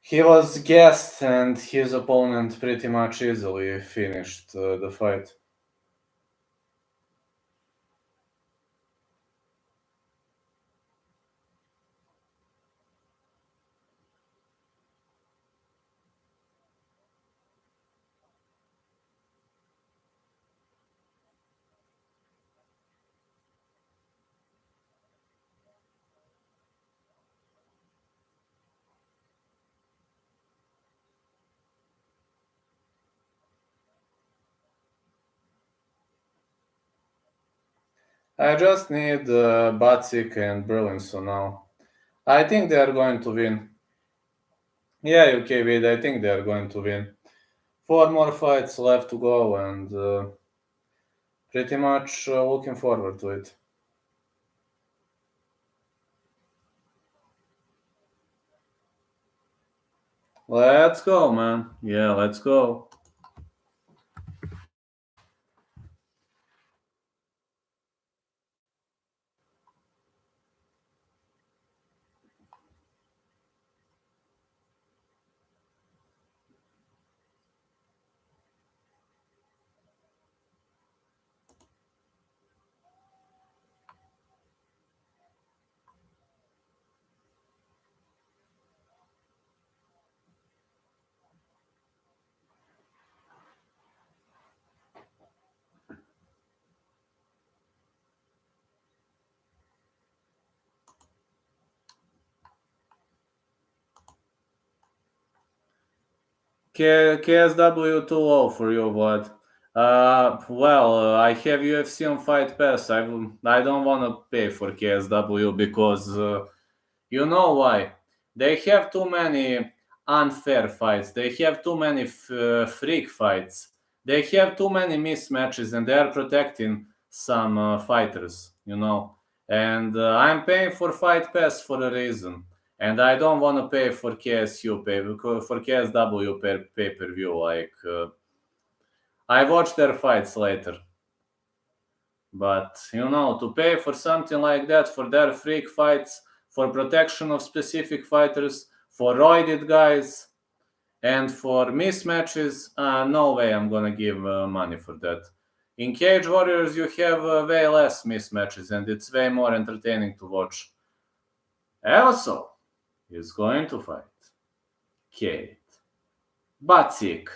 he was gassed and his opponent pretty much easily finished the fight. I just need Batsik and Burlinson now. I think they are going to win. Yeah, UK Vid, I think they are going to win. 4 more fights left to go, and pretty much looking forward to it. Let's go, man. Yeah, let's go. KSW too low for you, Vlad. Well, I have UFC on Fight Pass. I don't want to pay for KSW because you know why? They have too many unfair fights. They have too many freak fights. They have too many mismatches, and they are protecting some fighters. You know, and I'm paying for Fight Pass for a reason. And I don't want to pay for KSU for KSW pay per view. Like I watch their fights later, but you know, to pay for something like that for their freak fights, for protection of specific fighters, for roided guys, and for mismatches, no way I'm gonna give money for that. In Cage Warriors, you have way less mismatches, and it's way more entertaining to watch. Also, is going to fight Kate Batsik.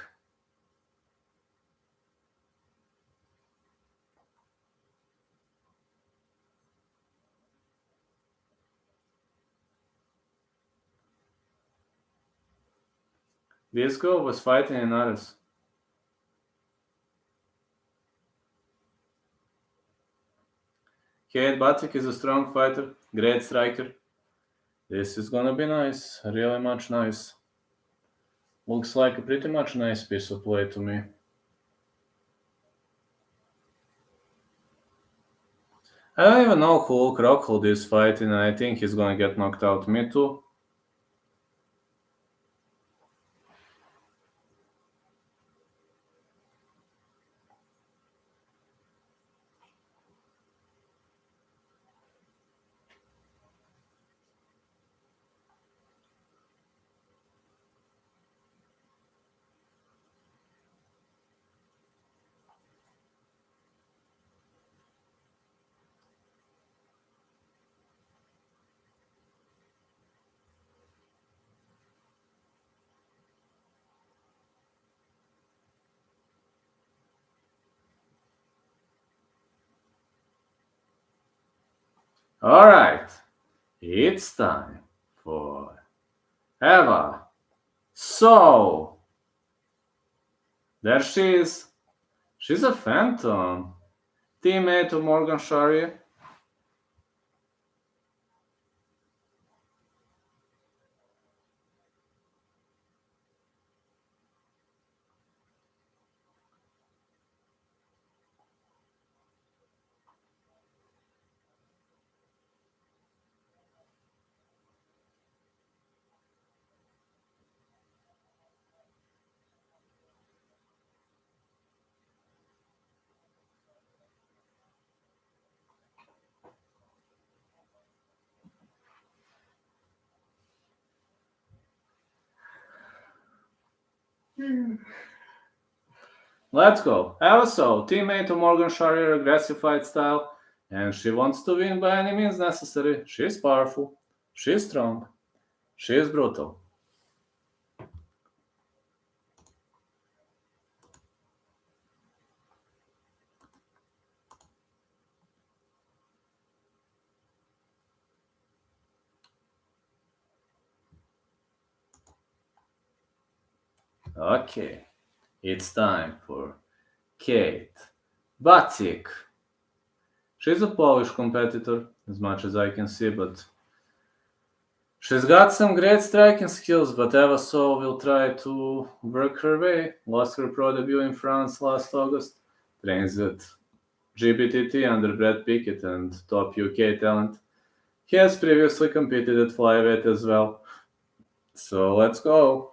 This girl was fighting in Ares. Kate Batsik is a strong fighter, great striker. This is gonna be nice, really much nice. Looks like a pretty much nice piece of play to me. I don't even know who Luke Rockhold is fighting, and I think he's gonna get knocked out. Me too. Alright, it's time for Eva. So, there she is. She's a phantom. Teammate of Morgan Shari. Let's go. Eva So, teammate of Morgan Shari, aggressive fight style, and she wants to win by any means necessary. She's powerful. She's strong. She's brutal. Okay, it's time for Kate Vucenic. She's a Polish competitor, as much as I can see, but she's got some great striking skills, but Eva So will try to work her way. Lost her pro debut in France last August. Trains with GBTT under Brad Pickett and top UK talent. He has previously competed at flyweight as well. So let's go.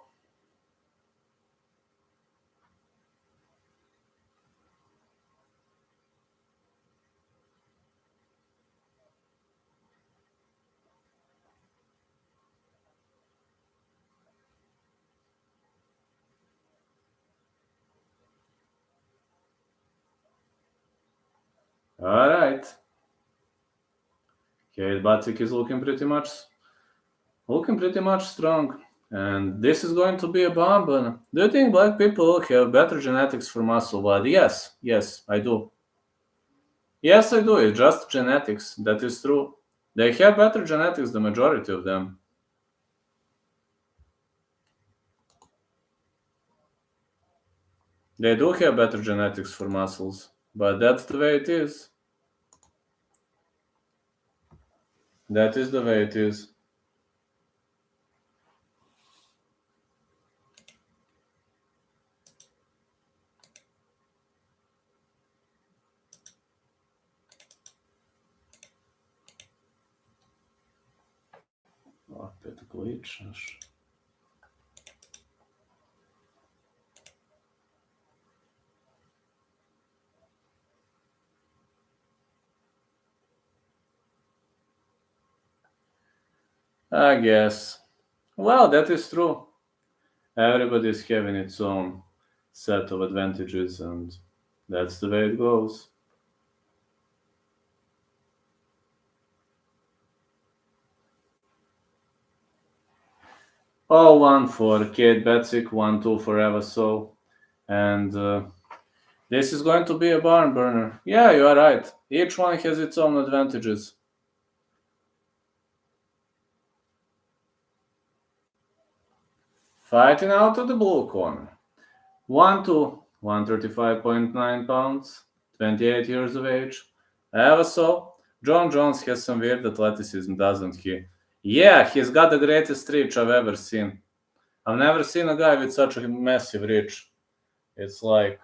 All right. Kate Vucenic is looking pretty much strong. And this is going to be a bomb. Do you think black people have better genetics for muscle body? Yes, I do. Yes, I do. It's just genetics. That is true. They have better genetics, the majority of them. They do have better genetics for muscles, but that's the way it is. That is the way it is. Opet glitchaš. I guess. Well, that is true. Everybody is having its own set of advantages, and that's the way it goes. 0-1 for Kate Vucenic, 1-2 for Eva So. And this is going to be a barn burner. Yeah, you are right. Each one has its own advantages. Fighting out of the blue corner. 1-2, 135.9 pounds, 28 years of age. Eva So. John Jones has some weird athleticism, doesn't he? Yeah, he's got the greatest reach I've ever seen. I've never seen a guy with such a massive reach. It's like...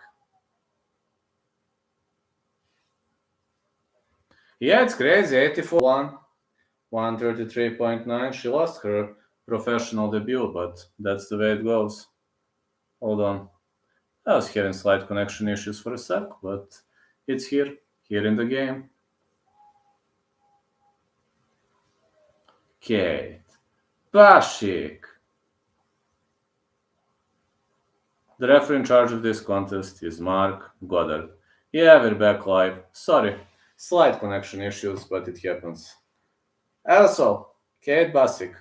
Yeah, it's crazy. 84-1, 133.9. She lost her professional debut, but that's the way it goes. Hold on. I was having slight connection issues for a sec, but it's here in the game. Kate Vucenic. The referee in charge of this contest is Mark Goddard. Yeah, we're back live. Sorry, slight connection issues, but it happens. Also, Kate Vucenic.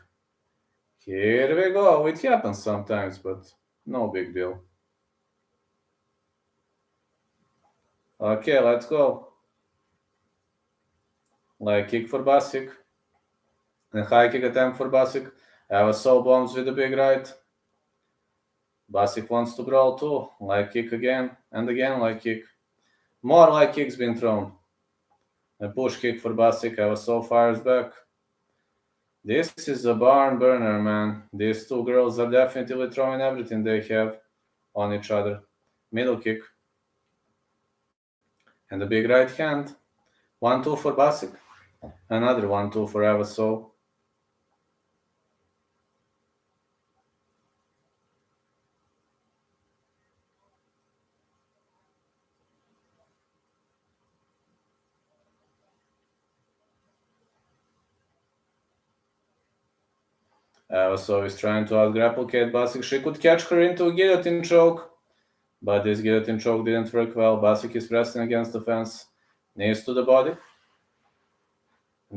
Here we go. It happens sometimes, but no big deal. Okay, let's go. Leg kick for Vucenic. And high kick attempt for Vucenic. Avaso bombs with the big right. Basic wants to brawl too. Light kick again, and again light kick. More light kicks being thrown. A push kick for Basic. Avaso fires back. This is a barn burner, man. These two girls are definitely throwing everything they have on each other. Middle kick. And the big right hand. 1-2 for Basic. Another 1-2 for Avaso. Avaso is trying to out-grapple Kate Basic. She could catch her into a guillotine choke, but this guillotine choke didn't work well. Basic is pressing against the fence. Knees to the body.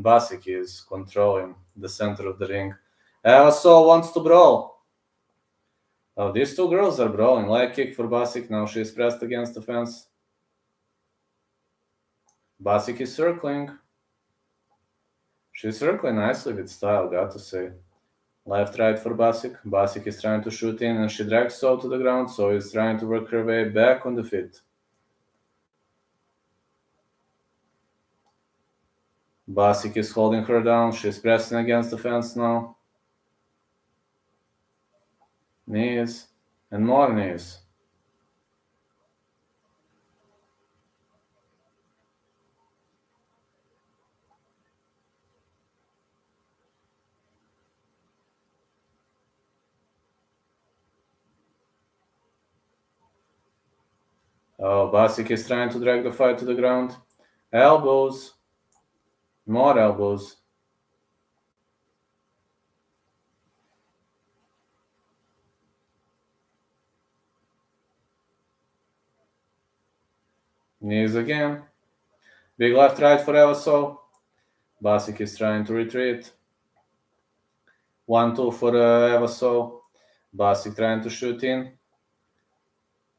Basic is controlling the center of the ring. Avaso wants to brawl. Oh, these two girls are brawling. Leg kick for Basic. Now she is pressed against the fence. Basic is circling. She's circling nicely with style, got to say. Left, right for Basic. Basic is trying to shoot in and she drags So to the ground. So is trying to work her way back on the feet. Basic is holding her down. She's pressing against the fence now. Knees. And more knees. Oh, Basic is trying to drag the fight to the ground. Elbows. More elbows. Knees again. Big left right for Avaso. Basic is trying to retreat. 1-2 for Avaso. Basic trying to shoot in.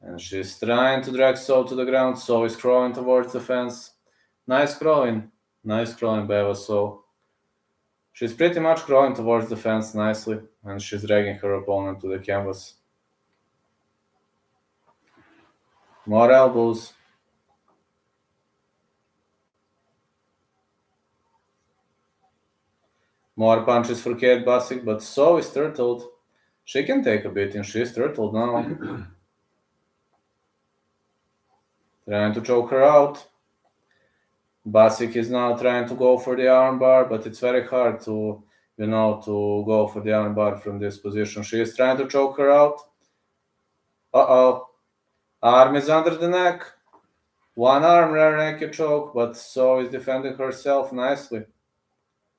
And she's trying to drag So to the ground. So is crawling towards the fence. Nice crawling. Nice crawling by Avaso. She's pretty much crawling towards the fence nicely. And she's dragging her opponent to the canvas. More elbows. More punches for Kate Basic, but So is turtled. She can take a beating. She's turtled now. Trying to choke her out. Basic is now trying to go for the armbar, but it's very hard to go for the armbar from this position. She is trying to choke her out. Uh-oh. Arm is under the neck. One arm rear naked choke, but So is defending herself nicely.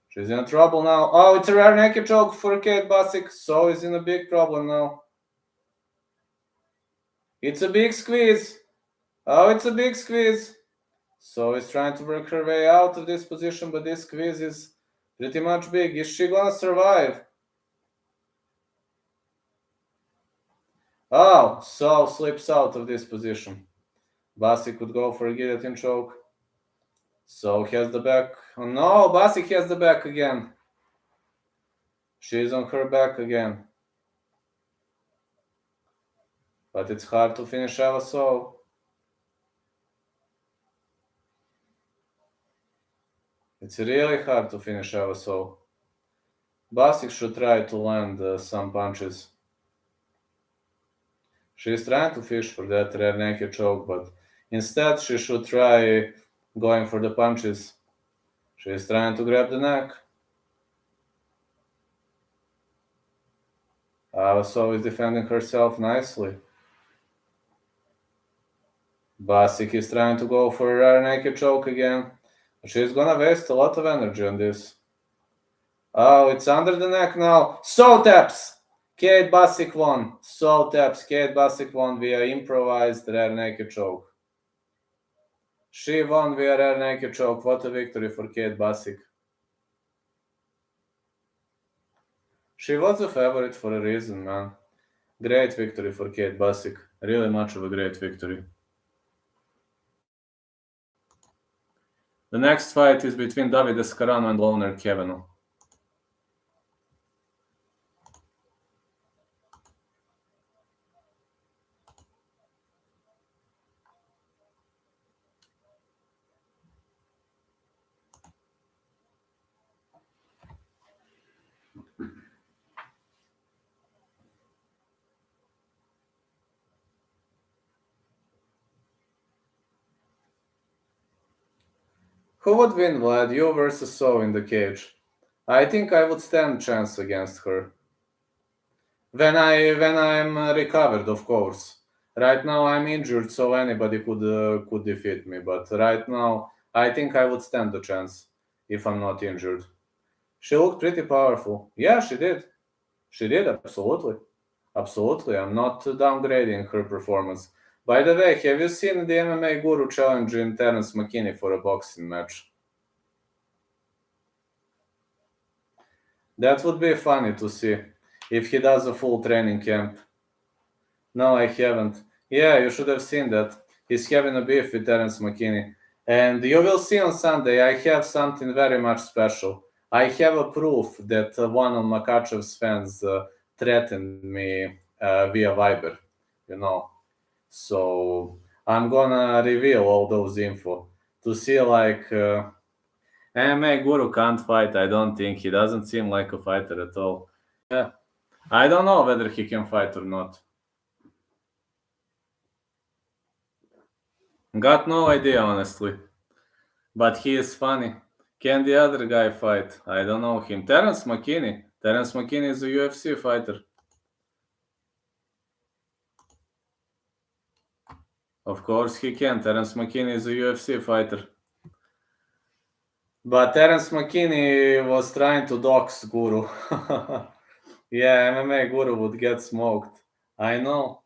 She's in trouble now. Oh, it's a rear naked choke for Kate Basic. So is in a big problem now. It's a big squeeze. Oh, it's a big squeeze. So is trying to work her way out of this position, but this squeeze is pretty much big. Is she gonna survive? Oh, So slips out of this position. Basic could go for a guillotine choke. So has the back. Oh no, Basic has the back again. She's on her back again. But it's hard to finish Avaso. It's really hard to finish Avaso. Basic should try to land some punches. She's trying to fish for that rear naked choke, but instead she should try going for the punches. She's trying to grab the neck. Avaso is defending herself nicely. Basic is trying to go for a rear naked choke again. She's gonna waste a lot of energy on this. Oh, it's under the neck now. So taps! Kate Basic won. So taps. Kate Basic won via improvised rear naked choke. She won via rear naked choke. What a victory for Kate Basic. She was a favorite for a reason, man. Great victory for Kate Basic. Really much of a great victory. The next fight is between David Escarano and Loner Kevino. Who would win, Vlad? You versus So in the cage? I think I would stand chance against her. When I'm recovered, of course. Right now I'm injured, so anybody could defeat me. But right now, I think I would stand the chance if I'm not injured. She looked pretty powerful. Yeah, she did. She did, absolutely. Absolutely. I'm not downgrading her performance. By the way, have you seen the MMA Guru challenging Terence McKinney for a boxing match? That would be funny to see if he does a full training camp. No, I haven't. Yeah, you should have seen that. He's having a beef with Terence McKinney. And you will see on Sunday, I have something very much special. I have a proof that one of Makachev's fans threatened me via Viber, you know. So I'm gonna reveal all those info to see like MMA Guru can't fight. I don't think he doesn't seem like a fighter at all. Yeah, I don't know whether he can fight or not. Got no idea, honestly. But he is funny. Can the other guy fight? I don't know him. Terence McKinney. Terence McKinney is a UFC fighter. Of course he can. Terence McKinney is a UFC fighter. But Terence McKinney was trying to dox Guru. Yeah, MMA Guru would get smoked. I know.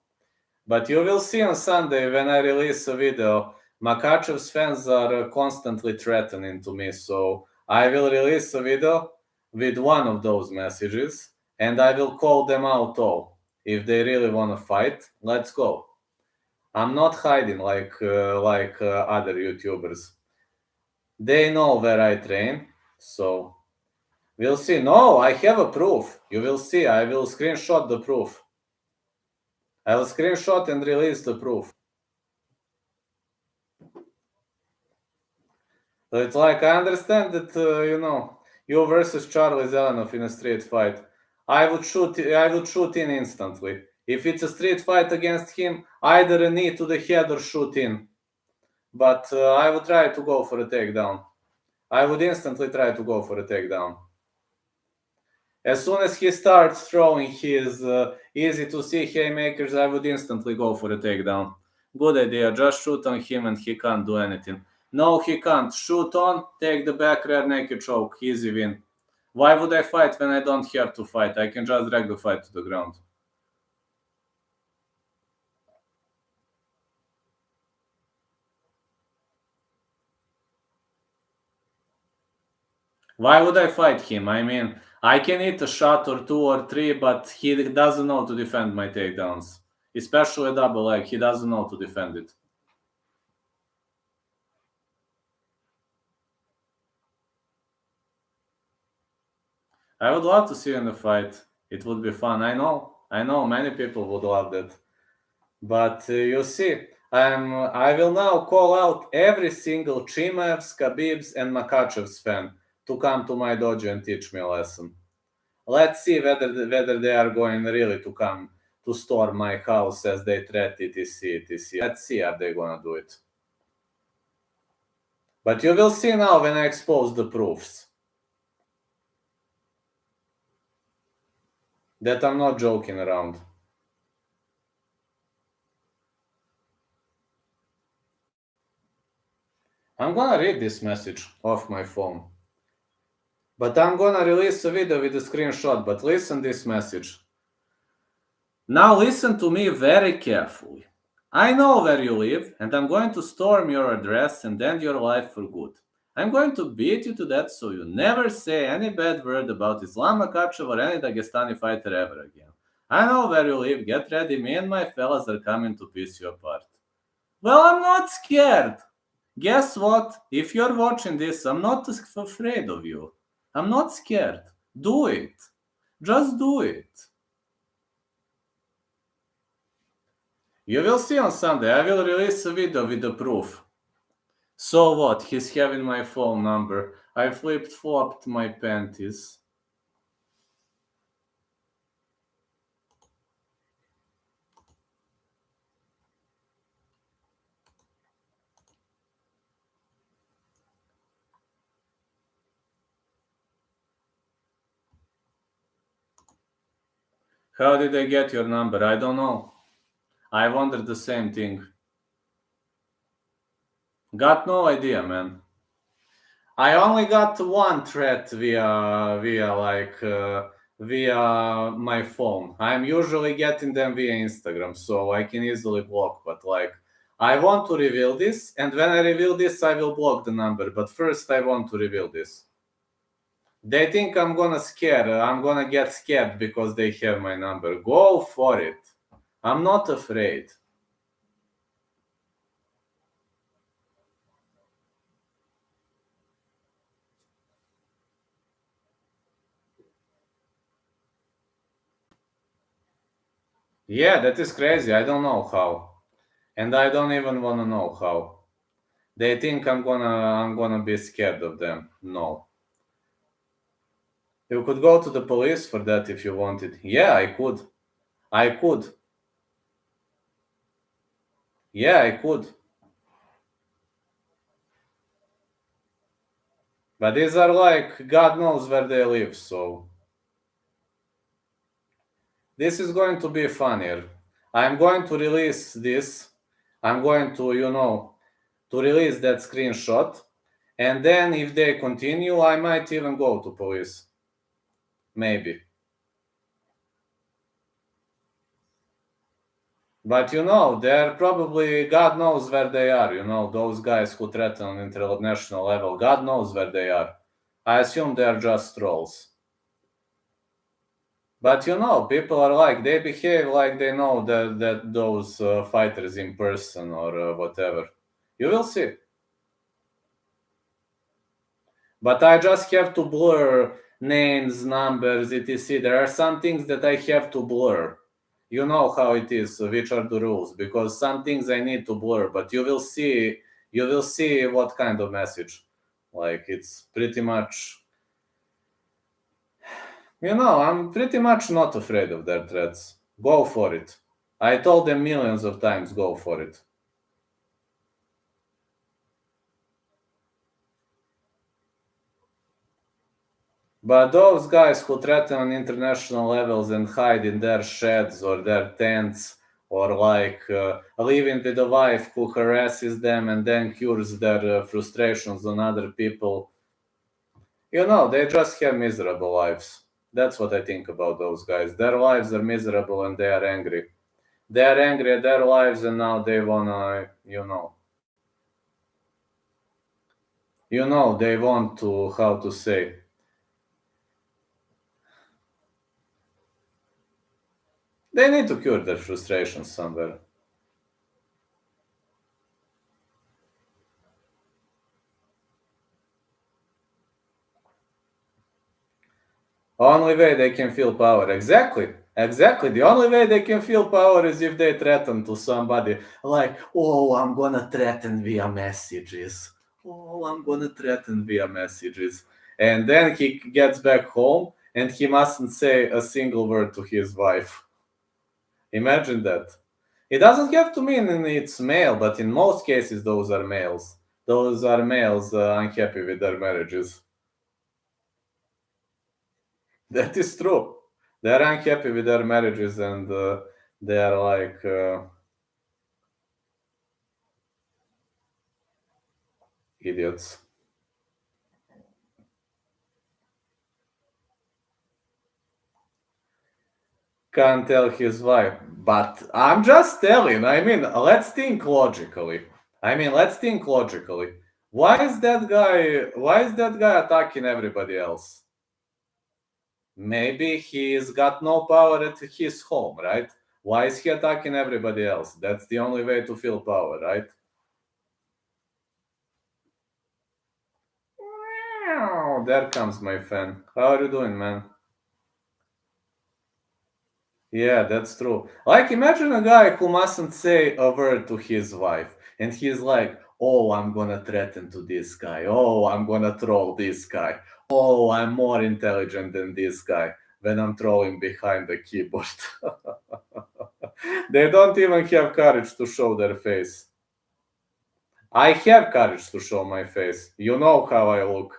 But you will see on Sunday when I release a video, Makachev's fans are constantly threatening to me. So I will release a video with one of those messages and I will call them out all. If they really want to fight, let's go. I'm not hiding like other YouTubers. They know where I train, so we'll see. No, I have a proof. You will see. I will screenshot the proof. I will screenshot and release the proof. So it's like I understand that you versus Charlie Zelenov in a street fight. I would shoot in instantly. If it's a street fight against him, either a knee to the head or shoot in. But I would try to go for a takedown. I would instantly try to go for a takedown. As soon as he starts throwing his easy to see haymakers, I would instantly go for a takedown. Good idea. Just shoot on him and he can't do anything. No, he can't. Shoot on, take the back rear naked choke. Easy win. Why would I fight when I don't have to fight? I can just drag the fight to the ground. Why would I fight him? I mean, I can hit a shot or two or three, but he doesn't know to defend my takedowns. Especially a double leg, he doesn't know to defend it. I would love to see you in a fight. It would be fun. I know, many people would love that. But you see, I will now call out every single Chimev's, Khabib's, and Makhachev's fan to come to my dojo and teach me a lesson. Let's see whether they are going really to come to storm my house as they threat etc. Let's see are they gonna do it. But you will see now when I expose the proofs that I'm not joking around. I'm gonna read this message off my phone. But I'm gonna release a video with a screenshot, but listen this message. Now listen to me very carefully. I know where you live, and I'm going to storm your address and end your life for good. I'm going to beat you to death so you never say any bad word about Islam Makhachev or any Dagestani fighter ever again. I know where you live, get ready, me and my fellas are coming to piece you apart. Well, I'm not scared. Guess what? If you're watching this, I'm not afraid of you. I'm not scared. Do it. Just do it. You will see on Sunday. I will release a video with the proof. So what? He's having my phone number. I flopped my panties. How did I get your number? I don't know. I wondered the same thing. Got no idea, man. I only got one threat via my phone. I'm usually getting them via Instagram, so I can easily block. But like, I want to reveal this, and when I reveal this, I will block the number. But first, I want to reveal this. They think I'm gonna get scared because they have my number. Go for it. I'm not afraid. Yeah, that is crazy. I don't know how. And I don't even wanna know how. They think I'm gonna be scared of them. No. You could go to the police for that if you wanted. Yeah, I could. I could. Yeah, I could. But these are like, God knows where they live, so. This is going to be funnier. I'm going to release this. I'm going to, to release that screenshot. And then if they continue, I might even go to police. Maybe. But they're probably, God knows where they are, those guys who threaten on international level. God knows where they are. I assume they're just trolls. But people are like, they behave like they know that those fighters in person or whatever. You will see. But I just have to blur names, numbers, etc. There are some things that I have to blur. You know how it is, which are the rules, because some things I need to blur, but you will see what kind of message. Like, it's pretty much, I'm pretty much not afraid of their threats. Go for it. I told them millions of times, go for it. But those guys who threaten on international levels and hide in their sheds or their tents, or like living with a wife who harasses them and then cures their frustrations on other people, they just have miserable lives. That's what I think about those guys. Their lives are miserable and they are angry. They are angry at their lives and now they wanna, they want to, how to say, they need to cure their frustrations somewhere. Only way they can feel power. Exactly. The only way they can feel power is if they threaten to somebody. Like, oh, I'm gonna threaten via messages. And then he gets back home and he mustn't say a single word to his wife. Imagine that. It doesn't have to mean it's male, but in most cases, those are males. Those are males unhappy with their marriages. That is true. They're unhappy with their marriages and they are like idiots. Can't tell his wife. But I'm just telling. Let's think logically. Why is that guy attacking everybody else? Maybe he's got no power at his home, right? Why is he attacking everybody else? That's the only way to feel power, right? There comes my fan. How are you doing, man? Yeah, that's true. Like, imagine a guy who mustn't say a word to his wife, and he's like, oh, I'm gonna threaten to this guy. Oh, I'm gonna troll this guy. Oh, I'm more intelligent than this guy when I'm trolling behind the keyboard. They don't even have courage to show their face. I have courage to show my face. You know how I look.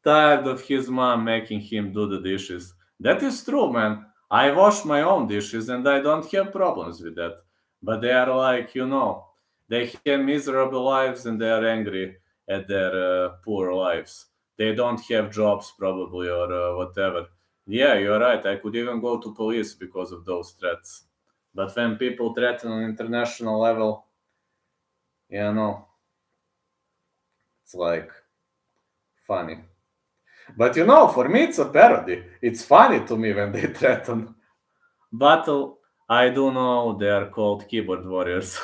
Tired of his mom making him do the dishes. That is true, man. I wash my own dishes and I don't have problems with that. But they are like, they have miserable lives and they are angry at their poor lives. They don't have jobs probably or whatever. Yeah, you're right. I could even go to police because of those threats. But when people threaten on international level, it's like funny. But for me, it's a parody. It's funny to me when they threaten. Battle, I do know they are called keyboard warriors.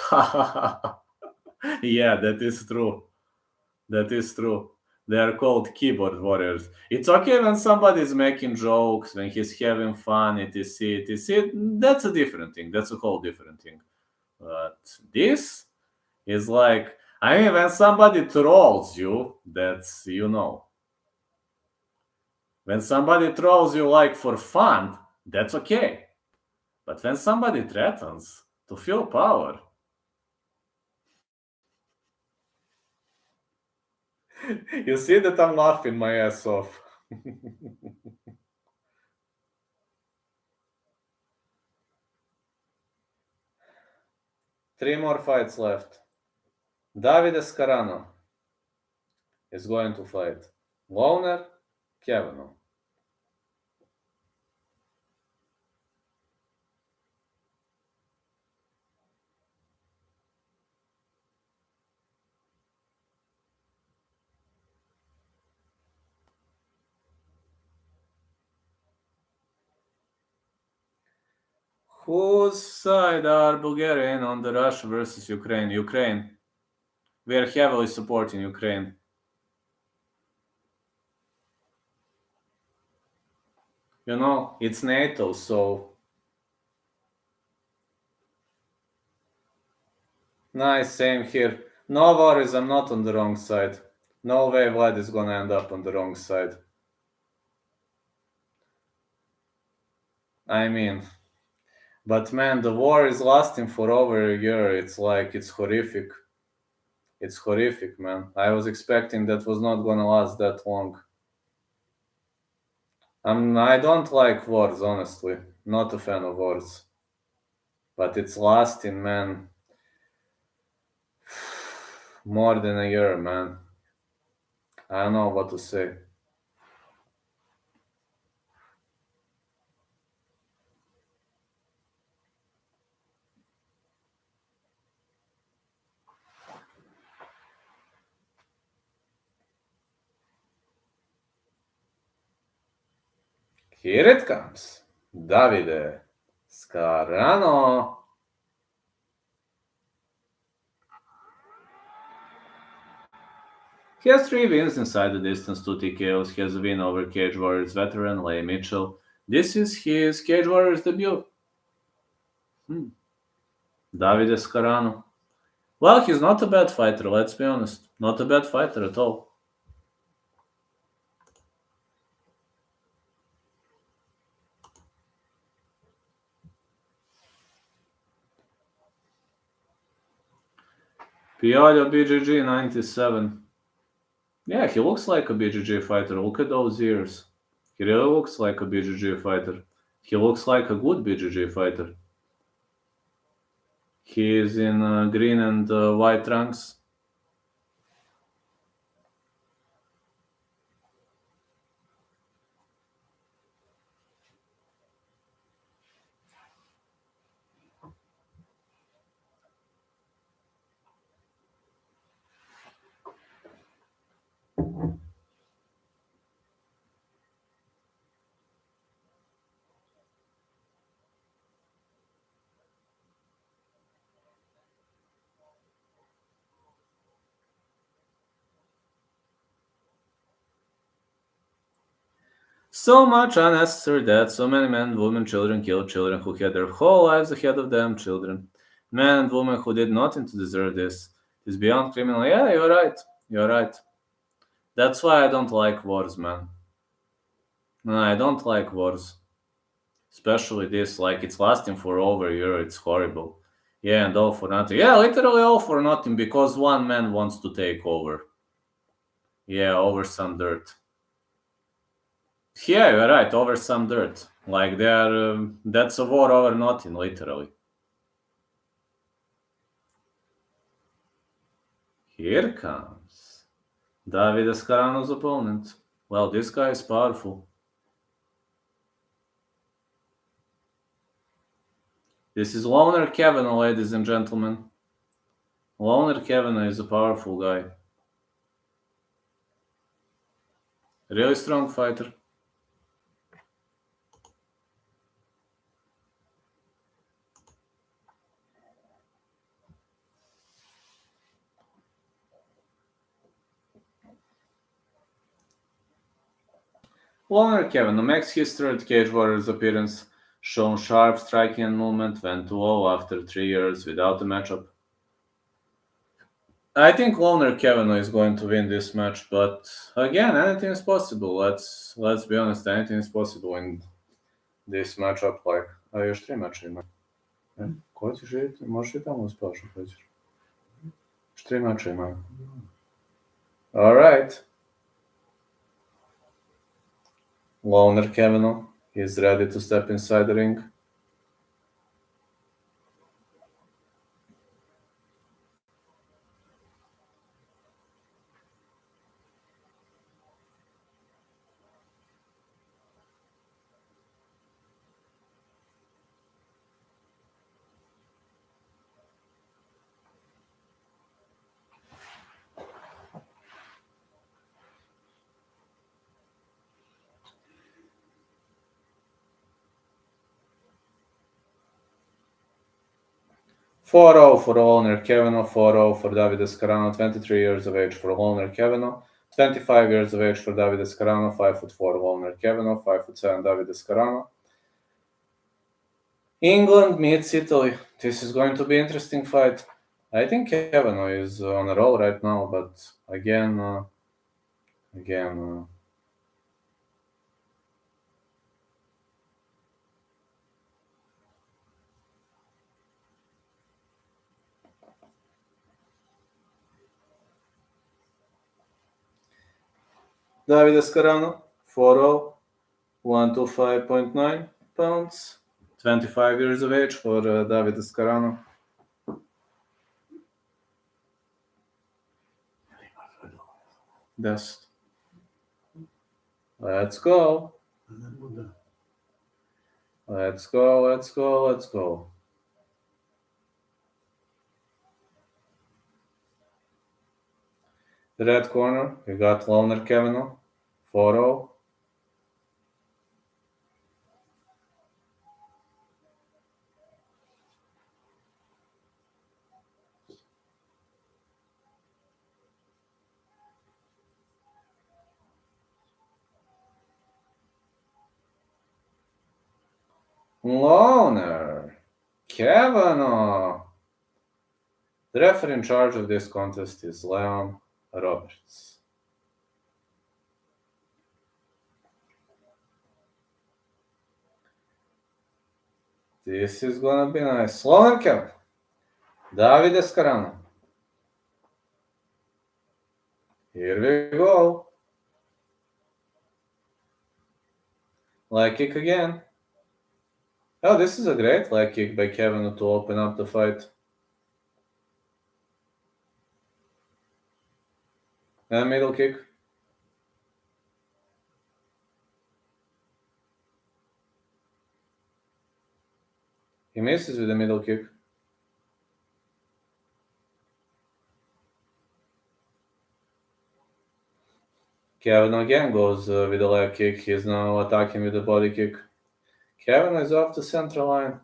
Yeah, that is true. That is true. They are called keyboard warriors. It's okay when somebody's making jokes, when he's having fun, etc. That's a different thing. That's a whole different thing. But this is like, when somebody trolls you, that's, when somebody trolls you like for fun, that's okay. But when somebody threatens to feel power, you see that I'm laughing my ass off. 3 more fights left. Davide Scarano is going to fight Lawner Kavanaugh. Whose side are Bulgarian on the Russia versus Ukraine? Ukraine. We are heavily supporting Ukraine. It's NATO, so... Nice, same here. No worries, I'm not on the wrong side. No way Vlad is gonna end up on the wrong side. But man, the war is lasting for over a year. It's like, it's horrific. It's horrific, man. I was expecting that was not gonna last that long. I don't like wars, honestly. Not a fan of wars. But it's lasting, man. More than a year, man. I don't know what to say. Here it comes. Davide Scarano. He has 3 wins inside the distance, 2 TKOs. He has a win over Cage Warriors veteran Leigh Mitchell. This is his Cage Warriors debut. Davide Scarano. Well, he's not a bad fighter, let's be honest. Not a bad fighter at all. Piolho BJJ 97. Yeah, he looks like a BJJ fighter. Look at those ears. He really looks like a BJJ fighter. He looks like a good BJJ fighter. He is in green and white trunks. So much unnecessary death, so many men, women, children killed, children who had their whole lives ahead of them, children, men and women who did nothing to deserve this. It is beyond criminal. Yeah, you're right. That's why I don't like wars, man. No, I don't like wars. Especially this, like, it's lasting for over a year, it's horrible. Yeah, and all for nothing. Yeah, literally all for nothing, because one man wants to take over. Yeah, over some dirt. Yeah, you're right, over some dirt. Like they are, that's a war over nothing, literally. Here comes Davidas Carano's opponent. Well, this guy is powerful. This is Loner Kavanaugh, ladies and gentlemen. Loner Kavanaugh is a powerful guy. Really strong fighter. Loner Kavanaugh makes his third Cage Warriors appearance, shown sharp striking and movement, went 2-0 after 3 years without a matchup. I think Loner Kavanaugh is going to win this match, but again, anything is possible. Let's be honest, anything is possible in this matchup. Like, a još 3 mača ima. Ko ćeš vidjeti? Možeš i tamo uspješ ako hoćeš. Još 3 mača ima. Alright. Loner Kavanaugh is ready to step inside the ring. "4-0 for Loner Kavanaugh, 4-0 for Davidas Carano, 23 years of age for Loner Kavanaugh, 25 years of age for Davidas Carano, 5'4" Loner Kavanaugh, 5'7" Davidas Carano. England meets Italy. This is going to be an interesting fight. I think Kavanaugh is on a roll right now, but again, Davidas Carano, 4-0, 125.9 pounds, 25 years of age for Davidas Carano. Yes. Let's go. Let's go. The red corner, we got Loner Kavanaugh, 4-0. Loner Kavanaugh. The referee in charge of this contest is Leon Roberts. This is gonna be nice. Loner Kavanaugh, Davidas Carano. Here we go. Leg kick again. Oh, this is a great leg kick by Kavanaugh to open up the fight. And middle kick. He misses with the middle kick. Kavanaugh again goes with the leg kick. He's now attacking with the body kick. Kavanaugh is off the central line.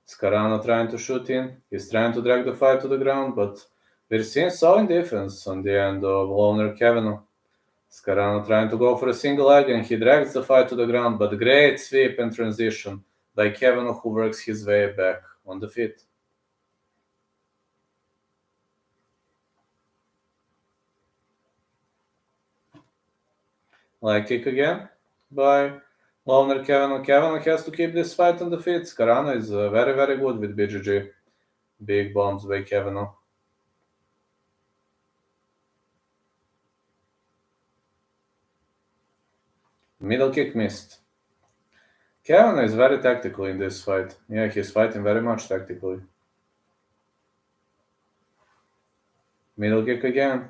Carano trying to shoot in. He's trying to drag the fight to the ground, but we're seeing solid defense on the end of Loner Kavanaugh. Carano trying to go for a single leg, and he drags the fight to the ground, but great sweep and transition by Kavanaugh, who works his way back on the feet. Leg kick again by Loner Kavanaugh. Kavanaugh has to keep this fight on the feet. Carano is very, very good with BJJ. Big bombs by Kavanaugh. Middle kick missed. Kevin is very tactical in this fight. Yeah, he's fighting very much tactically. Middle kick again.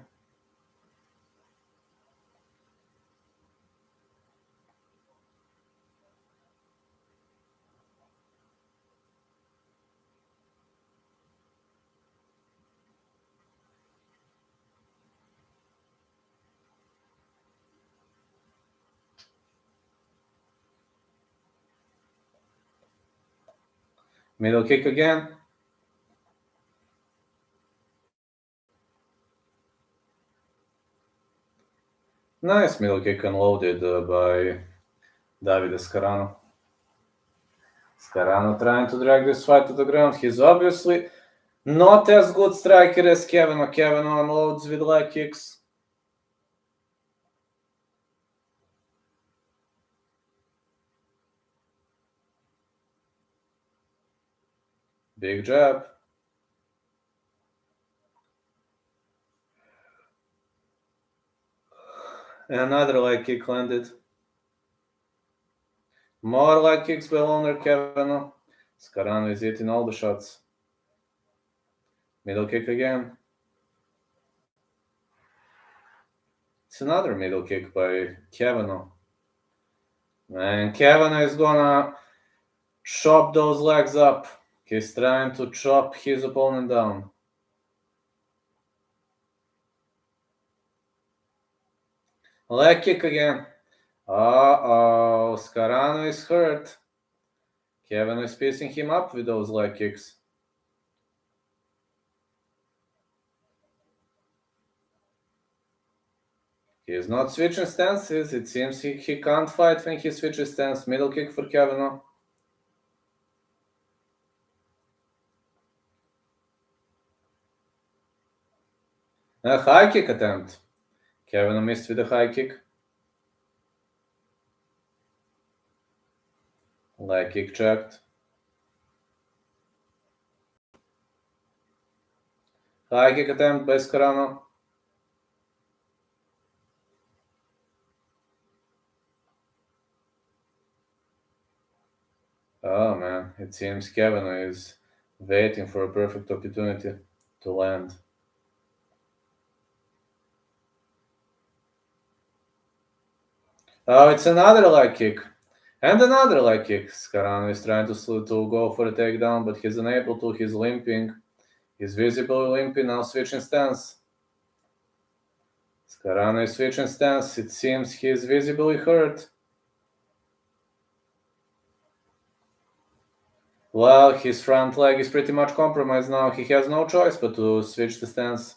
Middle kick again. Nice middle kick unloaded by Davide Scarano. Scarano trying to drag this fight to the ground. He's obviously not as good striker as Kevin. Kevin unloads with leg kicks. Big jab. Another leg kick landed. More leg kicks by owner Kevin. Scarano is hitting all the shots. Middle kick again. It's another middle kick by Kevin. And Kevin is gonna chop those legs up. He's trying to chop his opponent down. Leg kick again. Uh-oh, Scarano is hurt. Kevin is piecing him up with those leg kicks. He is not switching stances. It seems he can't fight when he switches stance. Middle kick for Kevin. A high kick attempt. Kevin missed with a high kick. Leg kick checked. High kick attempt by Scarano. Oh man, it seems Kevin is waiting for a perfect opportunity to land. Oh, it's another leg kick. And another leg kick. Scarano is trying to go for a takedown, but he's unable to. He's limping. He's visibly limping, now switching stance. Scarano is switching stance. It seems he's visibly hurt. Well, his front leg is pretty much compromised now. He has no choice but to switch the stance.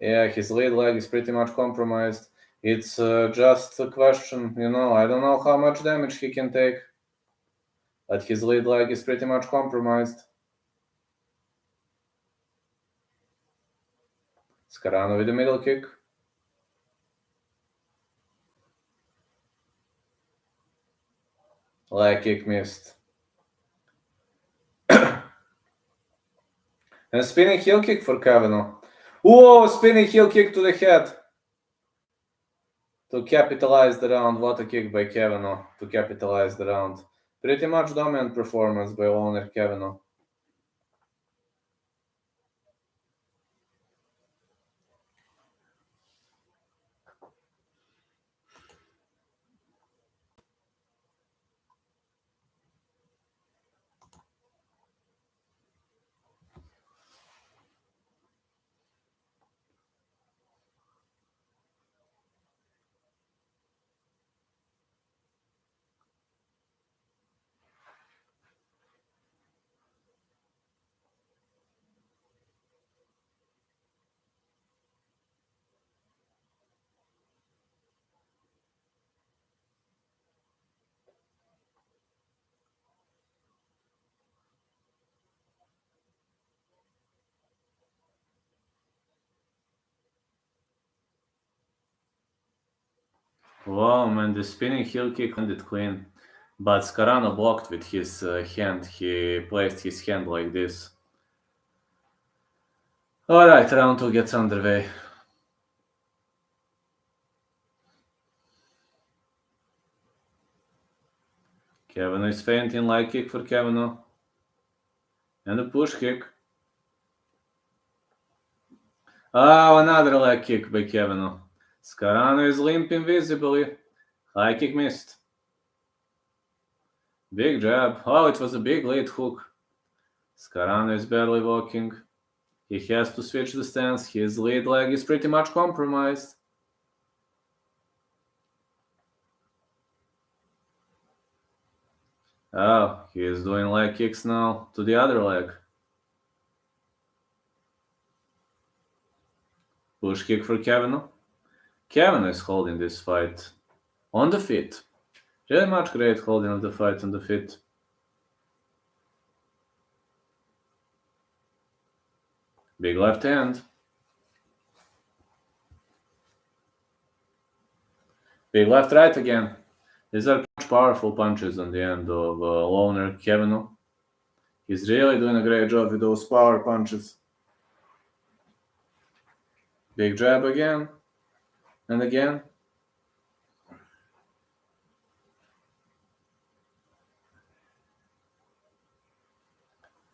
Yeah, his lead leg is pretty much compromised. It's just a question, I don't know how much damage he can take. But his lead leg is pretty much compromised. Scarano with the middle kick. Leg kick missed. And spinning heel kick for Kavanaugh. Whoa, spinning heel kick to the head. To capitalize the round. What a kick by Kavanaugh to capitalize the round. Pretty much dominant performance by owner Kavanaugh. Wow, man, the spinning heel kick landed clean. But Scarano blocked with his hand. He placed his hand like this. Alright, round 2 gets underway. Kevin is feinting, leg kick for Kevin. And a push kick. Oh, another leg kick by Kevin. Scarano is limping visibly. High kick missed. Big jab. Oh, it was a big lead hook. Scarano is barely walking. He has to switch the stance. His lead leg is pretty much compromised. Oh, he is doing leg kicks now to the other leg. Push kick for Kevin. Kevin is holding this fight on the feet. Really much great holding of the fight on the feet. Big left hand. Big left right again. These are much powerful punches on the end of loner Kevin. He's really doing a great job with those power punches. Big jab again. And again.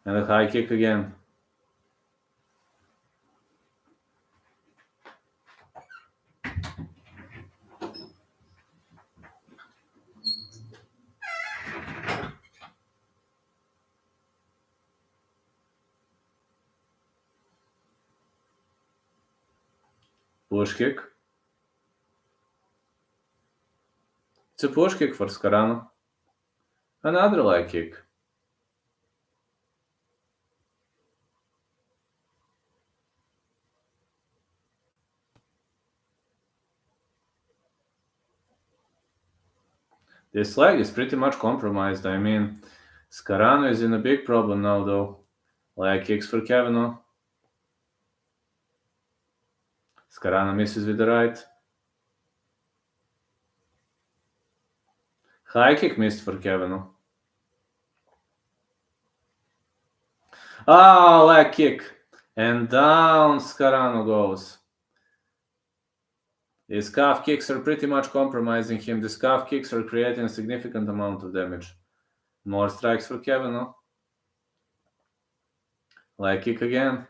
And a high kick again. Push kick. It's a push kick for Scarano. Another leg kick. This leg is pretty much compromised. I mean, Scarano is in a big problem now, though. Leg kicks for Kevin. Scarano misses with the right. High kick missed for Kevin. Oh, leg kick. And down Scarano goes. His calf kicks are pretty much compromising him. These calf kicks are creating a significant amount of damage. More strikes for Kevin. Leg kick again.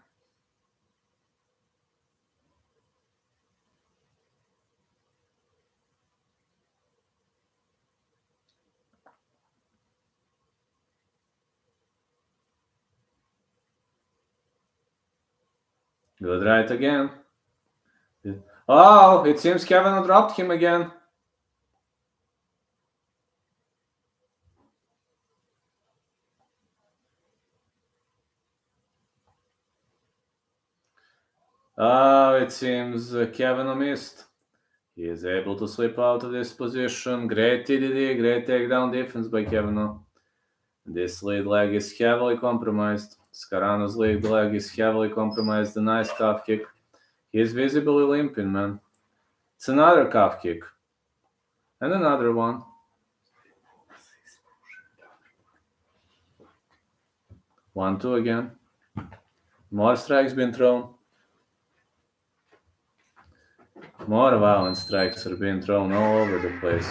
Good right again. Oh, it seems Kevin dropped him again. Oh, it seems Kevin missed. He is able to slip out of this position. Great TDD, great takedown defense by Kevin. This lead leg is heavily compromised. Scarano's lead leg is heavily compromised. A nice calf kick. He is visibly limping, man. It's another calf kick. And another one. 1-2 again. More strikes been thrown. More violent strikes are being thrown all over the place.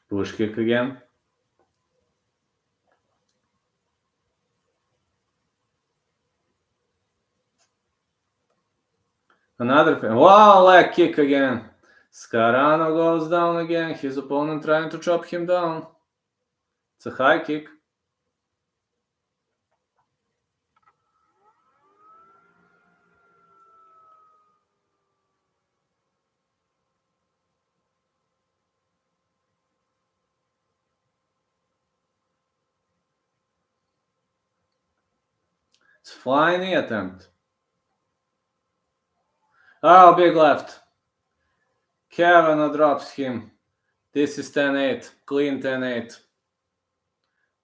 Push kick again. Another wow, leg kick again. Scarano goes down again. His opponent trying to chop him down. It's a high kick. It's flying knee attempt. Oh, big left. Kevin drops him. This is 10-8. Clean 10-8.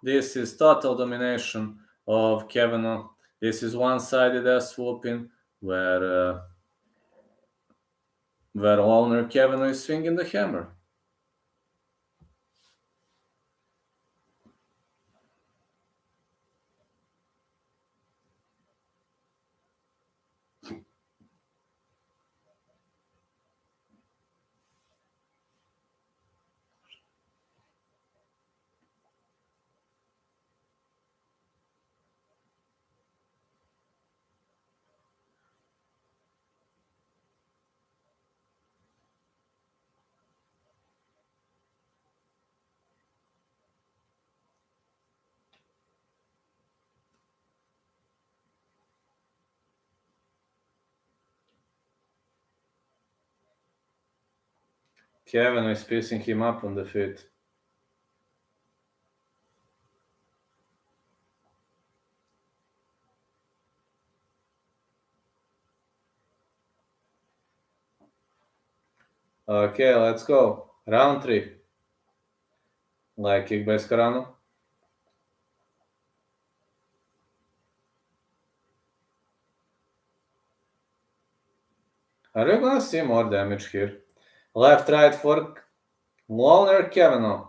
This is total domination of Kevin. This is one-sided ass whooping. where owner Kevin is swinging the hammer. Kevin is piecing him up on the feet. Okay, let's go. Round 3. Leg kick by Scarano. Are you gonna see more damage here? Left, right for Loner Kevin.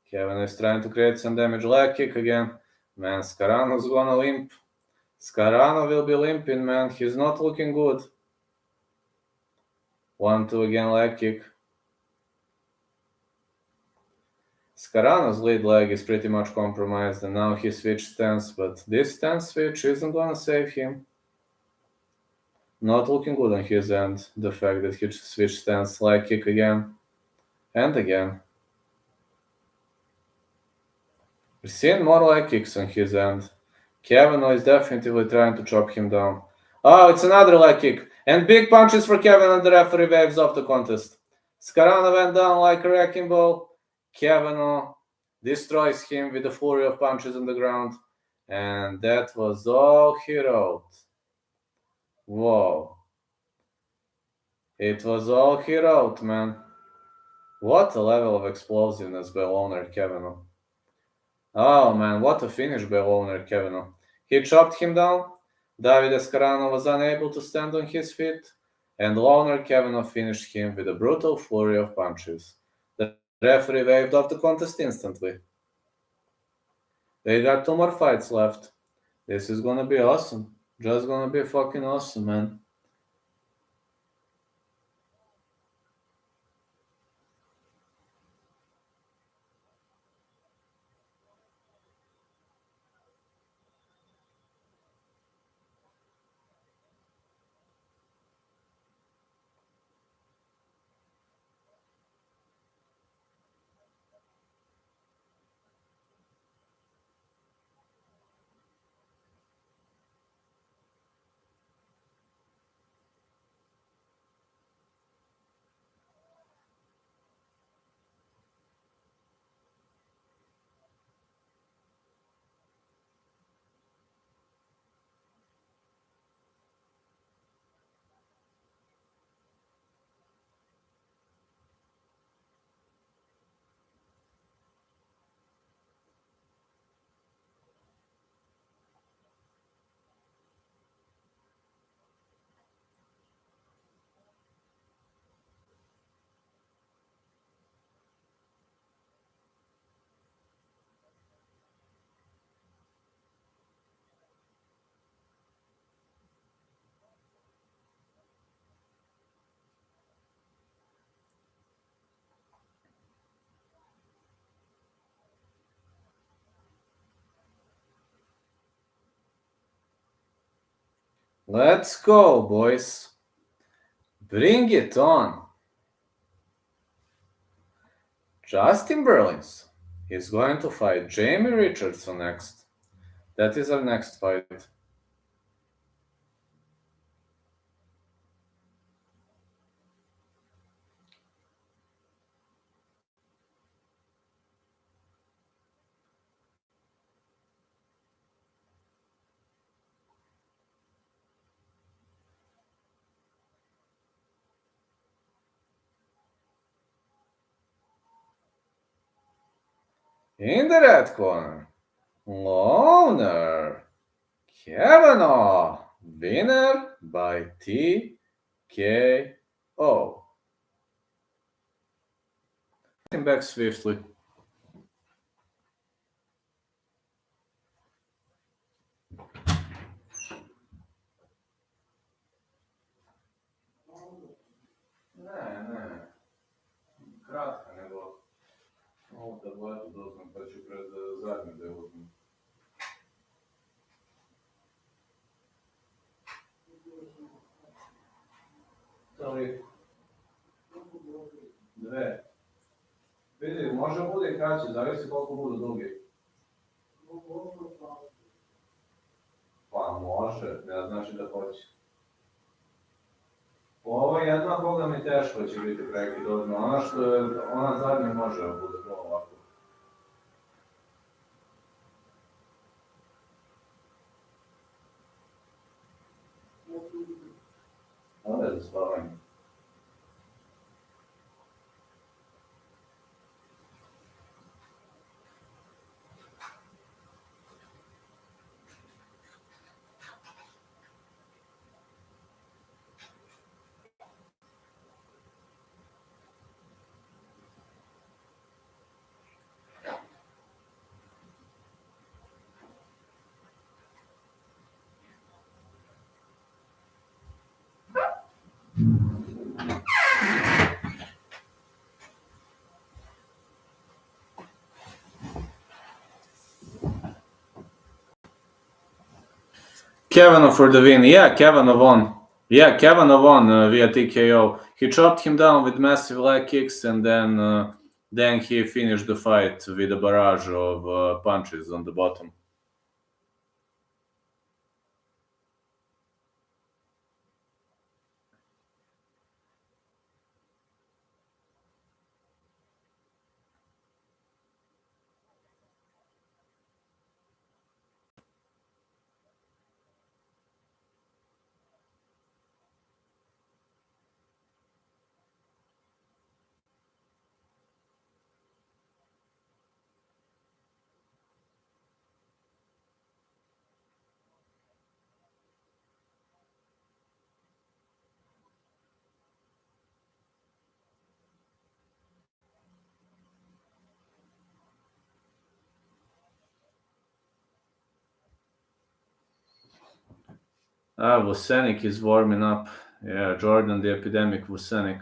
Kevin is trying to create some damage. Leg kick again. Man, Scarano's gonna limp. Scarano will be limping, man. He's not looking good. 1-2 again, leg kick. Scarano's lead leg is pretty much compromised, and now he switched stance, but this stance switch isn't gonna save him. Not looking good on his end, the fact that he switched stance, leg kick again, and again. We're seeing more leg kicks on his end. Kevin is definitely trying to chop him down. Oh, it's another leg kick, and big punches for Kevin, and the referee waves off the contest. Scarano went down like a wrecking ball. Kevin destroys him with a flurry of punches on the ground, and that was all he wrote. Whoa. It was all he wrote, man. What a level of explosiveness by Loner Kevin. Oh man, what a finish by Loner Kevin. He chopped him down. Davide Scarano was unable to stand on his feet, and Loner Kevin finished him with a brutal flurry of punches. The referee waved off the contest instantly. They got 2 more fights left. This is gonna be awesome. Just gonna be fucking awesome, man. Let's go, boys. Bring it on. Justin Berlins is going to fight Jamie Richardson next. That is our next fight. In the red corner, Loner Kavanaugh Winner by TKO. Getting back swiftly. Ne. Kratka, nego ovu tabletu dozvam, pa ću pred zadnju da je uzmem. Toliko. 2. Vidi, može bude i kraće, zavisi koliko budu dugi. Pa može, ne znači da hoće. Ovo jedna koga mi teško će biti prekid, ona zadnja može da bude vrlo ovako. Ovo je za spavanje. Kavanagh for the win. Yeah, Kavanagh won. Kavanagh won via TKO. He chopped him down with massive leg kicks, and then he finished the fight with a barrage of punches on the bottom. Vucenic is warming up. Yeah, Jordan the Epidemic Vucenic.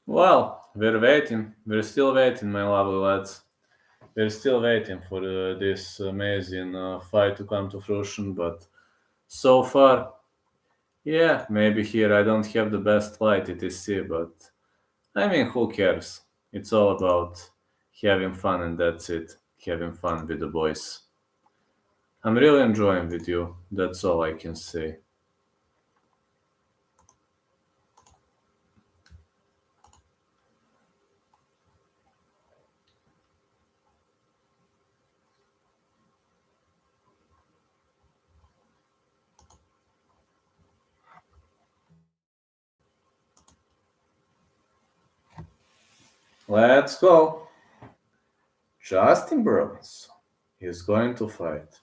Well, we're waiting. We're still waiting, my lovely lads. We're still waiting for this amazing fight to come to fruition, but so far, yeah, maybe here I don't have the best light etc, but I mean, who cares? It's all about having fun, and that's it. Having fun with the boys. I'm really enjoying with you. That's all I can say. Let's go. Justin Burns is going to fight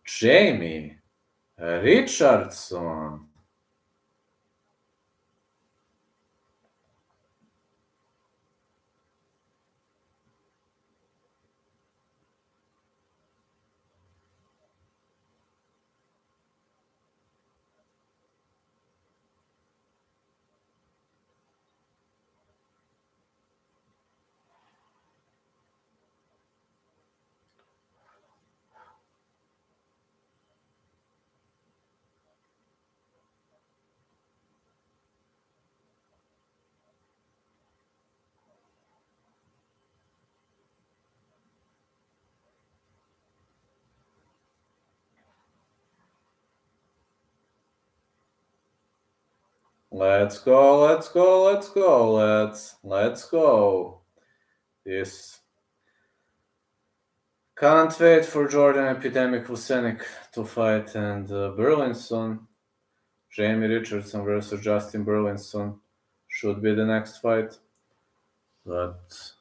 Jamie Richardson. Let's go, let's go, let's go, let's go. This can't wait for Jordan Epidemic Vucenic to fight, and Burlinson, Jamie Richardson versus Justin Burlinson should be the next fight. But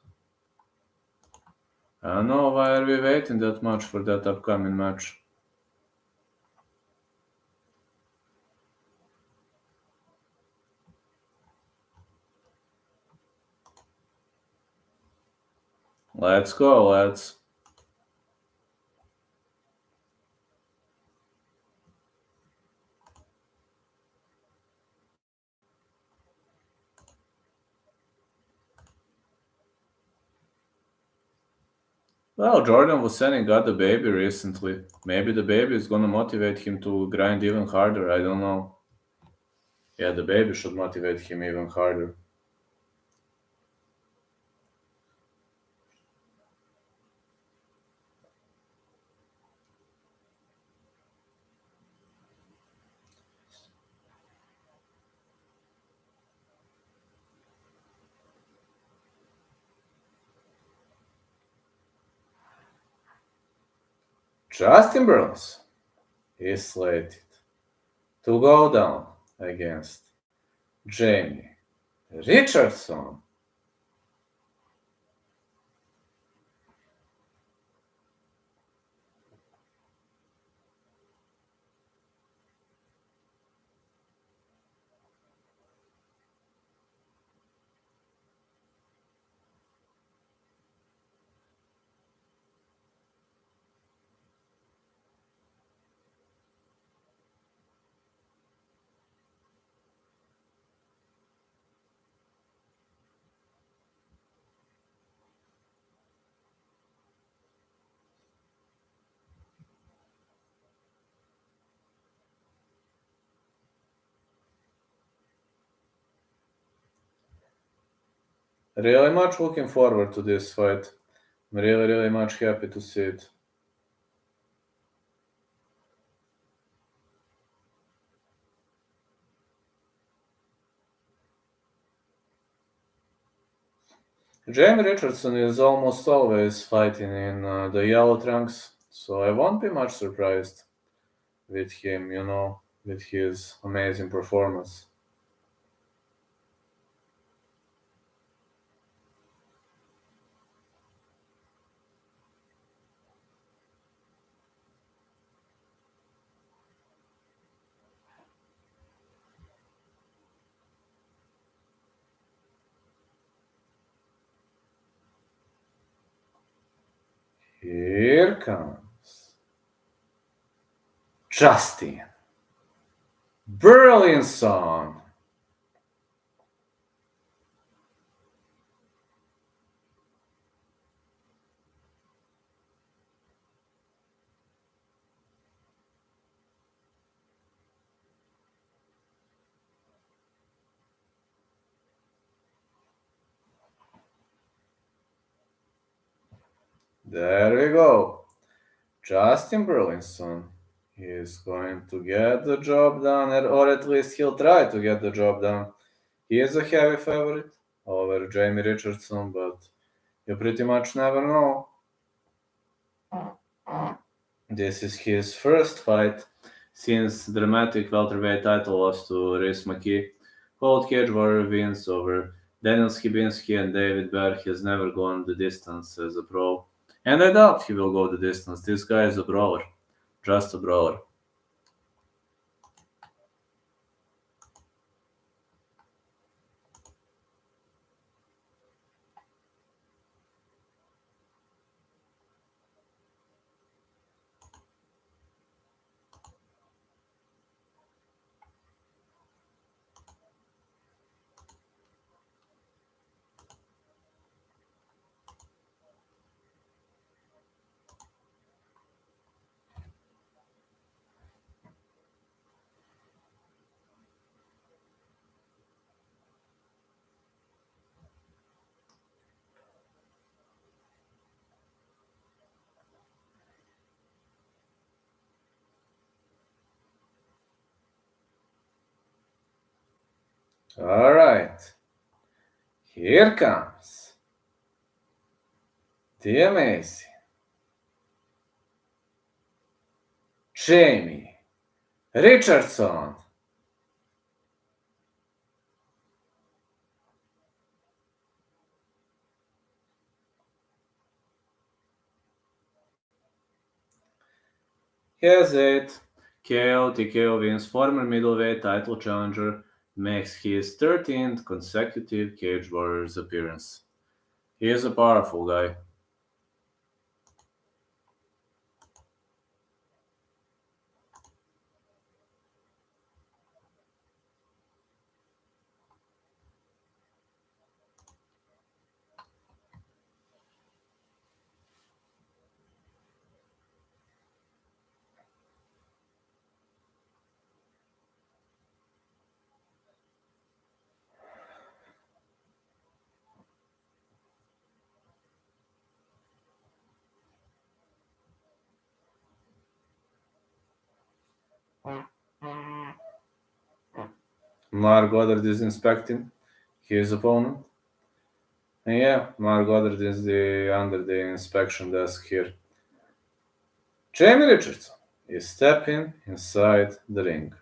I don't know why are we waiting that much for that upcoming match. Let's go, lads. Well, Jordan was saying got the baby recently. Maybe the baby is gonna motivate him to grind even harder. I don't know. Yeah, the baby should motivate him even harder. Justin Burns is slated to go down against Jamie Richardson. Really much looking forward to this fight. I'm really much happy to see it. Jamie Richardson is almost always fighting in the yellow trunks, so I won't be much surprised with him, with his amazing performance. Here comes Justin Burlinson. There we go. Justin Burlinson is going to get the job done, or at least he'll try to get the job done. He is a heavy favorite over Jamie Richardson, but you pretty much never know. This is his first fight since dramatic welterweight title loss to Rhys McKee. Cold Cage Warrior wins over Daniel Skibinski, and David Bear has never gone the distance as a pro. And I doubt he will go the distance. This guy is a brawler. Just a brawler. All right. Here comes the amazing Jamie Richardson. He has 8 KO, TKO wins, former middleweight title challenger, makes his 13th consecutive Cage Warriors appearance. He is a powerful guy. Mark Goddard is inspecting his opponent. And yeah, Mark Goddard is under the inspection desk here. Jamie Richardson is stepping inside the ring.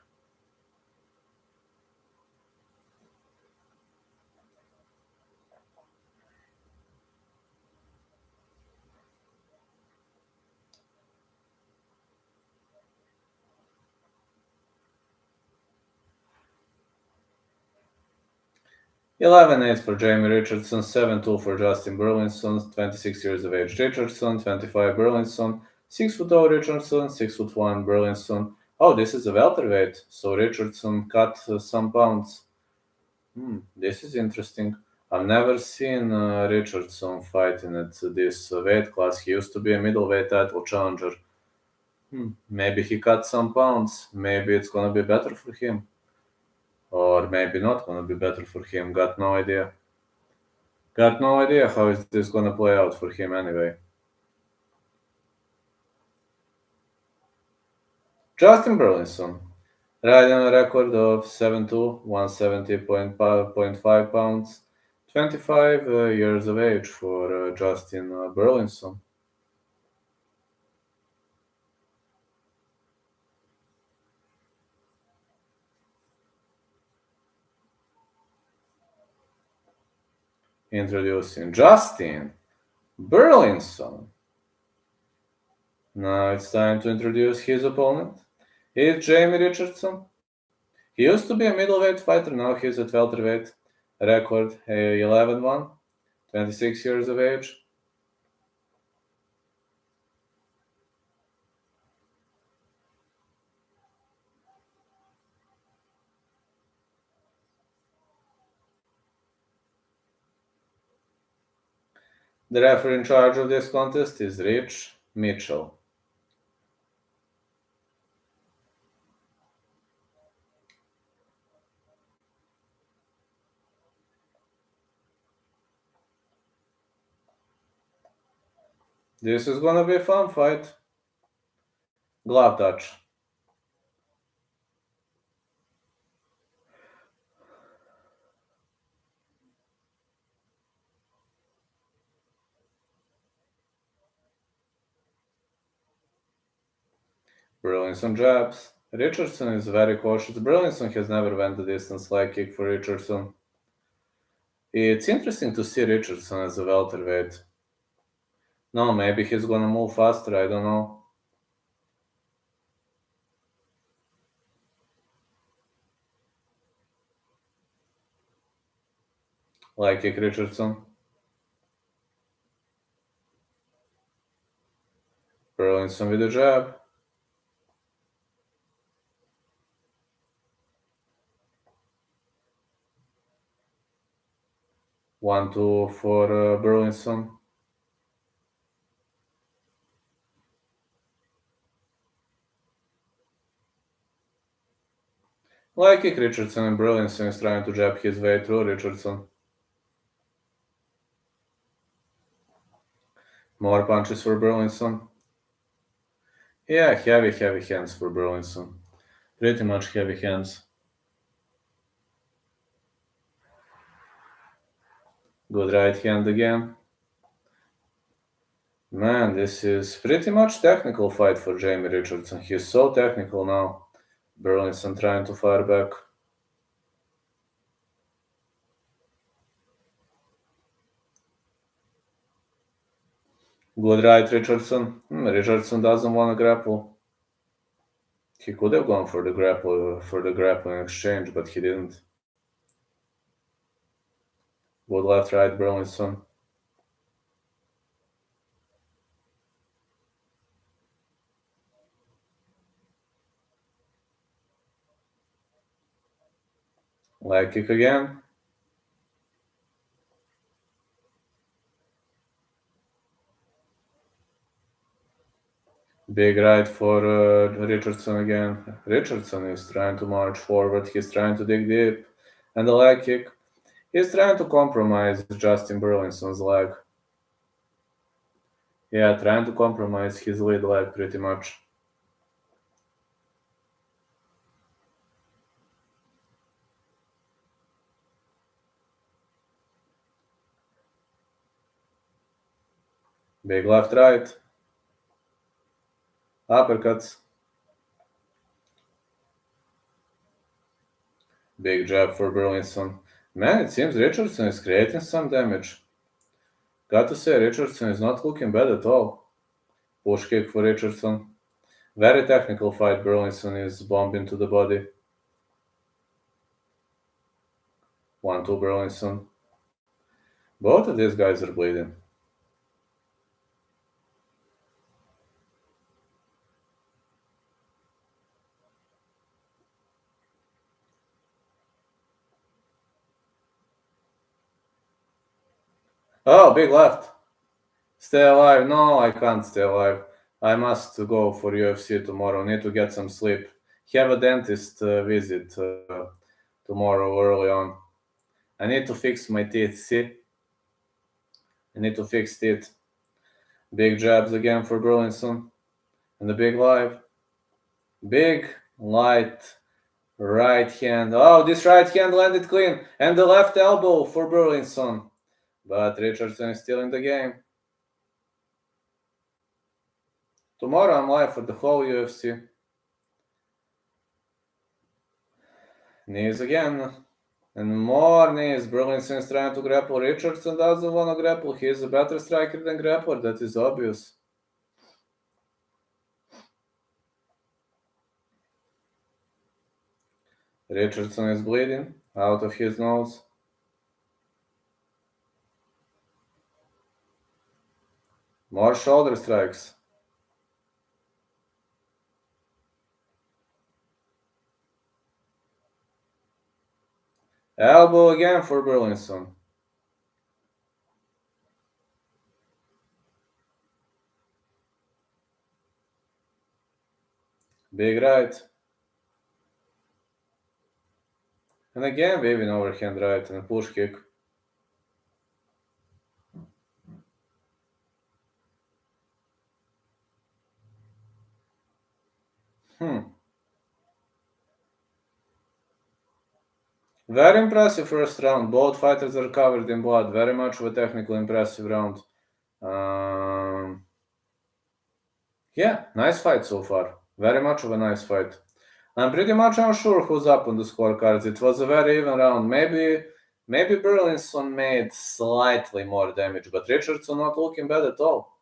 (11-8 for Jamie Richardson, 7-2 for Justin Burlinson, 26 years of age Richardson, 25 Burlinson, 6'0" Richardson, 6'1" Burlinson. Oh, this is a welterweight, so Richardson cut some pounds. This is interesting. I've never seen Richardson fighting at this weight class. He used to be a middleweight title challenger. Maybe he cut some pounds. Maybe it's gonna be better for him. Or maybe not gonna be better for him. Got no idea. Got no idea how is this gonna play out for him anyway. Justin Burlinson, riding a record of 7'2", 170.5 pounds, 25 years of age for Justin Burlinson. Introducing Justin Burlinson. Now it's time to introduce his opponent. He's Jamie Richardson. He used to be a middleweight fighter, now he's at welterweight. Record 11-1, 26 years of age. The referee in charge of this contest is Rich Mitchell. This is gonna be a fun fight. Glove touch. Burlinson jabs. Richardson is very cautious. Burlinson has never went the distance like kick for Richardson. It's interesting to see Richardson as a welterweight. No, maybe he's gonna move faster, I don't know. Like kick Richardson. Burlinson with a jab. 1-2 for Burlinson. Like kick Richardson, and Burlinson is trying to jab his way through Richardson. More punches for Burlinson. Yeah, heavy hands for Burlinson. Pretty much heavy hands. Good right hand again. Man, this is pretty much technical fight for Jamie Richardson. He's so technical now. Burlinson trying to fire back. Good right, Richardson. Richardson doesn't want to grapple. He could have gone for the grappling exchange, but he didn't. Good left, right, Burlinson. Leg kick again. Big right for Richardson again. Richardson is trying to march forward. He's trying to dig deep. And the leg kick. He's trying to compromise Justin Burlinson's leg. Yeah, trying to compromise his lead leg pretty much. Big left right. Uppercuts. Big jab for Burlinson. Man, it seems Richardson is creating some damage. Got to say, Richardson is not looking bad at all. Push kick for Richardson. Very technical fight. Burlinson is bombing to the body. 1-2 Burlinson. Both of these guys are bleeding. Oh, big left. Stay alive. No, I can't stay alive. I must go for UFC tomorrow. Need to get some sleep. Have a dentist visit tomorrow early on. I need to fix my teeth. See? I need to fix teeth. Big jabs again for Burlinson. And the big live. Big light right hand. Oh, this right hand landed clean. And the left elbow for Burlinson. But Richardson is still in the game. Tomorrow I'm live for the whole UFC. Knees again. And more knees. Burlinson is trying to grapple. Richardson doesn't want to grapple. He is a better striker than grappler. That is obvious. Richardson is bleeding out of his nose. More shoulder strikes. Elbow again for Burlinson. Big right. And again waving overhand right and a push kick. Very impressive first round. Both fighters are covered in blood. Very much of a technically impressive round. Yeah, nice fight so far. Very much of a nice fight. I'm pretty much unsure who's up on the scorecards. It was a very even round. Maybe Burlinson made slightly more damage, but Richardson not looking bad at all.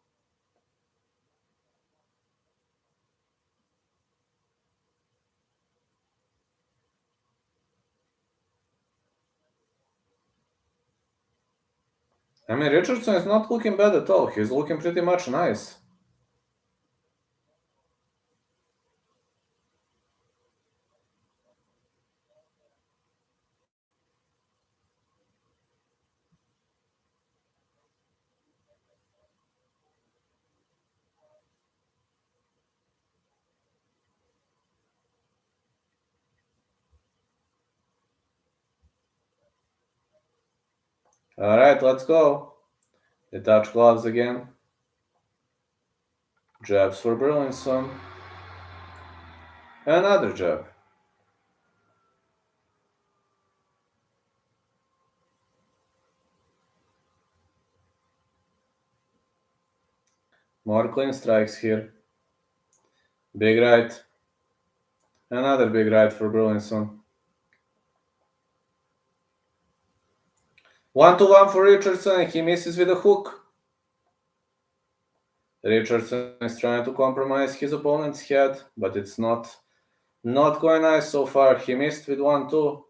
I mean, Richardson is not looking bad at all. He's looking pretty much nice. Alright, let's go. They touch gloves again. Jabs for Burlinson. Another jab. More clean strikes here. Big right. Another big right for Burlinson. 1-1 for Richardson. He misses with a hook. Richardson is trying to compromise his opponent's head, but it's not going nice so far. He missed with 1-2.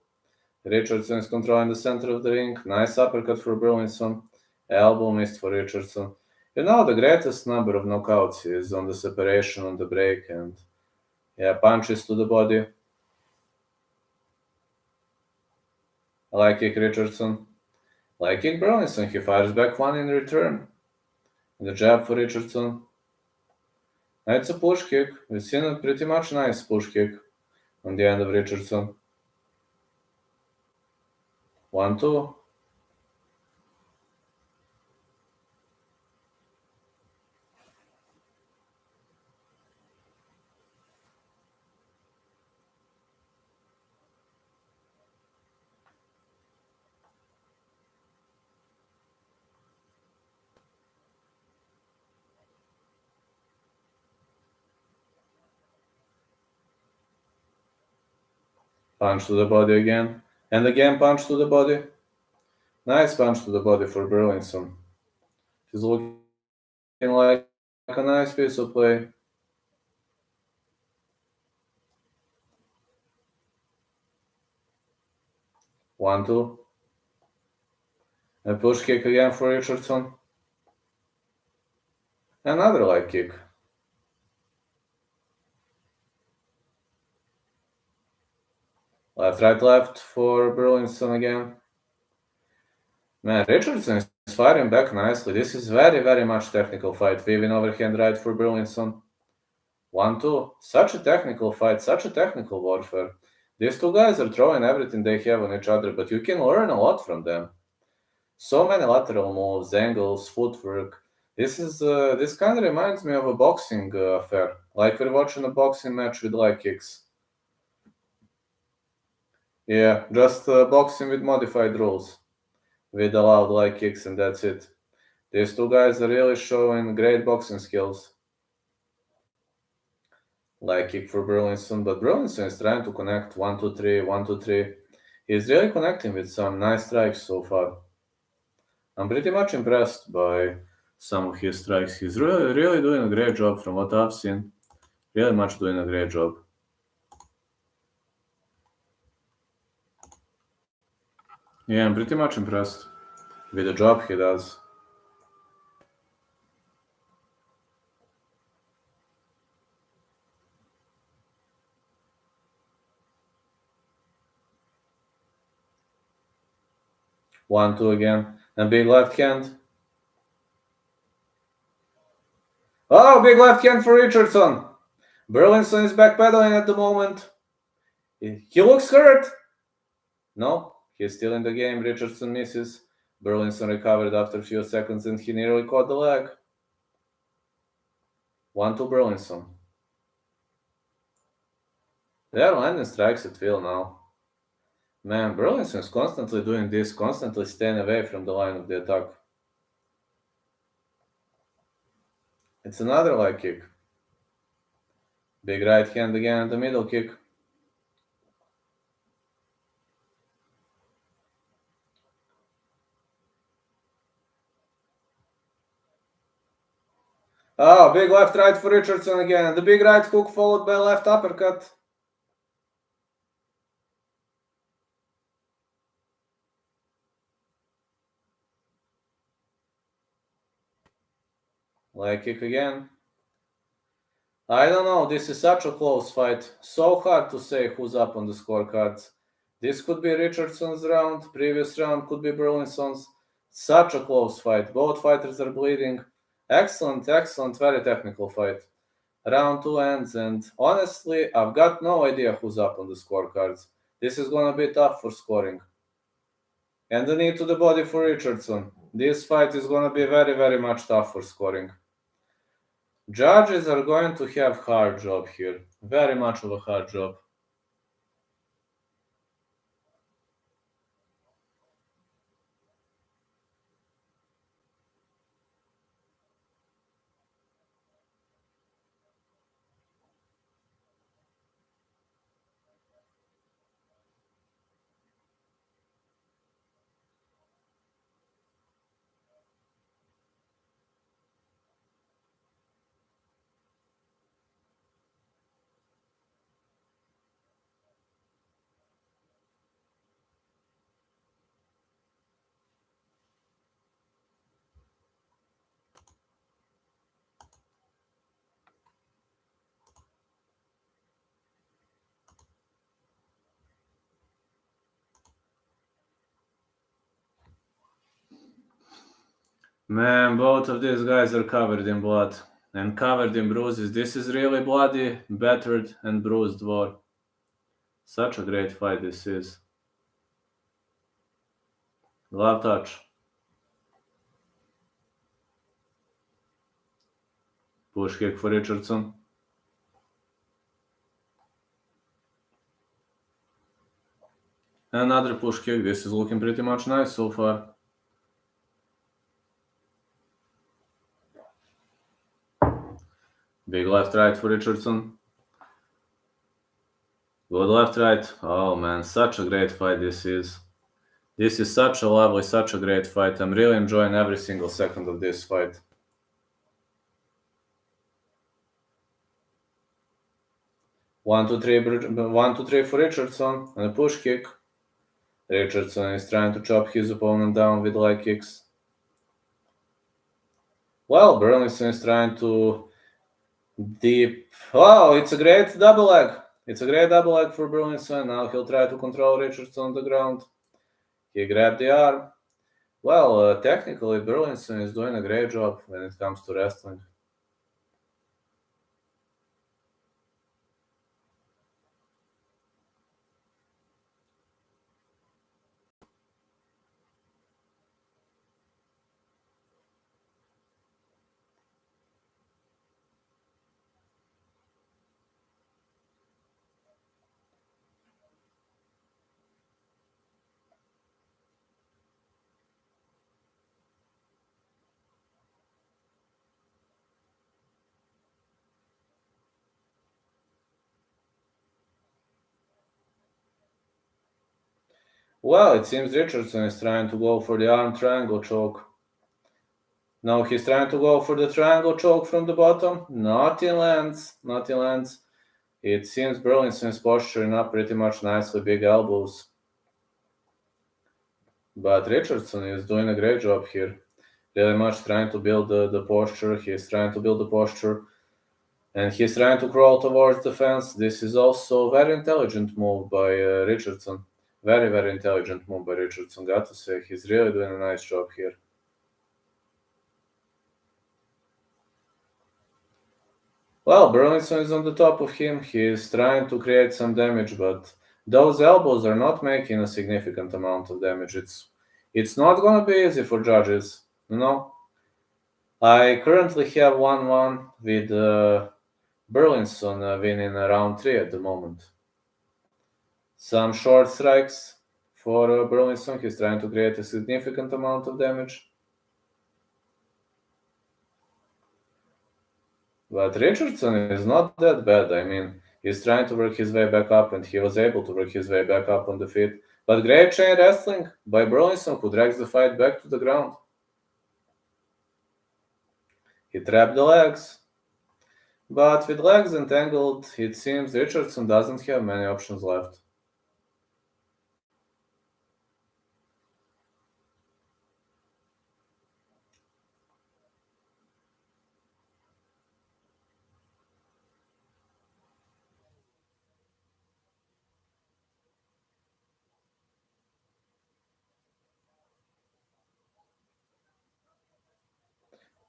Richardson is controlling the center of the ring. Nice uppercut for Burlinson. Elbow missed for Richardson. You know, the greatest number of knockouts is on the separation, on the break, and punches to the body. Like kick Richardson. Like kick Burlinson. He fires back one in return. The jab for Richardson. It's a push kick. We've seen a pretty much nice push kick on the end of Richardson. 1-2. Punch to the body again. And again punch to the body. Nice punch to the body for Burlinson. He's looking like a nice piece of play. One, two. A push kick again for Richardson. Another leg kick. Left, right, left for Burlinson again. Man, Richardson is firing back nicely. This is very, very much technical fight. Weaving overhand right for Burlinson. 1-2. Such a technical fight, such a technical warfare. These two guys are throwing everything they have on each other, but you can learn a lot from them. So many lateral moves, angles, footwork. This kind of reminds me of a boxing affair. Like we're watching a boxing match with leg kicks. Yeah, just boxing with modified rules. With allowed leg kicks and that's it. These two guys are really showing great boxing skills. Leg kick for Burlinson, but Burlinson is trying to connect 1-2-3, 1-2-3. He's really connecting with some nice strikes so far. I'm pretty much impressed by some of his strikes. He's really doing a great job from what I've seen. Really much doing a great job. Yeah, I'm pretty much impressed with the job he does. One, two again. And big left hand. Oh, big left hand for Richardson. Burlinson is backpedaling at the moment. He looks hurt. No, he's still in the game. Richardson misses. Burlinson recovered after a few seconds and he nearly caught the leg. 1-2 Burlinson. They are landing strikes at will now. Man, Burlinson is constantly doing this, constantly staying away from the line of the attack. It's another leg kick. Big right hand again at the middle kick. Oh, big left right for Richardson again. The big right hook followed by left uppercut. Leg kick again. I don't know, this is such a close fight. So hard to say who's up on the scorecards. This could be Richardson's round, previous round could be Burlinson's. Such a close fight. Both fighters are bleeding. Excellent, very technical fight. Round 2 ends, and honestly, I've got no idea who's up on the scorecards. This is gonna be tough for scoring. And the knee to the body for Richardson. This fight is gonna be very, very much tough for scoring. Judges are going to have hard job here. Very much of a hard job. Man, both of these guys are covered in blood and covered in bruises. This is really bloody, battered, and bruised war. Such a great fight this is. Love touch. Push kick for Richardson. Another push kick. This is looking pretty much nice so far. Big left right for Richardson. Good left right. Oh man, such a great fight this is. This is such a lovely, such a great fight. I'm really enjoying every single second of this fight. 1-2-3 for Richardson and a push kick. Richardson is trying to chop his opponent down with leg kicks. Well, Burlington is trying to deep. Oh, it's a great double leg. It's a great double leg for Burlington. Now he'll try to control Richardson on the ground. He grabbed the arm. Well, technically, Burlington is doing a great job when it comes to wrestling. Well, it seems Richardson is trying to go for the arm triangle choke. Now he's trying to go for the triangle choke from the bottom. Nothing lands. Nothing lands. It seems Burlington's posturing up pretty much nicely, big elbows. But Richardson is doing a great job here. Really much trying to build the posture. He's trying to build the posture. And he's trying to crawl towards the fence. This is also a very intelligent move by Richardson. Very, very intelligent move by Richardson, got to say. He's really doing a nice job here. Well, Burlington is on the top of him. He is trying to create some damage, but those elbows are not making a significant amount of damage. It's not going to be easy for judges. No. I currently have 1-1 with Burlington winning round 3 at the moment. Some short strikes for Burlington. He's trying to create a significant amount of damage. But Richardson is not that bad. I mean, he's trying to work his way back up, and he was able to work his way back up on the feet. But great chain wrestling by Burlington, who drags the fight back to the ground. He trapped the legs. But with legs entangled, it seems Richardson doesn't have many options left.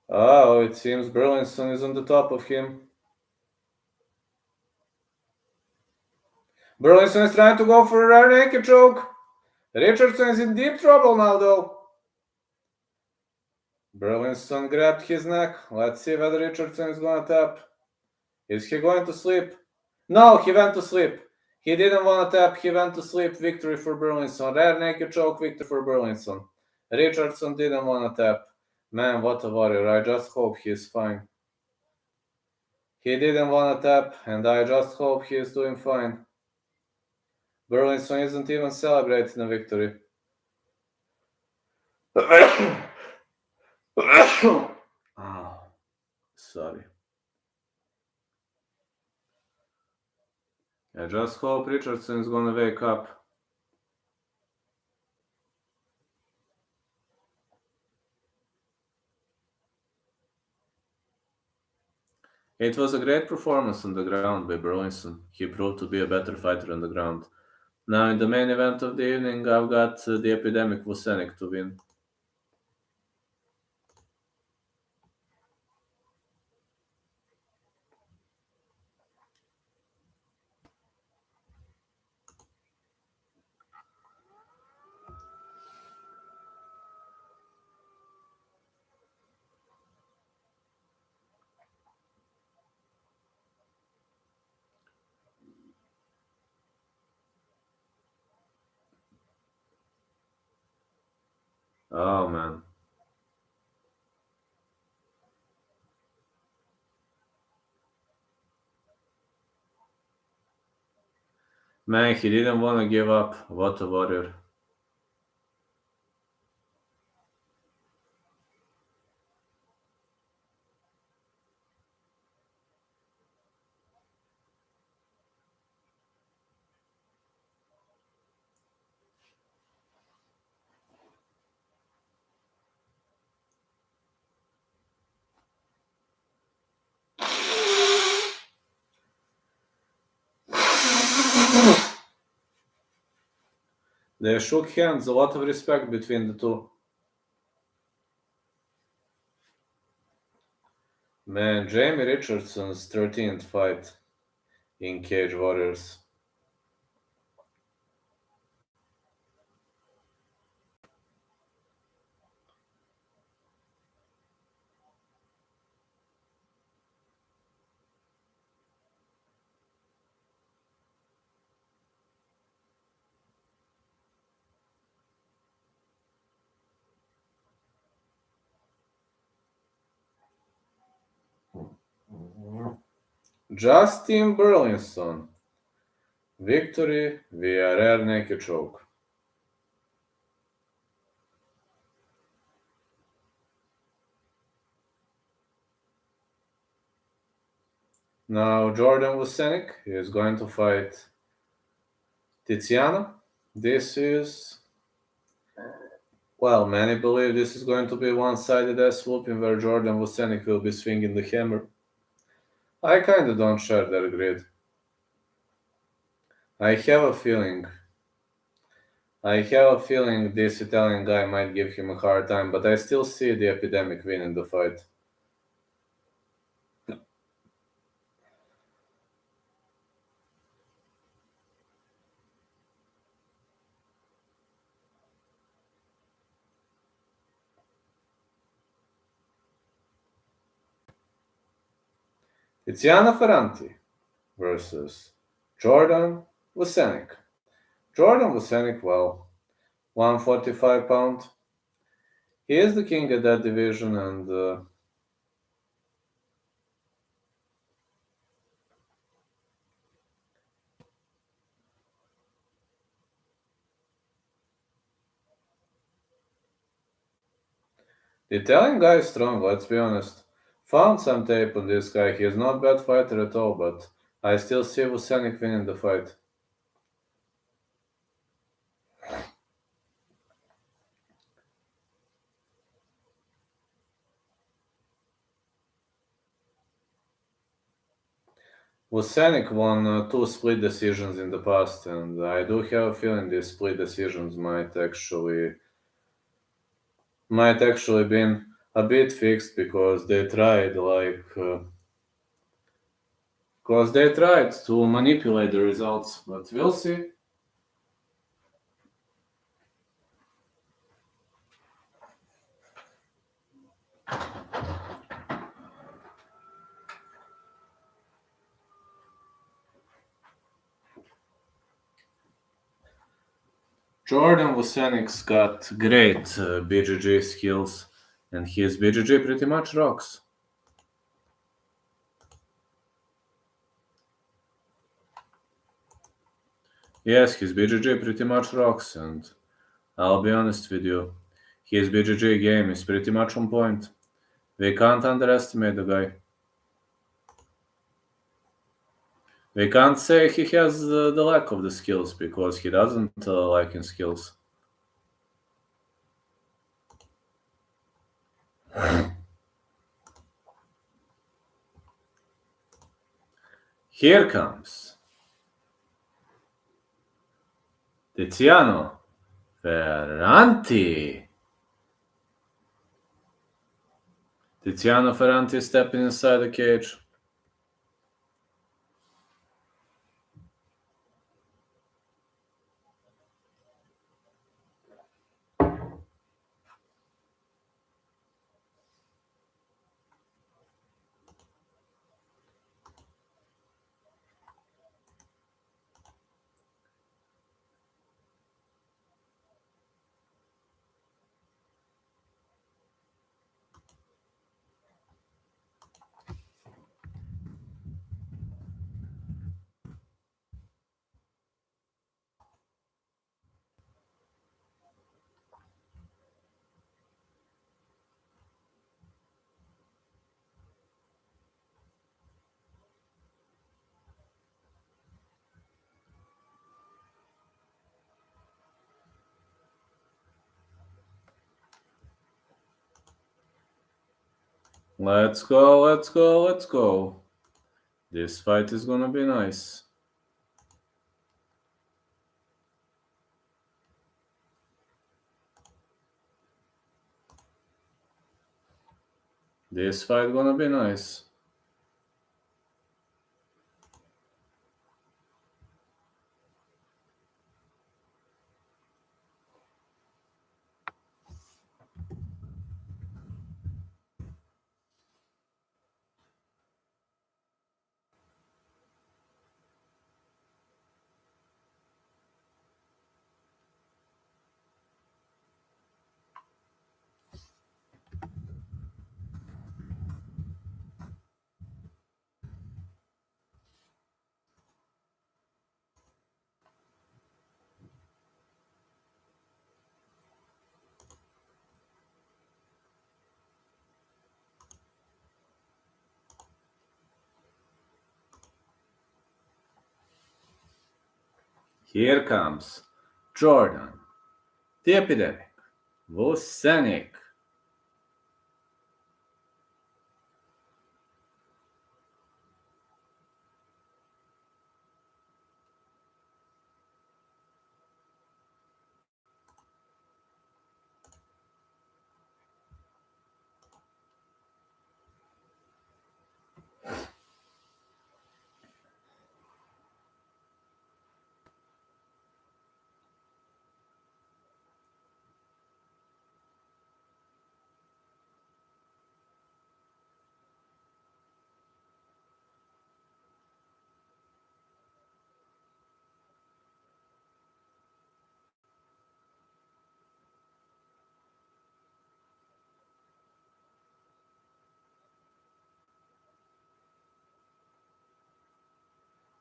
Oh, it seems Burlington is on the top of him. Burlington is trying to go for a rear naked choke. Richardson is in deep trouble now, though. Burlington grabbed his neck. Let's see whether Richardson is going to tap. Is he going to sleep? No, he went to sleep. He didn't want to tap. He went to sleep. Victory for Burlington. Rear naked choke, victory for Burlington. Richardson didn't want to tap. Man, what a warrior. I just hope he's fine. He didn't want to tap, and I just hope he is doing fine. Burlington isn't even celebrating a victory. Oh, sorry. I just hope Richardson is gonna wake up. It was a great performance on the ground by Burlington. He proved to be a better fighter on the ground. Now in the main event of the evening, I've got the epidemic Vucenic to win. Oh man. Man, he didn't want to give up. What a warrior. They shook hands, a lot of respect between the two. Man, Jamie Richardson's 13th fight in Cage Warriors. Justin Burlinson. Victory via rare naked choke. Now Jordan Vucenic is going to fight Tiziano. This is, well, many believe this is going to be one-sided ass whooping where Jordan Vucenic will be swinging the hammer. I kinda don't share that grid. I have a feeling this Italian guy might give him a hard time, but I still see the epidemic winning the fight. Tiziano Ferranti versus Jordan Vucenic. Jordan Vucenic, well, 145 pound. He is the king of that division, and the Italian guy is strong, let's be honest. Found some tape on this guy. He is not a bad fighter at all, but I still see Vucenic winning the fight. Vucenic won 2 split decisions in the past, and I do have a feeling these split decisions might actually been a bit fixed because they tried to manipulate the results, but we'll see. Jordan Vucenic's got great BJJ skills, and his BJJ pretty much rocks. Yes, his BJJ pretty much rocks, and I'll be honest with you, his BJJ game is pretty much on point. We can't underestimate the guy. We can't say he has the lack of the skills because he doesn't lack in skills. Here comes Tiziano Ferranti. Tiziano Ferranti stepping inside the cage. Let's go, let's go, let's go. This fight is gonna be nice. This fight gonna be nice. Here comes Jordan, the epidemic, Vucenic.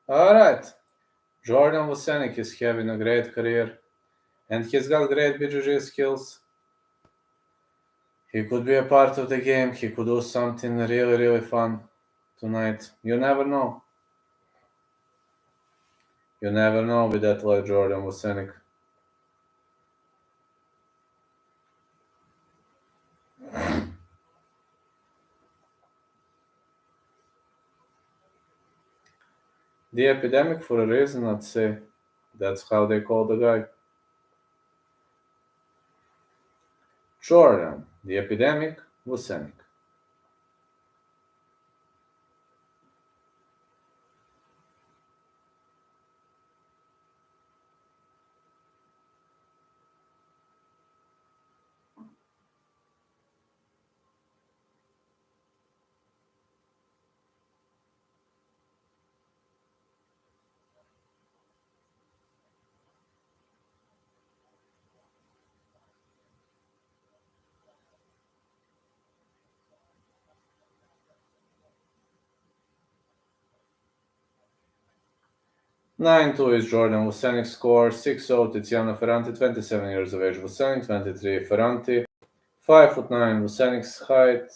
Alright, Jordan Vucenic is having a great career and he's got great BJJ skills. He could be a part of the game, he could do something really, really fun tonight. You never know. You never know with that like Jordan Vucenic. The epidemic for a reason, I'd say. That's how they call the guy. Jordan, the epidemic, Vucenic. Nine-two is Jordan Vucenic score, 6-0 Tiziano Ferranti, 27 years of age, Vucenic, 23 Ferranti, 5'9" Vucenic's height,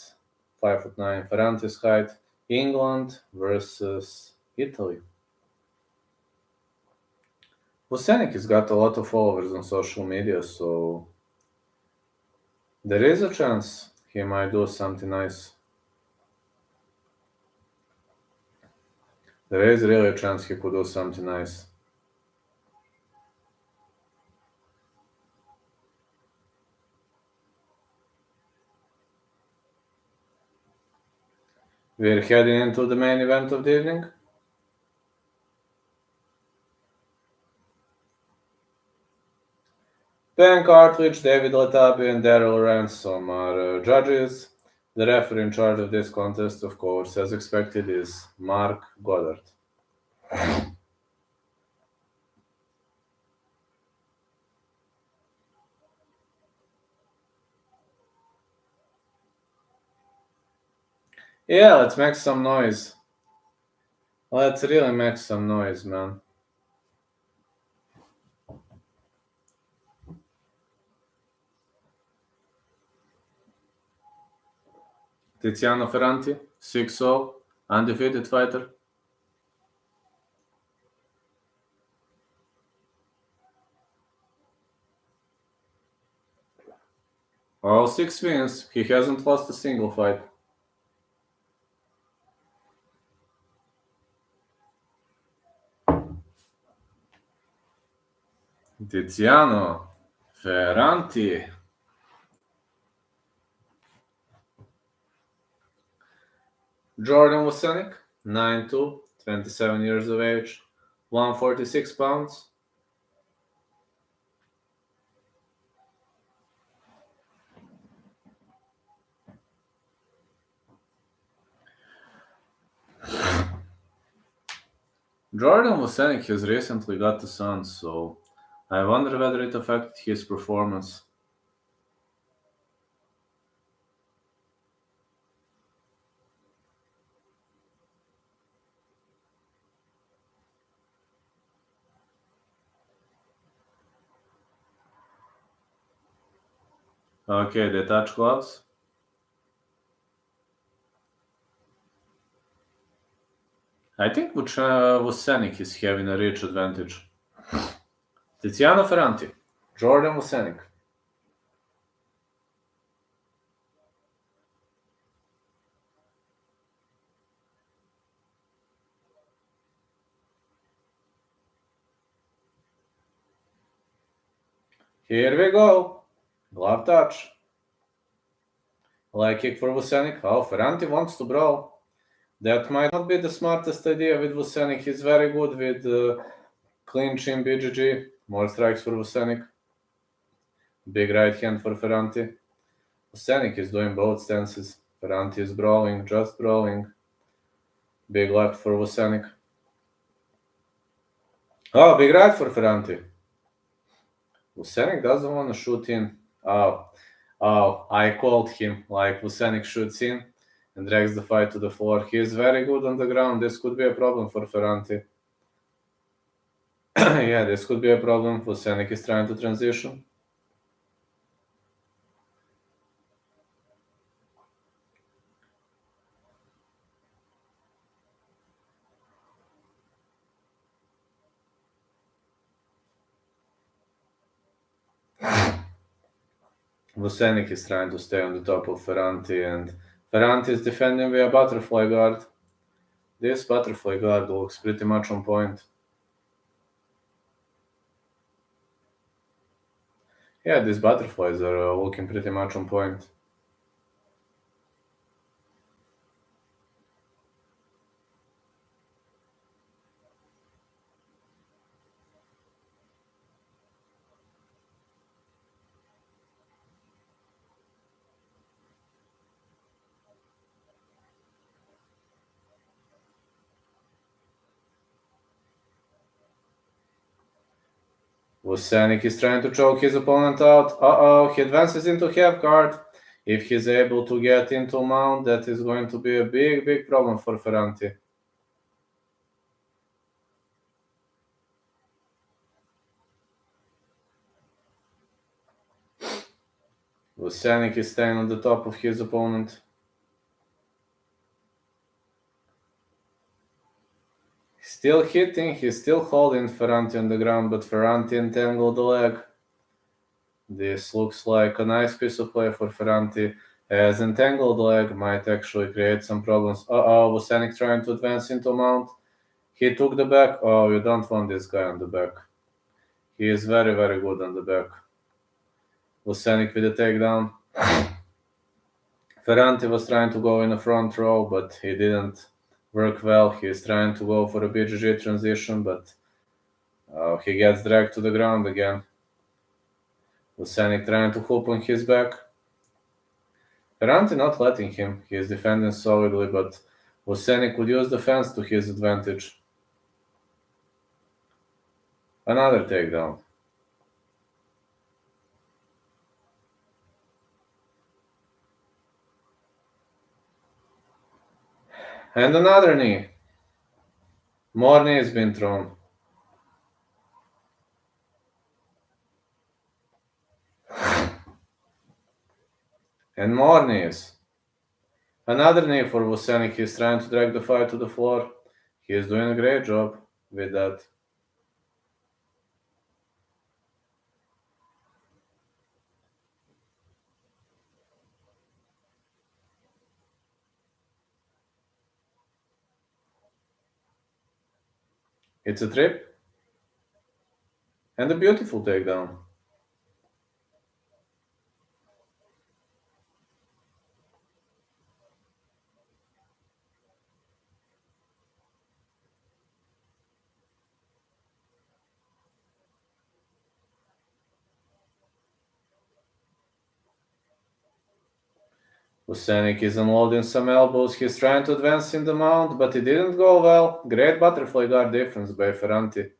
5'9" Ferranti's height, England versus Italy. Vucenic has got a lot of followers on social media, so there is a chance he might do something nice. There is really a chance he could do something nice. We're heading into the main event of the evening. Ben Cartledge, David Latapi, and Daryl Ransom are judges. The referee in charge of this contest, of course, as expected, is Mark Goddard. Yeah, let's make some noise. Let's really make some noise, man. Tiziano Ferranti, 6-0, undefeated fighter. All 6 wins, he hasn't lost a single fight. Tiziano Ferranti. Jordan Vucenic, 9'2", 27 years of age, 146 pounds. Jordan Vucenic has recently got a son, so I wonder whether it affected his performance. Okay, they touch gloves. I think Vucenic is having a reach advantage. Tiziano Ferranti, Jordan Vucenic. Here we go. Glove touch. Leg kick for Vucenic. Oh, Ferranti wants to brawl. That might not be the smartest idea with Vucenic. He's very good with clinching BGG. More strikes for Vucenic. Big right hand for Ferranti. Vucenic is doing both stances. Ferranti is brawling, just brawling. Big left for Vucenic. Oh, big right for Ferranti. Vucenic doesn't want to shoot in. Oh, I called him. Like Vucenic shoots in and drags the fight to the floor. He is very good on the ground. This could be a problem for Ferranti. Yeah, this could be a problem. Vucenic is trying to transition. Vucenic is trying to stay on the top of Ferranti, and Ferranti is defending via butterfly guard. This butterfly guard looks pretty much on point. Yeah, these butterflies are looking pretty much on point. Vucenic is trying to choke his opponent out. Uh-oh, he advances into half guard. If he's able to get into mount, that is going to be a big, big problem for Ferranti. Vucenic is staying on the top of his opponent. Still hitting, he's still holding Ferranti on the ground, but Ferranti entangled the leg. This looks like a nice piece of play for Ferranti, as entangled leg might actually create some problems. Uh-oh, Vucenic trying to advance into mount. He took the back. Oh, you don't want this guy on the back. He is very, very good on the back. Vucenic with a takedown. Ferranti was trying to go in the front row, but he didn't work well. He is trying to go for a BGG transition, but he gets dragged to the ground again. Vucenic trying to hoop on his back. Ferranti not letting him. He is defending solidly, but Vucenic would use the fence to his advantage. Another takedown. And another knee. More knees been thrown. And more knees. Another knee for Vucenic. He's trying to drag the fight to the floor. He is doing a great job with that. It's a trip. And a beautiful takedown. Vucenic is unloading some elbows. He's trying to advance in the mount, but it didn't go well. Great butterfly guard defense by Ferranti.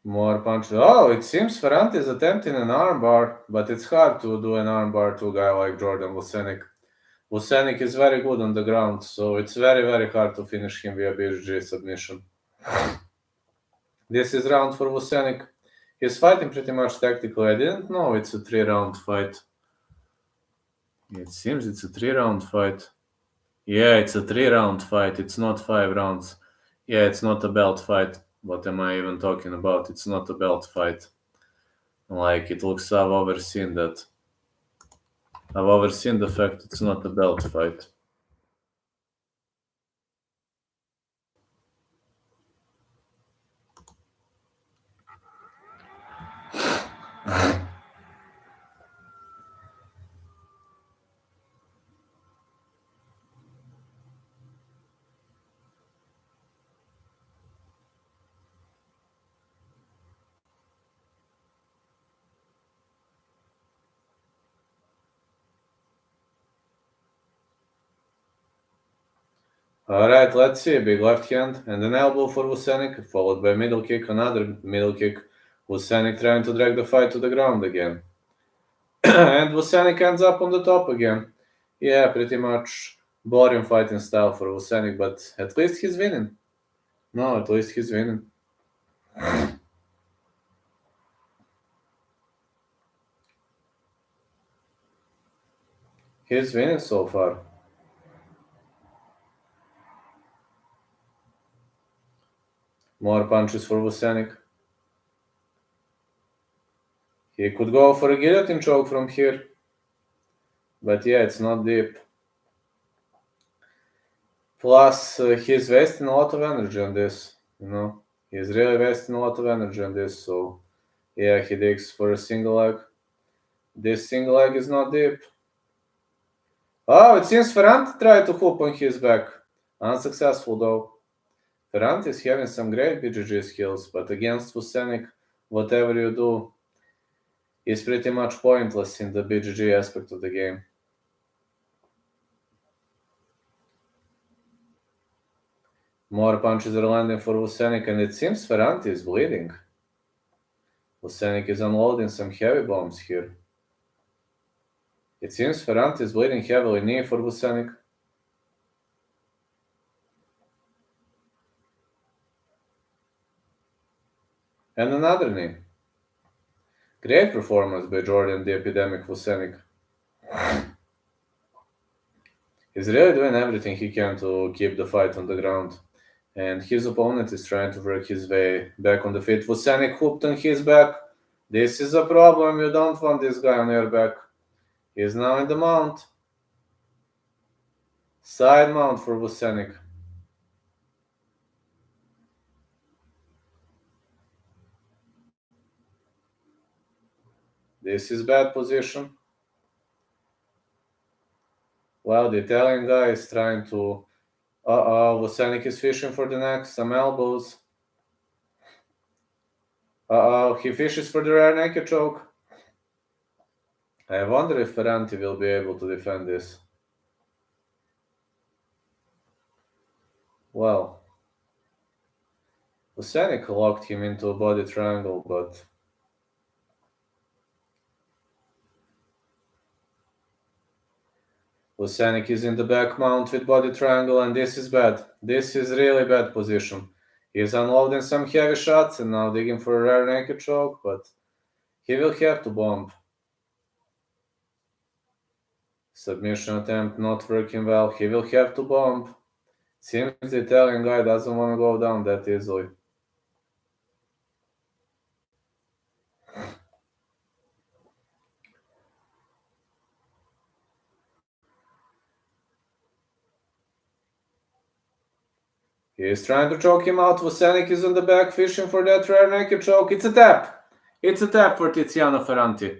More punches. Oh, it seems Ferranti is attempting an armbar, but it's hard to do an armbar to a guy like Jordan Vucenic. Vucenic is very good on the ground, so it's very, very hard to finish him via BHG submission. This is round for Vucenic. He's fighting pretty much tactically. I didn't know it's a 3-round fight. It seems it's a 3-round fight. Yeah, it's a 3-round fight. It's not 5 rounds. Yeah, it's not a belt fight. What am I even talking about? It's not a belt fight. Like, it looks, I've overseen that. I've overseen the fact it's not a belt fight. Alright, let's see. Big left hand and an elbow for Vucenic, followed by middle kick, another middle kick. Vucenic trying to drag the fight to the ground again. And Vucenic ends up on the top again. Yeah, pretty much boring fighting style for Vucenic, but at least he's winning. No, at least he's winning. He's winning so far. More punches for Vucenic. He could go for a guillotine choke from here. But yeah, it's not deep. Plus, he's wasting a lot of energy on this, you know. He's really wasting a lot of energy on this, so yeah, he digs for a single leg. This single leg is not deep. Oh, it seems Ferranti tried to hoop on his back. Unsuccessful though. Ferranti is having some great BJJ skills, but against Vucenic, whatever you do is pretty much pointless in the BJJ aspect of the game. More punches are landing for Vucenic, and it seems Ferranti is bleeding. Vucenic is unloading some heavy bombs here. It seems Ferranti is bleeding heavily. Knee for Vucenic. And another knee. Great performance by Jordan the Epidemic Vucenic. He's really doing everything he can to keep the fight on the ground. And his opponent is trying to work his way back on the feet. Vucenic hooked on his back. This is a problem. You don't want this guy on your back. He's now in the mount. Side mount for Vucenic. This is bad position. Well, the Italian guy is trying to... Vucenic is fishing for the neck. Some elbows. He fishes for the rear naked choke. I wonder if Ferranti will be able to defend this. Well, Vucenic locked him into a body triangle, but Vucenic is in the back mount with body triangle, and this is bad. This is really bad position. He's unloading some heavy shots and now digging for a rare naked choke, but he will have to bomb. Submission attempt not working well. He will have to bomb. Seems the Italian guy doesn't want to go down that easily. He is trying to choke him out. Vucenic is on the back fishing for that rare naked choke. It's a tap. It's a tap for Tiziano Ferranti.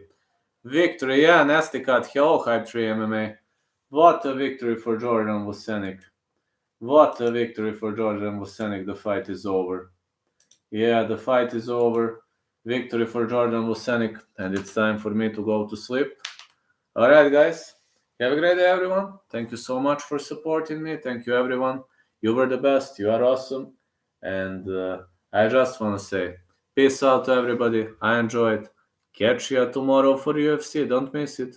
Victory, yeah, nasty cut. Hello, Hype 3 MMA. What a victory for Jordan Vucenic. What a victory for Jordan Vucenic. The fight is over. Yeah, the fight is over. Victory for Jordan Vucenic. And it's time for me to go to sleep. Alright, guys. Have a great day, everyone. Thank you so much for supporting me. Thank you, everyone. You were the best. You are awesome. And I just want to say, peace out to everybody. I enjoyed. Catch you tomorrow for UFC. Don't miss it.